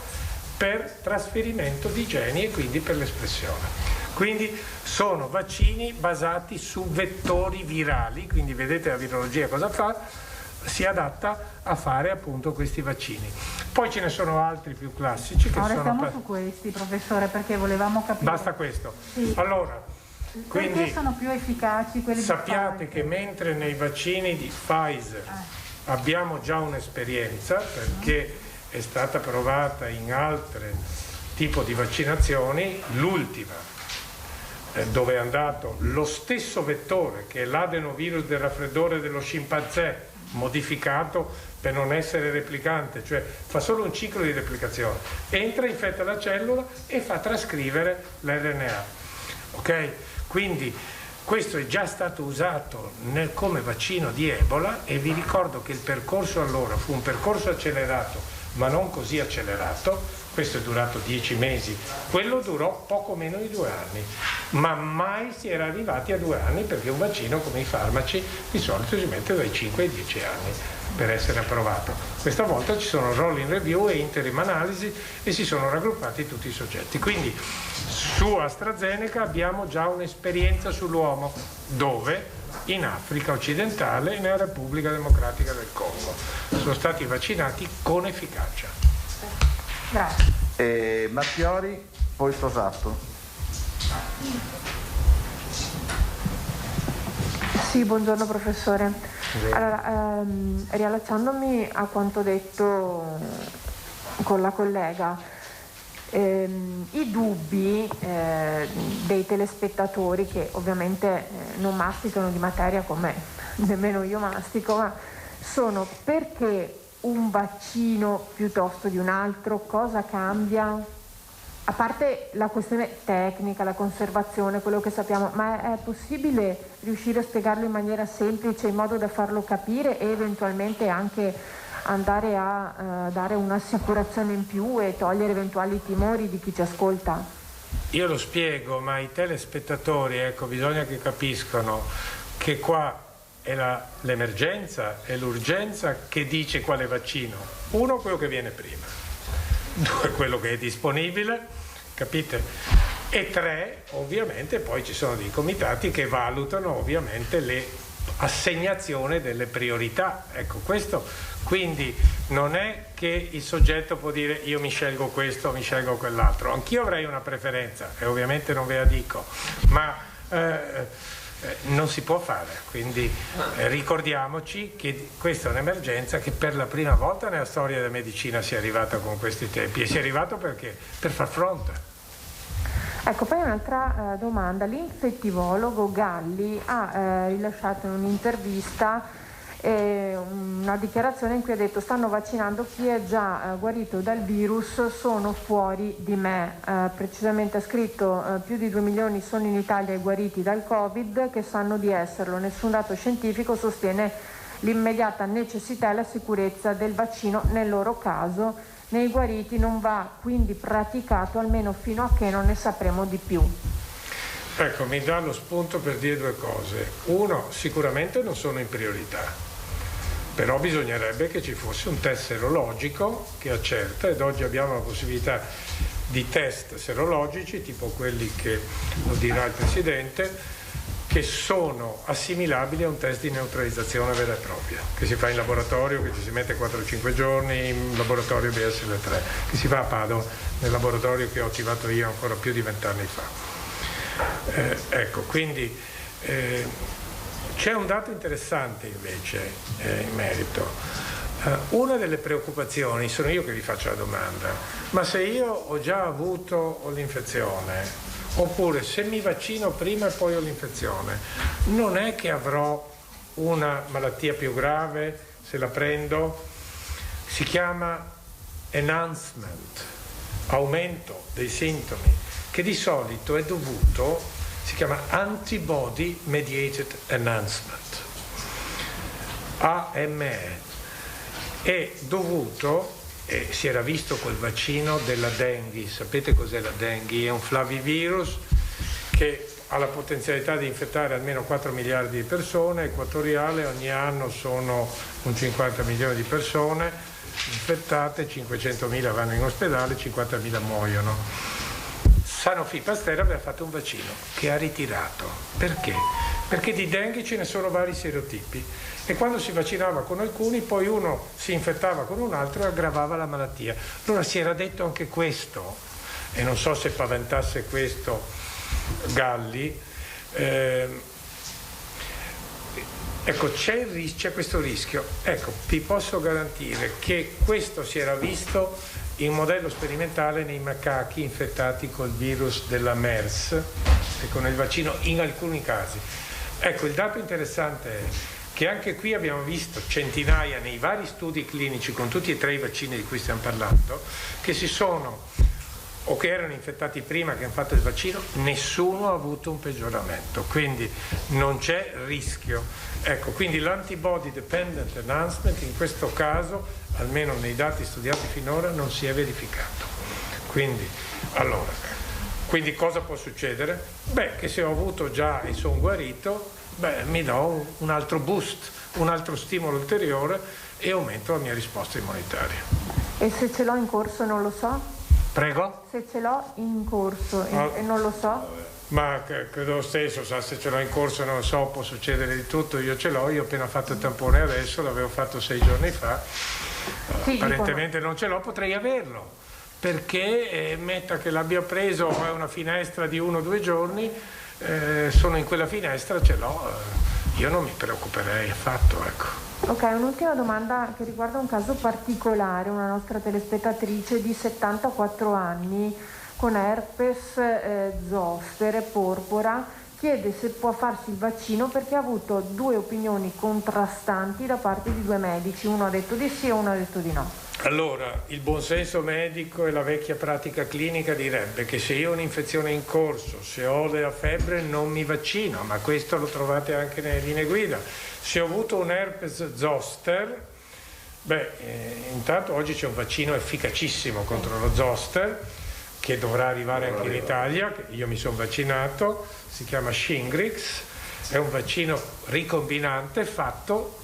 Speaker 14: per trasferimento di geni e quindi per l'espressione. Quindi sono vaccini basati su vettori virali, quindi vedete la virologia cosa fa? Si adatta a fare appunto questi vaccini. Poi ce ne sono altri più classici che
Speaker 6: restiamo su questi, professore, perché volevamo capire.
Speaker 14: Basta questo.
Speaker 6: Sì.
Speaker 14: Allora,
Speaker 6: perché
Speaker 14: quindi
Speaker 6: sono più efficaci quelli
Speaker 14: sappiate
Speaker 6: di
Speaker 14: che mentre nei vaccini di Pfizer abbiamo già un'esperienza, perché è stata provata in altre tipo di vaccinazioni, l'ultima dove è andato lo stesso vettore che è l'adenovirus del raffreddore dello scimpanzé, modificato per non essere replicante, cioè fa solo un ciclo di replicazione, entra, infetta la cellula e fa trascrivere l'RNA. Ok? Quindi questo è già stato usato come vaccino di Ebola, e vi ricordo che il percorso allora fu un percorso accelerato, ma non così accelerato. Questo è durato 10 mesi, quello durò poco meno di 2 anni, ma mai si era arrivati a 2 anni, perché un vaccino, come i farmaci, di solito si mette dai 5 ai 10 anni per essere approvato. Questa volta ci sono rolling review e interim analisi e si sono raggruppati tutti i soggetti. Quindi su AstraZeneca abbiamo già un'esperienza sull'uomo, dove in Africa occidentale e nella Repubblica Democratica del Congo. Sono stati vaccinati con efficacia.
Speaker 9: Grazie. Marchiori, poi Tosato.
Speaker 11: Sì, buongiorno professore. Allora, riallacciandomi a quanto detto con la collega, i dubbi dei telespettatori, che ovviamente non masticano di materia come nemmeno io mastico, ma sono: perché un vaccino piuttosto di un altro, cosa cambia? A parte la questione tecnica, la conservazione, quello che sappiamo, ma è possibile riuscire a spiegarlo in maniera semplice, in modo da farlo capire e eventualmente anche andare a dare un'assicurazione in più e togliere eventuali timori di chi ci ascolta?
Speaker 14: Io lo spiego, ma i telespettatori, bisogna che capiscano che qua è l'emergenza e l'urgenza che dice quale vaccino. Uno, quello che viene prima; due, quello che è disponibile, capite? E tre, ovviamente poi ci sono dei comitati che valutano ovviamente le assegnazione delle priorità. Ecco, questo quindi non è che il soggetto può dire io mi scelgo questo, mi scelgo quell'altro. Anch'io avrei una preferenza e ovviamente non ve la dico, ma non si può fare, quindi ricordiamoci che questa è un'emergenza che per la prima volta nella storia della medicina si è arrivata con questi tempi, e si è arrivato perché? Per far fronte.
Speaker 11: Ecco, poi un'altra domanda. L'infettivologo Galli ha rilasciato in un'intervista una dichiarazione in cui ha detto: stanno vaccinando chi è già guarito dal virus, sono fuori di me. Precisamente ha scritto: più di 2 milioni sono in Italia i guariti dal Covid che sanno di esserlo. Nessun dato scientifico sostiene l'immediata necessità e la sicurezza del vaccino nel loro caso. Nei guariti non va quindi praticato, almeno fino a che non ne sapremo di più.
Speaker 14: Ecco, mi dà lo spunto per dire due cose. Uno, sicuramente non sono in priorità, però bisognerebbe che ci fosse un test serologico che accerta, ed oggi abbiamo la possibilità di test serologici, tipo quelli che lo dirà il Presidente, che sono assimilabili a un test di neutralizzazione vera e propria, che si fa in laboratorio, che ci si mette 4-5 giorni, in laboratorio BSL3, che si fa a Padova, nel laboratorio che ho attivato io ancora più di 20 anni fa. Ecco, quindi c'è un dato interessante invece in merito. Una delle preoccupazioni, sono io che vi faccio la domanda, ma se io ho già avuto l'infezione, oppure se mi vaccino prima e poi ho l'infezione, non è che avrò una malattia più grave se la prendo? Si chiama enhancement, aumento dei sintomi, che di solito è dovuto, si chiama antibody mediated enhancement, AME, è dovuto, e si era visto col vaccino della Dengue. Sapete cos'è la Dengue? È un flavivirus che ha la potenzialità di infettare almeno 4 miliardi di persone, equatoriale, ogni anno sono un 50 milioni di persone infettate, 500.000 vanno in ospedale, 50.000 muoiono. Sanofi Pasteur aveva fatto un vaccino che ha ritirato. Perché? Perché di Dengue ce ne sono vari serotipi e quando si vaccinava con alcuni poi uno si infettava con un altro e aggravava la malattia. Allora si era detto anche questo, e non so se paventasse questo Galli, ecco, c'è questo rischio. Ecco, vi posso garantire che questo si era visto in modello sperimentale nei macachi infettati col virus della MERS e con il vaccino in alcuni casi. Ecco, il dato interessante è che anche qui abbiamo visto centinaia nei vari studi clinici con tutti e tre i vaccini di cui stiamo parlando, che si sono o che erano infettati prima che hanno fatto il vaccino, nessuno ha avuto un peggioramento, quindi non c'è rischio. Ecco, quindi l'antibody dependent enhancement in questo caso, almeno nei dati studiati finora, non si è verificato. Quindi cosa può succedere? Beh, che se ho avuto già e sono guarito, mi do un altro boost, un altro stimolo ulteriore e aumento la mia risposta immunitaria.
Speaker 11: E se ce l'ho in corso non lo so?
Speaker 14: Prego?
Speaker 11: Se ce l'ho in corso e non lo so?
Speaker 14: Ma credo lo stesso, se ce l'ho in corso non so, può succedere di tutto, io ce l'ho, io ho appena fatto il tampone adesso, l'avevo fatto 6 giorni fa,
Speaker 11: Sì,
Speaker 14: apparentemente non ce l'ho, potrei averlo, perché metta che l'abbia preso, è una finestra di 1 o 2 giorni, sono in quella finestra, ce l'ho, io non mi preoccuperei affatto, ecco.
Speaker 11: Ok, un'ultima domanda che riguarda un caso particolare, una nostra telespettatrice di 74 anni con herpes zoster e porpora, chiede se può farsi il vaccino perché ha avuto 2 opinioni contrastanti da parte di 2 medici, uno ha detto di sì e uno ha detto di no.
Speaker 14: Allora, il buonsenso medico e la vecchia pratica clinica direbbe che se io ho un'infezione in corso, se ho della febbre non mi vaccino, ma questo lo trovate anche nelle linee guida. Se ho avuto un herpes zoster, intanto oggi c'è un vaccino efficacissimo contro lo zoster che dovrà arrivare anche in Italia, io mi sono vaccinato, si chiama Shingrix, è un vaccino ricombinante fatto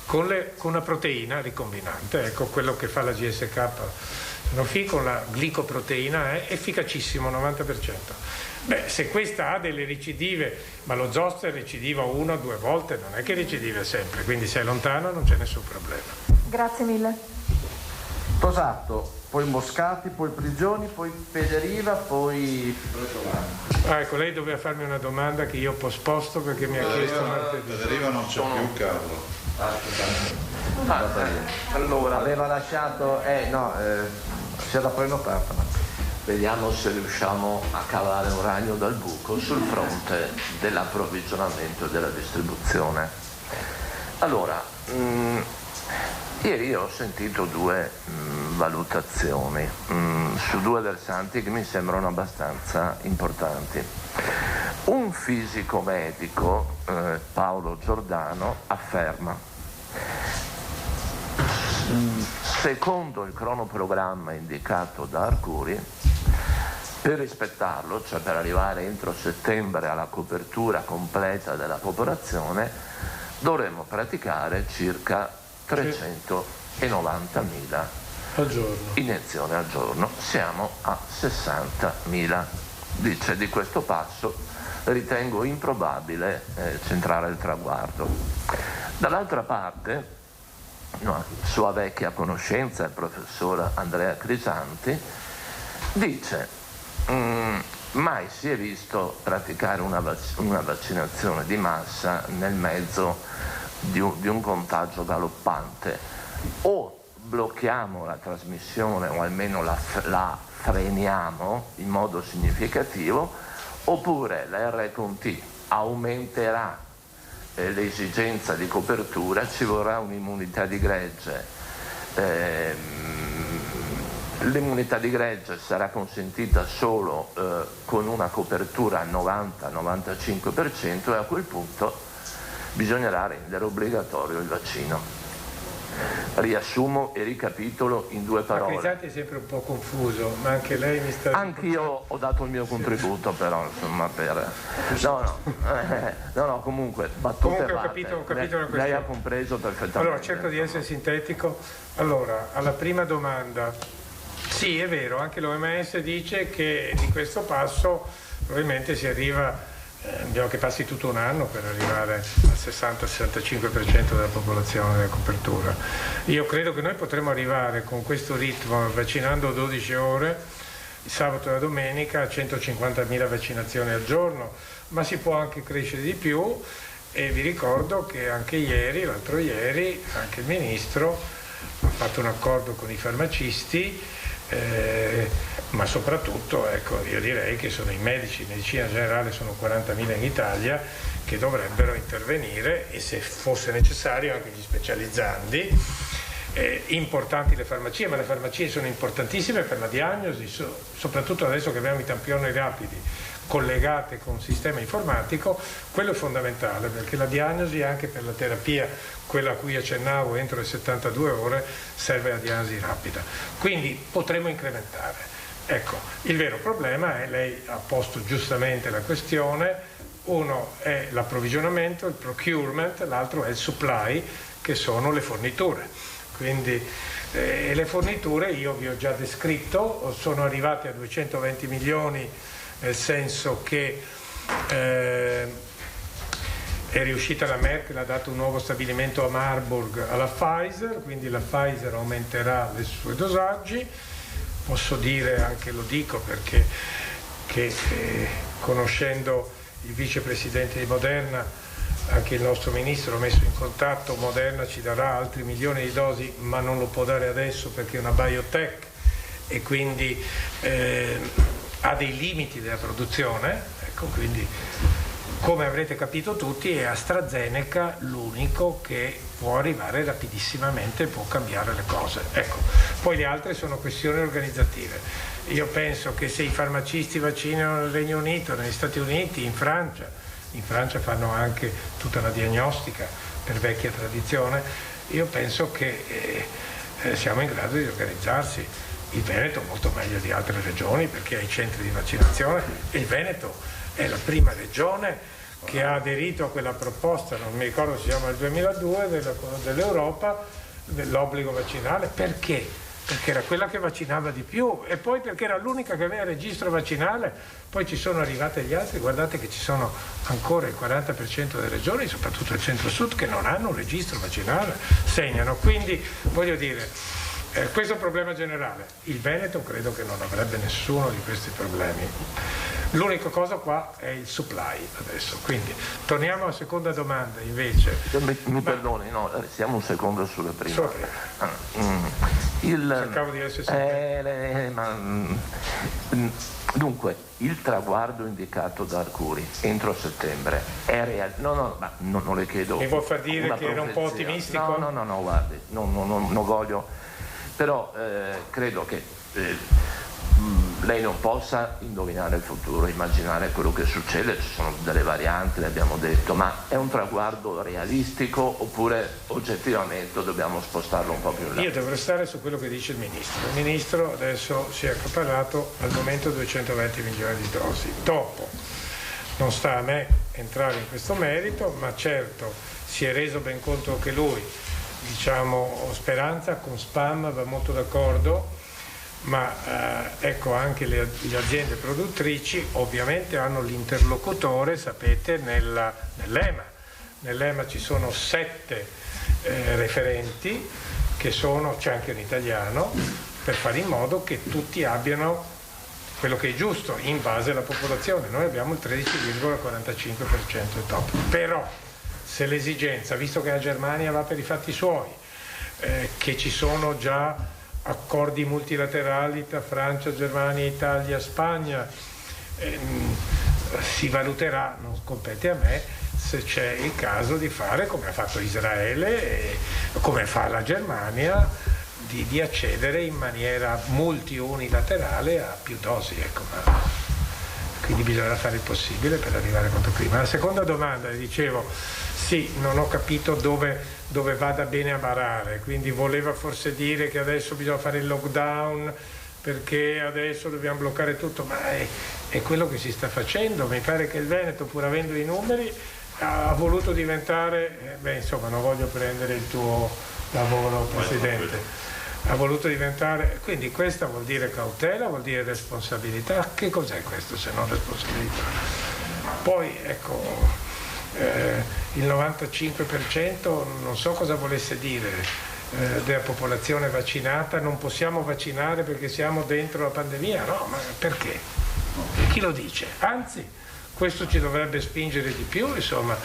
Speaker 14: con una proteina ricombinante, ecco quello che fa la GSK Sanofi con la glicoproteina è efficacissimo, 90%. Se questa ha delle recidive, ma lo zoster recidiva 1 o 2 volte, non è che recidiva sempre, quindi se è lontano non c'è nessun problema.
Speaker 11: Grazie mille.
Speaker 9: Tosato, poi Moscati, poi Prigioni, poi Federiva, poi...
Speaker 14: Ecco, lei doveva farmi una domanda che io ho posposto perché mi ha chiesto martedì.
Speaker 5: Federiva non c'è più, Carlo.
Speaker 9: Allora, aveva lasciato, c'è da prenotare.
Speaker 7: Vediamo se riusciamo a cavare un ragno dal buco sul fronte dell'approvvigionamento e della distribuzione. Allora, ieri ho sentito 2 valutazioni su 2 versanti che mi sembrano abbastanza importanti. Un fisico medico, Paolo Giordano, afferma: secondo il cronoprogramma indicato da Arcuri, per rispettarlo, cioè per arrivare entro settembre alla copertura completa della popolazione, dovremmo praticare circa 390.000 iniezioni al giorno. Siamo a 60.000. Dice: di questo passo ritengo improbabile centrare il traguardo. Dall'altra parte, sua vecchia conoscenza, il professor Andrea Crisanti, dice: mai si è visto praticare una vaccinazione di massa nel mezzo di un contagio galoppante. O blocchiamo la trasmissione o almeno la freniamo in modo significativo, oppure la R+T aumenterà l'esigenza di copertura, ci vorrà un'immunità di gregge. L'immunità di gregge sarà consentita solo con una copertura al 90-95% e a quel punto bisognerà rendere obbligatorio il vaccino. Riassumo e ricapitolo in 2 parole.
Speaker 14: Crisanti è sempre un po' confuso, ma anche lei mi sta...
Speaker 7: Anch'io ho dato il mio contributo, però insomma per... No, comunque battute
Speaker 14: comunque
Speaker 7: fatte.
Speaker 14: ho capito la questione.
Speaker 7: Lei ha compreso perfettamente.
Speaker 14: Allora, cerco di essere sintetico. Allora, alla prima domanda, sì, è vero, anche l'OMS dice che di questo passo probabilmente si arriva, abbiamo che passi tutto un anno per arrivare al 60-65% della popolazione della copertura. Io credo che noi potremo arrivare con questo ritmo, vaccinando 12 ore, il sabato e la domenica, a 150.000 vaccinazioni al giorno, ma si può anche crescere di più. E vi ricordo che anche ieri, l'altro ieri, anche il Ministro ha fatto un accordo con i farmacisti, ma soprattutto io direi che sono i medici in medicina generale, sono 40.000 in Italia, che dovrebbero intervenire, e se fosse necessario anche gli specializzandi. Importanti le farmacie, ma le farmacie sono importantissime per la diagnosi, soprattutto adesso che abbiamo i tamponi rapidi collegate con un sistema informatico. Quello è fondamentale, perché la diagnosi anche per la terapia, quella a cui accennavo entro le 72 ore, serve la diagnosi rapida, quindi potremo incrementare. Ecco, il vero problema è, lei ha posto giustamente la questione, uno è l'approvvigionamento, il procurement, l'altro è il supply, che sono le forniture. Quindi le forniture io vi ho già descritto, sono arrivate a 220 milioni nel senso che è riuscita la Merkel, ha dato un nuovo stabilimento a Marburg alla Pfizer, quindi la Pfizer aumenterà i suoi dosaggi. Posso dire, anche lo dico perché conoscendo il vicepresidente di Moderna, anche il nostro ministro l'ha messo in contatto, Moderna ci darà altri milioni di dosi, ma non lo può dare adesso perché è una biotech e quindi ha dei limiti della produzione, ecco, quindi come avrete capito tutti è AstraZeneca l'unico che può arrivare rapidissimamente, può cambiare le cose. Ecco. Poi le altre sono questioni organizzative. Io penso che se i farmacisti vaccinano nel Regno Unito, negli Stati Uniti, in Francia fanno anche tutta la diagnostica per vecchia tradizione, io penso che siamo in grado di organizzarsi. Il Veneto molto meglio di altre regioni perché ha i centri di vaccinazione. Il Veneto è la prima regione che ha aderito a quella proposta, non mi ricordo se si chiama il 2002, dell'Europa, dell'obbligo vaccinale. Perché? Perché era quella che vaccinava di più e poi perché era l'unica che aveva il registro vaccinale. Poi ci sono arrivate gli altri, guardate che ci sono ancora il 40% delle regioni, soprattutto il centro-sud, che non hanno un registro vaccinale, segnano. Quindi voglio dire, questo è un problema generale. Il Veneto credo che non avrebbe nessuno di questi problemi. L'unica cosa qua è il supply adesso. Quindi torniamo alla seconda domanda invece.
Speaker 7: Mi perdoni, no, restiamo un secondo sulla prima.
Speaker 14: Cercavo di essere
Speaker 7: dunque, il traguardo indicato da Arcuri entro settembre è reale? No, ma non le chiedo.
Speaker 14: Mi vuol far dire che era un po' ottimistico?
Speaker 7: No, guardi, non voglio. Però credo che lei non possa indovinare il futuro, immaginare quello che succede, ci sono delle varianti, le abbiamo detto, ma è un traguardo realistico oppure oggettivamente dobbiamo spostarlo un po' più in là?
Speaker 14: Io devo restare su quello che dice il Ministro. Il Ministro adesso si è accaparato al momento 220 milioni di dosi. Dopo, non sta a me entrare in questo merito, ma certo si è reso ben conto che lui, diciamo, Speranza con Spam va molto d'accordo, ma ecco anche le aziende produttrici ovviamente hanno l'interlocutore, sapete, nell'EMA. Nell'EMA ci sono 7 referenti, che c'è anche un italiano, per fare in modo che tutti abbiano quello che è giusto in base alla popolazione. Noi abbiamo il 13,45% top. Però se l'esigenza, visto che la Germania va per i fatti suoi, che ci sono già accordi multilaterali tra Francia, Germania, Italia, Spagna, si valuterà, non compete a me, se c'è il caso di fare come ha fatto Israele e come fa la Germania, di accedere in maniera multi-unilaterale a più dosi. Ecco. Quindi bisogna fare il possibile per arrivare a quanto prima. La seconda domanda, dicevo, sì, non ho capito dove vada bene a barare, quindi voleva forse dire che adesso bisogna fare il lockdown perché adesso dobbiamo bloccare tutto, ma è quello che si sta facendo. Mi pare che il Veneto, pur avendo i numeri, ha voluto diventare, insomma non voglio prendere il tuo lavoro, Presidente, ha voluto diventare, quindi questa vuol dire cautela, vuol dire responsabilità. Che cos'è questo se non responsabilità? Poi ecco, il 95% non so cosa volesse dire della popolazione vaccinata, non possiamo vaccinare perché siamo dentro la pandemia, no, ma perché? Chi lo dice? Anzi, questo ci dovrebbe spingere di più, insomma,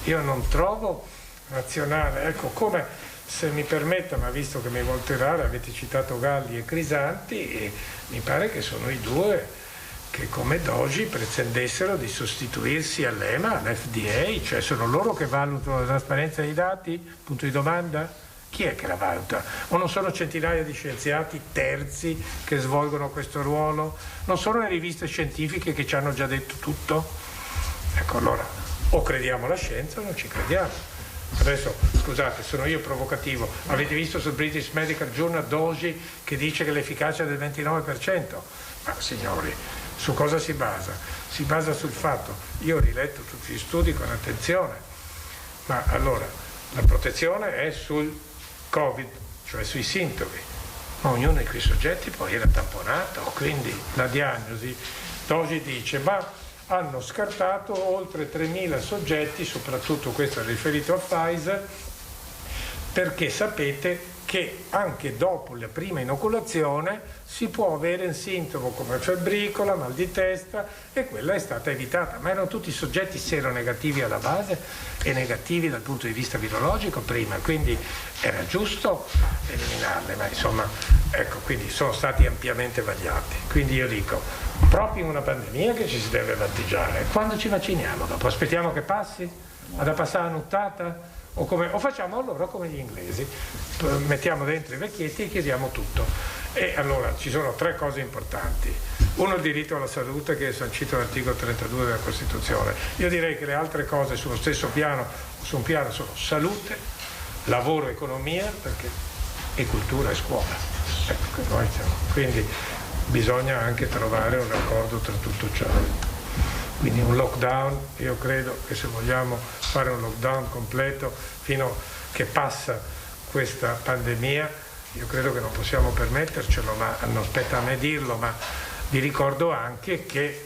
Speaker 14: io non trovo razionale, ecco, come, se mi permetta, ma visto che mi vuol tirare, avete citato Galli e Crisanti, e mi pare che sono i due che come Doji pretendessero di sostituirsi all'EMA, all'FDA, cioè sono loro che valutano la trasparenza dei dati? Punto di domanda? Chi è che la valuta? O non sono centinaia di scienziati terzi che svolgono questo ruolo? Non sono le riviste scientifiche che ci hanno già detto tutto? Ecco, allora, o crediamo alla scienza o non ci crediamo. Adesso, scusate, sono io provocativo. Avete visto sul British Medical Journal Doji che dice che l'efficacia è del 29%? Ma signori, su cosa si basa? Si basa sul fatto, io ho riletto tutti gli studi con attenzione, ma allora la protezione è sul Covid, cioè sui sintomi, ma ognuno di quei soggetti poi era tamponato, quindi la diagnosi Doji dice, ma hanno scartato oltre 3.000 soggetti, soprattutto questo è riferito a Pfizer, perché sapete che anche dopo la prima inoculazione si può avere un sintomo come febbricola, mal di testa, e quella è stata evitata. Ma erano tutti soggetti seronegativi alla base e negativi dal punto di vista virologico prima, quindi era giusto eliminarle, ma insomma, ecco, quindi sono stati ampiamente vagliati. Quindi io dico, proprio in una pandemia che ci si deve batteggiare, quando ci vacciniamo? Dopo aspettiamo che passi? Ha da passare la nottata? O facciamo allora come gli inglesi, mettiamo dentro i vecchietti e chiediamo tutto. E allora ci sono 3 cose importanti. Uno, il diritto alla salute, che è sancito dall'articolo 32 della Costituzione. Io direi che le altre cose sullo stesso piano, su un piano, sono salute, lavoro, economia, e cultura e scuola. Ecco, noi siamo. Quindi bisogna anche trovare un raccordo tra tutto ciò. Quindi un lockdown, io credo che se vogliamo fare un lockdown completo fino a che passa questa pandemia, io credo che non possiamo permettercelo, ma non spetta a me dirlo, ma vi ricordo anche che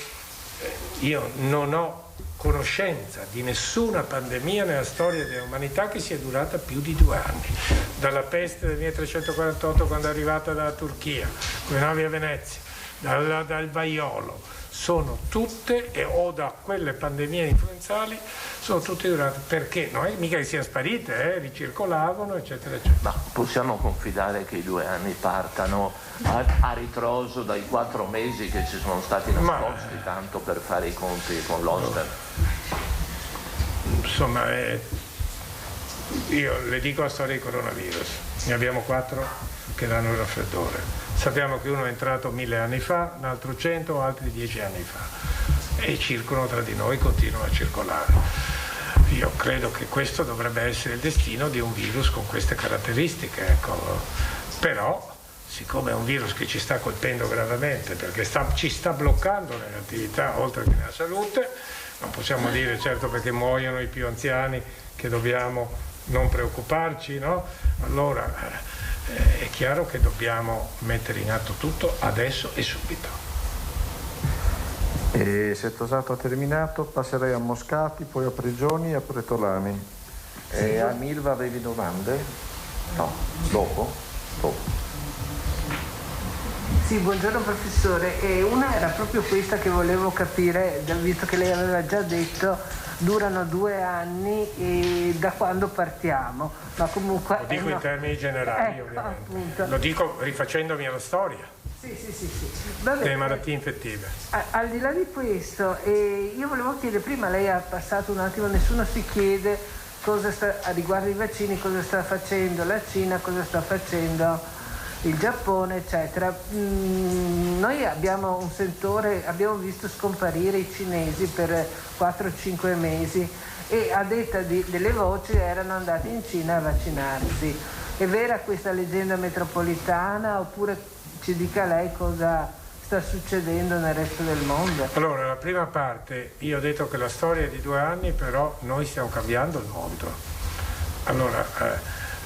Speaker 14: io non ho conoscenza di nessuna pandemia nella storia dell'umanità che sia durata più di 2 anni. Dalla peste del 1348, quando è arrivata dalla Turchia, con i navi a Venezia, dal vaiolo, sono tutte, o da quelle pandemie influenzali, sono tutte durate. Perché? Non è mica che siano sparite, ricircolavano, eccetera, eccetera.
Speaker 7: Ma possiamo confidare che i 2 anni partano a ritroso dai 4 mesi che ci sono stati nascosti, tanto per fare i conti con l'Oster?
Speaker 14: Insomma, io le dico la storia del coronavirus. Ne abbiamo 4 che danno il raffreddore. Sappiamo che uno è entrato 1000 anni fa, un altro 100, altri 10 anni fa, e circolano tra di noi, continuano a circolare. Io credo che questo dovrebbe essere il destino di un virus con queste caratteristiche, ecco. Però, siccome è un virus che ci sta colpendo gravemente, perché ci sta bloccando nell'attività oltre che nella salute, non possiamo dire certo perché muoiono i più anziani che dobbiamo non preoccuparci, no? Allora è chiaro che dobbiamo mettere in atto tutto adesso e subito.
Speaker 9: E se Tosato ha terminato, passerei a Moscati, poi a Prigioni e a Pretolani. E a Milva avevi domande? No, dopo?
Speaker 10: Sì, buongiorno professore. Una era proprio questa che volevo capire, visto che lei aveva già detto durano 2 anni e da quando partiamo, ma comunque...
Speaker 14: Lo dico in termini generali, ovviamente. Appunto. Lo dico rifacendomi alla storia.
Speaker 10: Sì.
Speaker 14: Delle malattie infettive.
Speaker 10: Al di là di questo, io volevo chiedere, prima lei ha passato un attimo, nessuno si chiede riguardo i vaccini, cosa sta facendo la Cina, cosa sta facendo il Giappone, eccetera. Noi abbiamo un settore, abbiamo visto scomparire i cinesi per 4-5 mesi e a detta delle voci erano andati in Cina a vaccinarsi. È vera questa leggenda metropolitana oppure ci dica lei cosa sta succedendo nel resto del mondo?
Speaker 14: Allora, la prima parte, io ho detto che la storia è di 2 anni, però noi stiamo cambiando il mondo. Allora,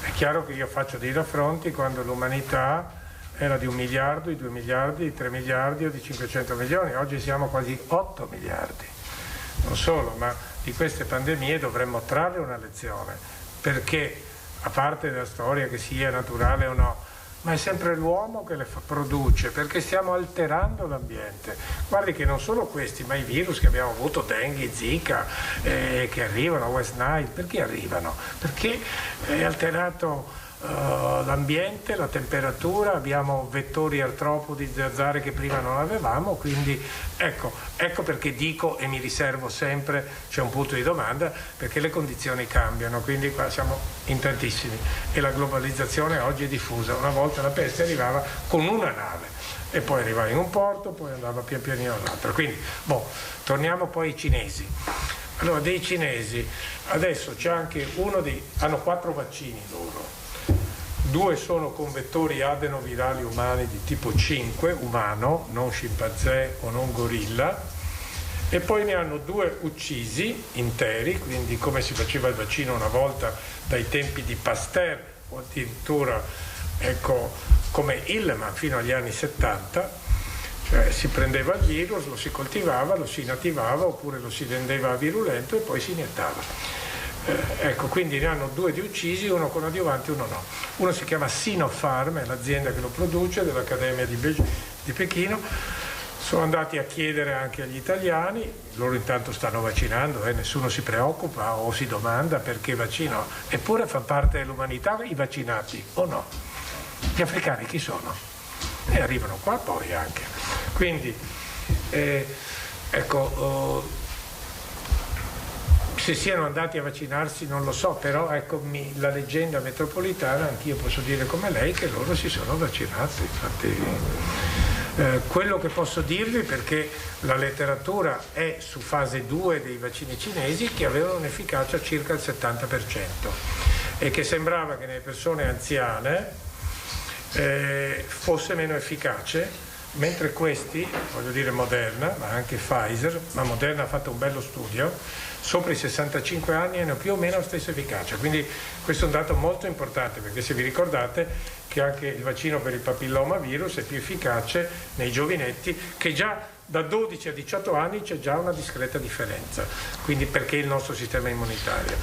Speaker 14: è chiaro che io faccio dei raffronti quando l'umanità era di 1 miliardo, di 2 miliardi, di 3 miliardi o di 500 milioni, oggi siamo quasi 8 miliardi. Non solo, ma di queste pandemie dovremmo trarre una lezione, perché a parte della storia che sia naturale o no, ma è sempre l'uomo che le produce, perché stiamo alterando l'ambiente. Guardi che non solo questi, ma i virus che abbiamo avuto, Dengue, Zika, che arrivano, West Nile, perché arrivano? Perché è alterato l'ambiente, la temperatura, abbiamo vettori artropodi zazzare che prima non avevamo, quindi ecco perché dico e mi riservo sempre, c'è un punto di domanda, perché le condizioni cambiano, quindi qua siamo in tantissimi e la globalizzazione oggi è diffusa. Una volta la peste arrivava con una nave e poi arrivava in un porto, poi andava pian pianino all'altro, quindi torniamo poi ai cinesi. Allora, dei cinesi adesso c'è anche hanno 4 vaccini loro. 2 sono con vettori adenovirali umani di tipo 5, umano, non scimpanzé o non gorilla, e poi ne hanno 2 uccisi interi, quindi come si faceva il vaccino una volta dai tempi di Pasteur o addirittura come Hilleman fino agli anni 70, Cioè si prendeva il virus, lo si coltivava, lo si inattivava oppure lo si rendeva virulento e poi si iniettava. Ecco, quindi ne hanno 2 di uccisi, uno con adiuvanti e uno no. Uno si chiama Sinopharm, è l'azienda che lo produce, dell'Accademia di Pechino. Sono andati a chiedere anche agli italiani, loro intanto stanno vaccinando, nessuno si preoccupa o si domanda perché vaccino, eppure fa parte dell'umanità i vaccinati o no? Gli africani chi sono? E arrivano qua poi anche. Quindi, ecco, se siano andati a vaccinarsi non lo so, però ecco la leggenda metropolitana, anch'io posso dire come lei che loro si sono vaccinati. Infatti, quello che posso dirvi, perché la letteratura è su fase 2 dei vaccini cinesi che avevano un'efficacia circa il 70% e che sembrava che nelle persone anziane fosse meno efficace, mentre questi, voglio dire Moderna, ma anche Pfizer, ma Moderna ha fatto un bello studio, sopra i 65 anni hanno più o meno la stessa efficacia, quindi questo è un dato molto importante, perché se vi ricordate che anche il vaccino per il papillomavirus è più efficace nei giovinetti, che già da 12 a 18 anni c'è già una discreta differenza, quindi perché il nostro sistema immunitario,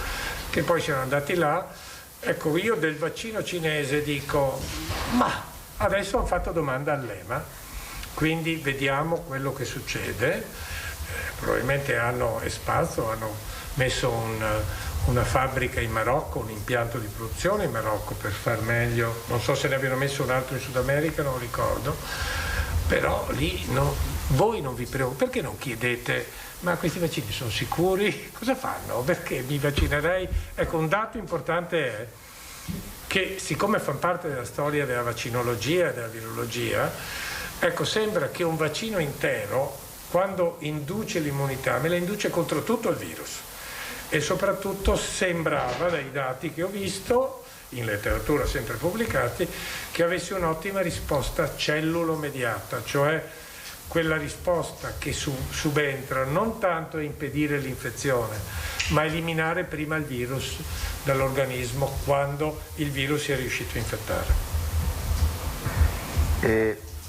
Speaker 14: che poi siano andati là. Ecco, io del vaccino cinese dico, ma adesso hanno fatto domanda all'EMA, quindi vediamo quello che succede. Probabilmente hanno espanso, hanno messo una fabbrica in Marocco, un impianto di produzione in Marocco per far meglio, non so se ne abbiano messo un altro in Sud America, non ricordo, però lì voi non vi preoccupate, perché non chiedete ma questi vaccini sono sicuri? Cosa fanno? Perché mi vaccinerei? Ecco, un dato importante è che siccome fa parte della storia della vaccinologia e della virologia, ecco, sembra che un vaccino intero, quando induce l'immunità, me la induce contro tutto il virus, e soprattutto sembrava, dai dati che ho visto in letteratura sempre pubblicati, che avesse un'ottima risposta cellulo-mediata, cioè quella risposta che subentra non tanto a impedire l'infezione, ma a eliminare prima il virus dall'organismo quando il virus si è riuscito a infettare.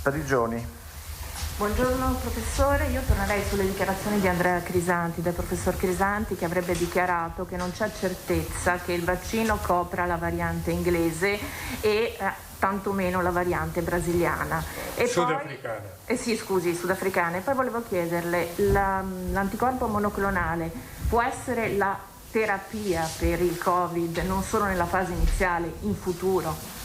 Speaker 9: Prigioni.
Speaker 8: Buongiorno professore, io tornerei sulle dichiarazioni di Andrea Crisanti, del professor Crisanti, che avrebbe dichiarato che non c'è certezza che il vaccino copra la variante inglese e tantomeno la variante brasiliana. E
Speaker 14: sudafricana.
Speaker 8: Sudafricana. E poi volevo chiederle, l'anticorpo monoclonale può essere la terapia per il Covid non solo nella fase iniziale, in futuro?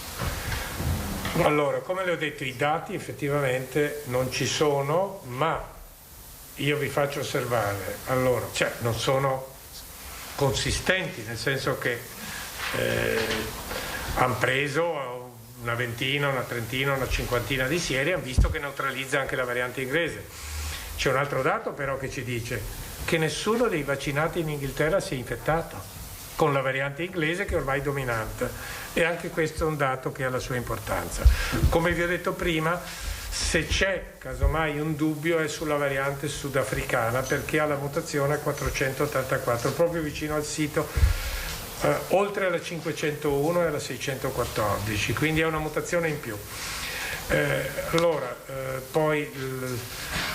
Speaker 14: Allora, come le ho detto, i dati effettivamente non ci sono, ma io vi faccio osservare, allora, non sono consistenti, nel senso che hanno preso una ventina, una trentina, una cinquantina di sieri, hanno visto che neutralizza anche la variante inglese. C'è un altro dato però che ci dice che nessuno dei vaccinati in Inghilterra si è infettato con la variante inglese, che è ormai dominante, e anche questo è un dato che ha la sua importanza. Come vi ho detto prima, se c'è casomai un dubbio è sulla variante sudafricana, perché ha la mutazione 484 proprio vicino al sito, oltre alla 501 e alla 614, quindi è una mutazione in più. Poi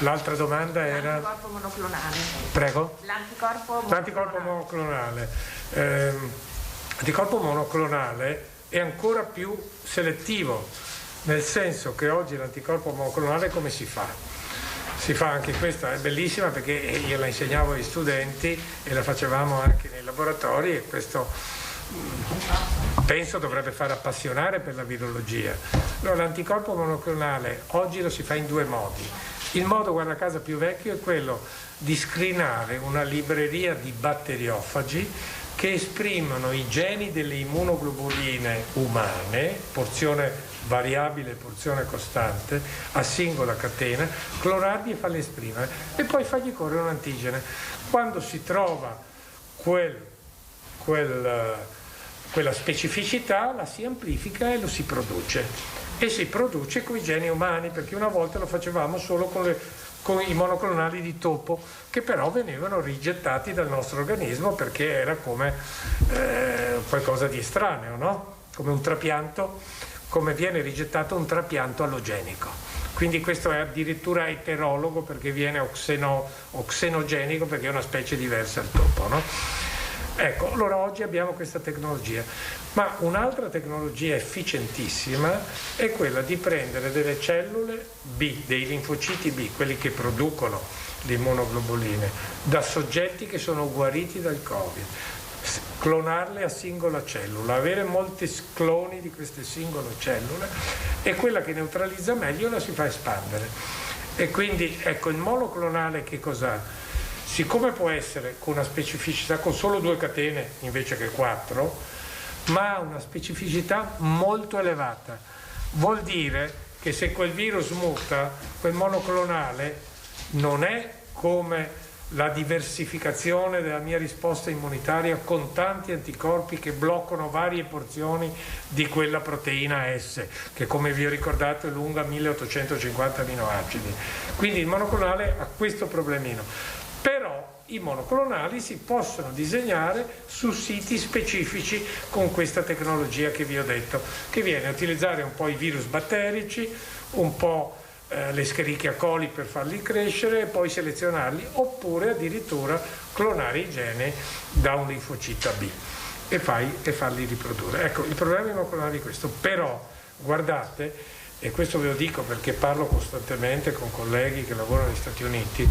Speaker 14: l'altra domanda era...
Speaker 8: L'anticorpo monoclonale.
Speaker 14: Prego?
Speaker 8: L'anticorpo
Speaker 14: monoclonale. L'anticorpo monoclonale è ancora più selettivo, nel senso che oggi l'anticorpo monoclonale come si fa? Si fa, anche questa è bellissima perché io la insegnavo agli studenti e la facevamo anche nei laboratori, e questo penso dovrebbe far appassionare per la virologia. Allora, l'anticorpo monoclonale oggi lo si fa in 2 modi. Il modo, guarda caso, più vecchio è quello di screenare una libreria di batteriofagi che esprimono i geni delle immunoglobuline umane, porzione variabile, porzione costante, a singola catena, clonarli e farli esprimere e poi fargli correre un antigene. Quando si trova quella specificità, la si amplifica e lo si produce. E si produce con i geni umani, perché una volta lo facevamo solo con i monoclonali di topo, che però venivano rigettati dal nostro organismo perché era come qualcosa di estraneo, no? Come un trapianto, come viene rigettato un trapianto allogenico. quindi questo è addirittura eterologo perché viene xenogenico perché è una specie diversa il topo, no? Ecco, allora oggi abbiamo questa tecnologia, ma un'altra tecnologia efficientissima è quella di prendere delle cellule B, dei linfociti B, quelli che producono le immunoglobuline, da soggetti che sono guariti dal Covid, clonarle a singola cellula, avere molti cloni di queste singole cellule e quella che neutralizza meglio la si fa espandere. E quindi ecco, il monoclonale che cos'ha? Siccome può essere con una specificità con solo 2 catene invece che 4, ma ha una specificità molto elevata. Vuol dire che se quel virus muta, quel monoclonale non è come la diversificazione della mia risposta immunitaria con tanti anticorpi che bloccano varie porzioni di quella proteina S, che come vi ho ricordato è lunga 1850 aminoacidi. Quindi il monoclonale ha questo problemino. Però i monoclonali si possono disegnare su siti specifici con questa tecnologia che vi ho detto, che viene a utilizzare un po' i virus batterici, un po' le Escherichia coli per farli crescere e poi selezionarli, oppure addirittura clonare i geni da un linfocita B e farli riprodurre. Ecco, il problema dei monoclonali è questo, però guardate, e questo ve lo dico perché parlo costantemente con colleghi che lavorano negli Stati Uniti,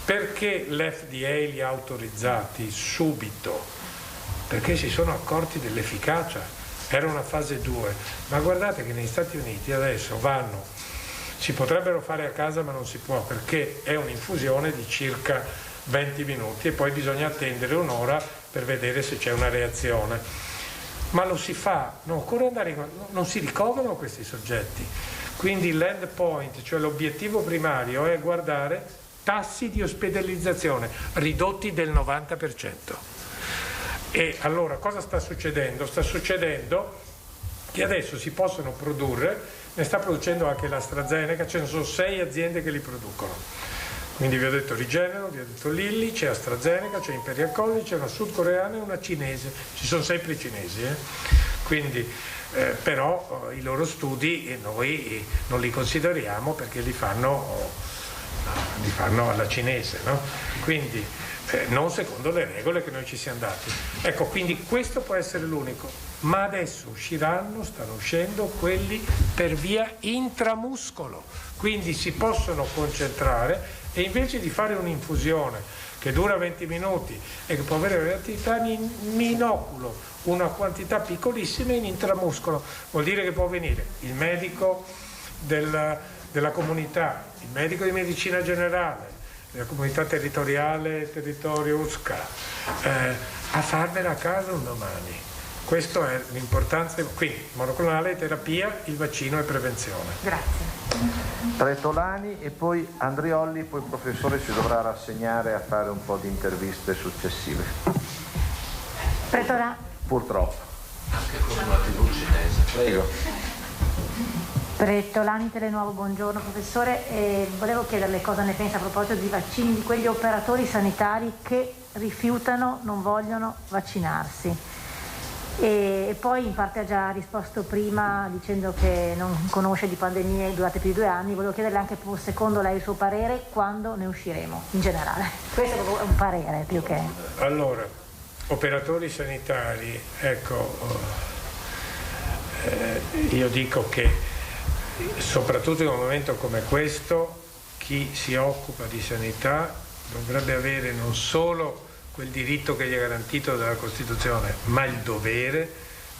Speaker 14: perché l'FDA li ha autorizzati subito? Perché si sono accorti dell'efficacia, era una fase 2, ma guardate che negli Stati Uniti adesso si potrebbero fare a casa ma non si può perché è un'infusione di circa 20 minuti e poi bisogna attendere un'ora per vedere se c'è una reazione. Ma lo si fa, non si ricoverano questi soggetti, quindi l'endpoint, cioè l'obiettivo primario è guardare tassi di ospedalizzazione ridotti del 90%. E allora cosa sta succedendo? Sta succedendo che adesso si possono produrre, ne sta producendo anche l'AstraZeneca, ce ne sono 6 aziende che li producono. Quindi vi ho detto Rigeneron, vi ho detto Lilly, c'è AstraZeneca, c'è Imperial College, c'è una sudcoreana e una cinese, ci sono sempre cinesi, Quindi però i loro studi noi non li consideriamo perché li fanno alla cinese, no? Quindi non secondo le regole che noi ci siamo dati. Ecco, quindi questo può essere l'unico, ma adesso stanno uscendo quelli per via intramuscolo, quindi si possono concentrare e invece di fare un'infusione che dura 20 minuti e che può avere reattività, mi inoculo una quantità piccolissima in intramuscolo, vuol dire che può venire il medico della comunità, il medico di medicina generale, della comunità territoriale, territorio USCA, a farvela a casa un domani. Questa è l'importanza, quindi monoclonale, terapia, il vaccino e prevenzione.
Speaker 11: Grazie.
Speaker 9: Pretolani e poi Andriolli, poi il professore si dovrà rassegnare a fare un po' di interviste successive.
Speaker 12: Pretolani.
Speaker 9: Purtroppo.
Speaker 7: Anche con una TV cinese.
Speaker 9: Prego.
Speaker 12: Pretolani, Telenuovo, buongiorno professore. Volevo chiederle cosa ne pensa a proposito di vaccini, di quegli operatori sanitari che rifiutano, non vogliono vaccinarsi. E poi in parte ha già risposto prima dicendo che non conosce di pandemie durate più di 2 anni. Volevo chiederle anche secondo lei il suo parere quando ne usciremo in generale. Questo è un parere più che...
Speaker 14: Allora, operatori sanitari, ecco, io dico che soprattutto in un momento come questo chi si occupa di sanità dovrebbe avere non solo quel diritto che gli è garantito dalla Costituzione, ma il dovere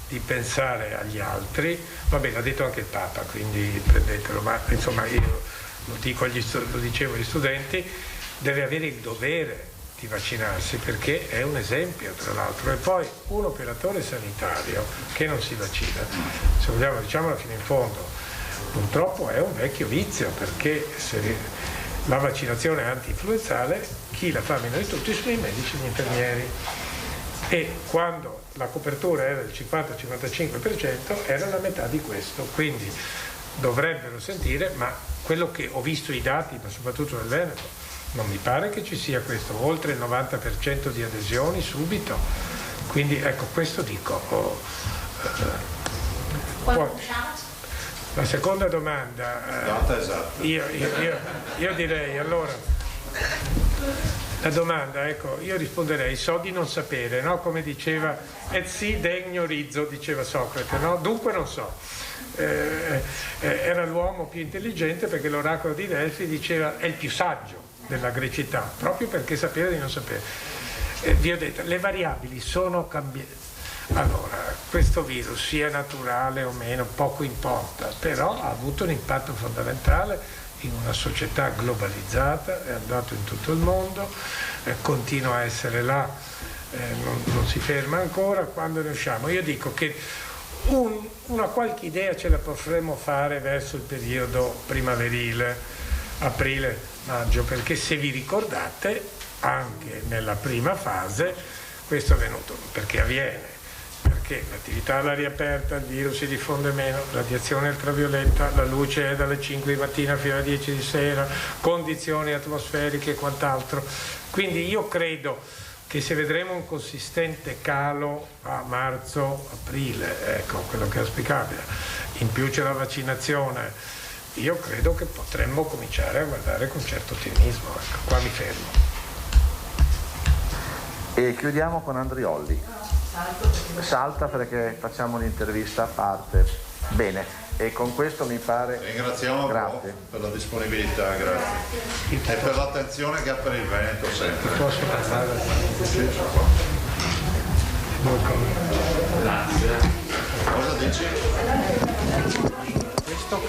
Speaker 14: di pensare agli altri. Vabbè, l'ha detto anche il Papa, quindi prendetelo, ma insomma io lo dicevo agli studenti, deve avere il dovere di vaccinarsi perché è un esempio tra l'altro. E poi un operatore sanitario che non si vaccina, se vogliamo diciamolo fino in fondo, purtroppo è un vecchio vizio, perché se la vaccinazione anti-influenzale chi la fa meno di tutti sono i medici e gli infermieri, e quando la copertura era del 50-55% era la metà di questo, quindi dovrebbero sentire, ma quello che ho visto i dati, ma soprattutto nel Veneto, non mi pare che ci sia questo, oltre il 90% di adesioni subito, quindi ecco questo dico. La seconda domanda,
Speaker 5: Data esatta.
Speaker 14: io direi allora, la domanda, ecco, io risponderei so di non sapere, no? Come diceva et si de ignorizzo, diceva Socrate, no? Dunque non so. Era l'uomo più intelligente perché l'oracolo di Delfi diceva è il più saggio della grecità, proprio perché sapeva di non sapere. Vi ho detto, le variabili sono cambiate. Allora, questo virus, sia naturale o meno, poco importa, però ha avuto un impatto fondamentale in una società globalizzata, è andato in tutto il mondo, continua a essere là, non si ferma ancora. Quando ne usciamo? Io dico che una qualche idea ce la potremmo fare verso il periodo primaverile, aprile, maggio, perché se vi ricordate anche nella prima fase questo è venuto perché avviene. Perché l'attività all'aria aperta, il virus si diffonde meno, radiazione ultravioletta, la luce è dalle 5 di mattina fino alle 10 di sera, condizioni atmosferiche e quant'altro. Quindi io credo che se vedremo un consistente calo a marzo, aprile, ecco quello che è auspicabile, in più c'è la vaccinazione, io credo che potremmo cominciare a guardare con certo ottimismo. Ecco, qua mi fermo.
Speaker 9: E chiudiamo con Andriolli. Salta perché facciamo un'intervista a parte. Bene, e con questo mi pare.
Speaker 5: Ringraziamo per la disponibilità, grazie. E per l'attenzione che ha per il Veneto sempre.
Speaker 14: Posso parlare?
Speaker 5: Grazie. Cosa dici?
Speaker 14: Questo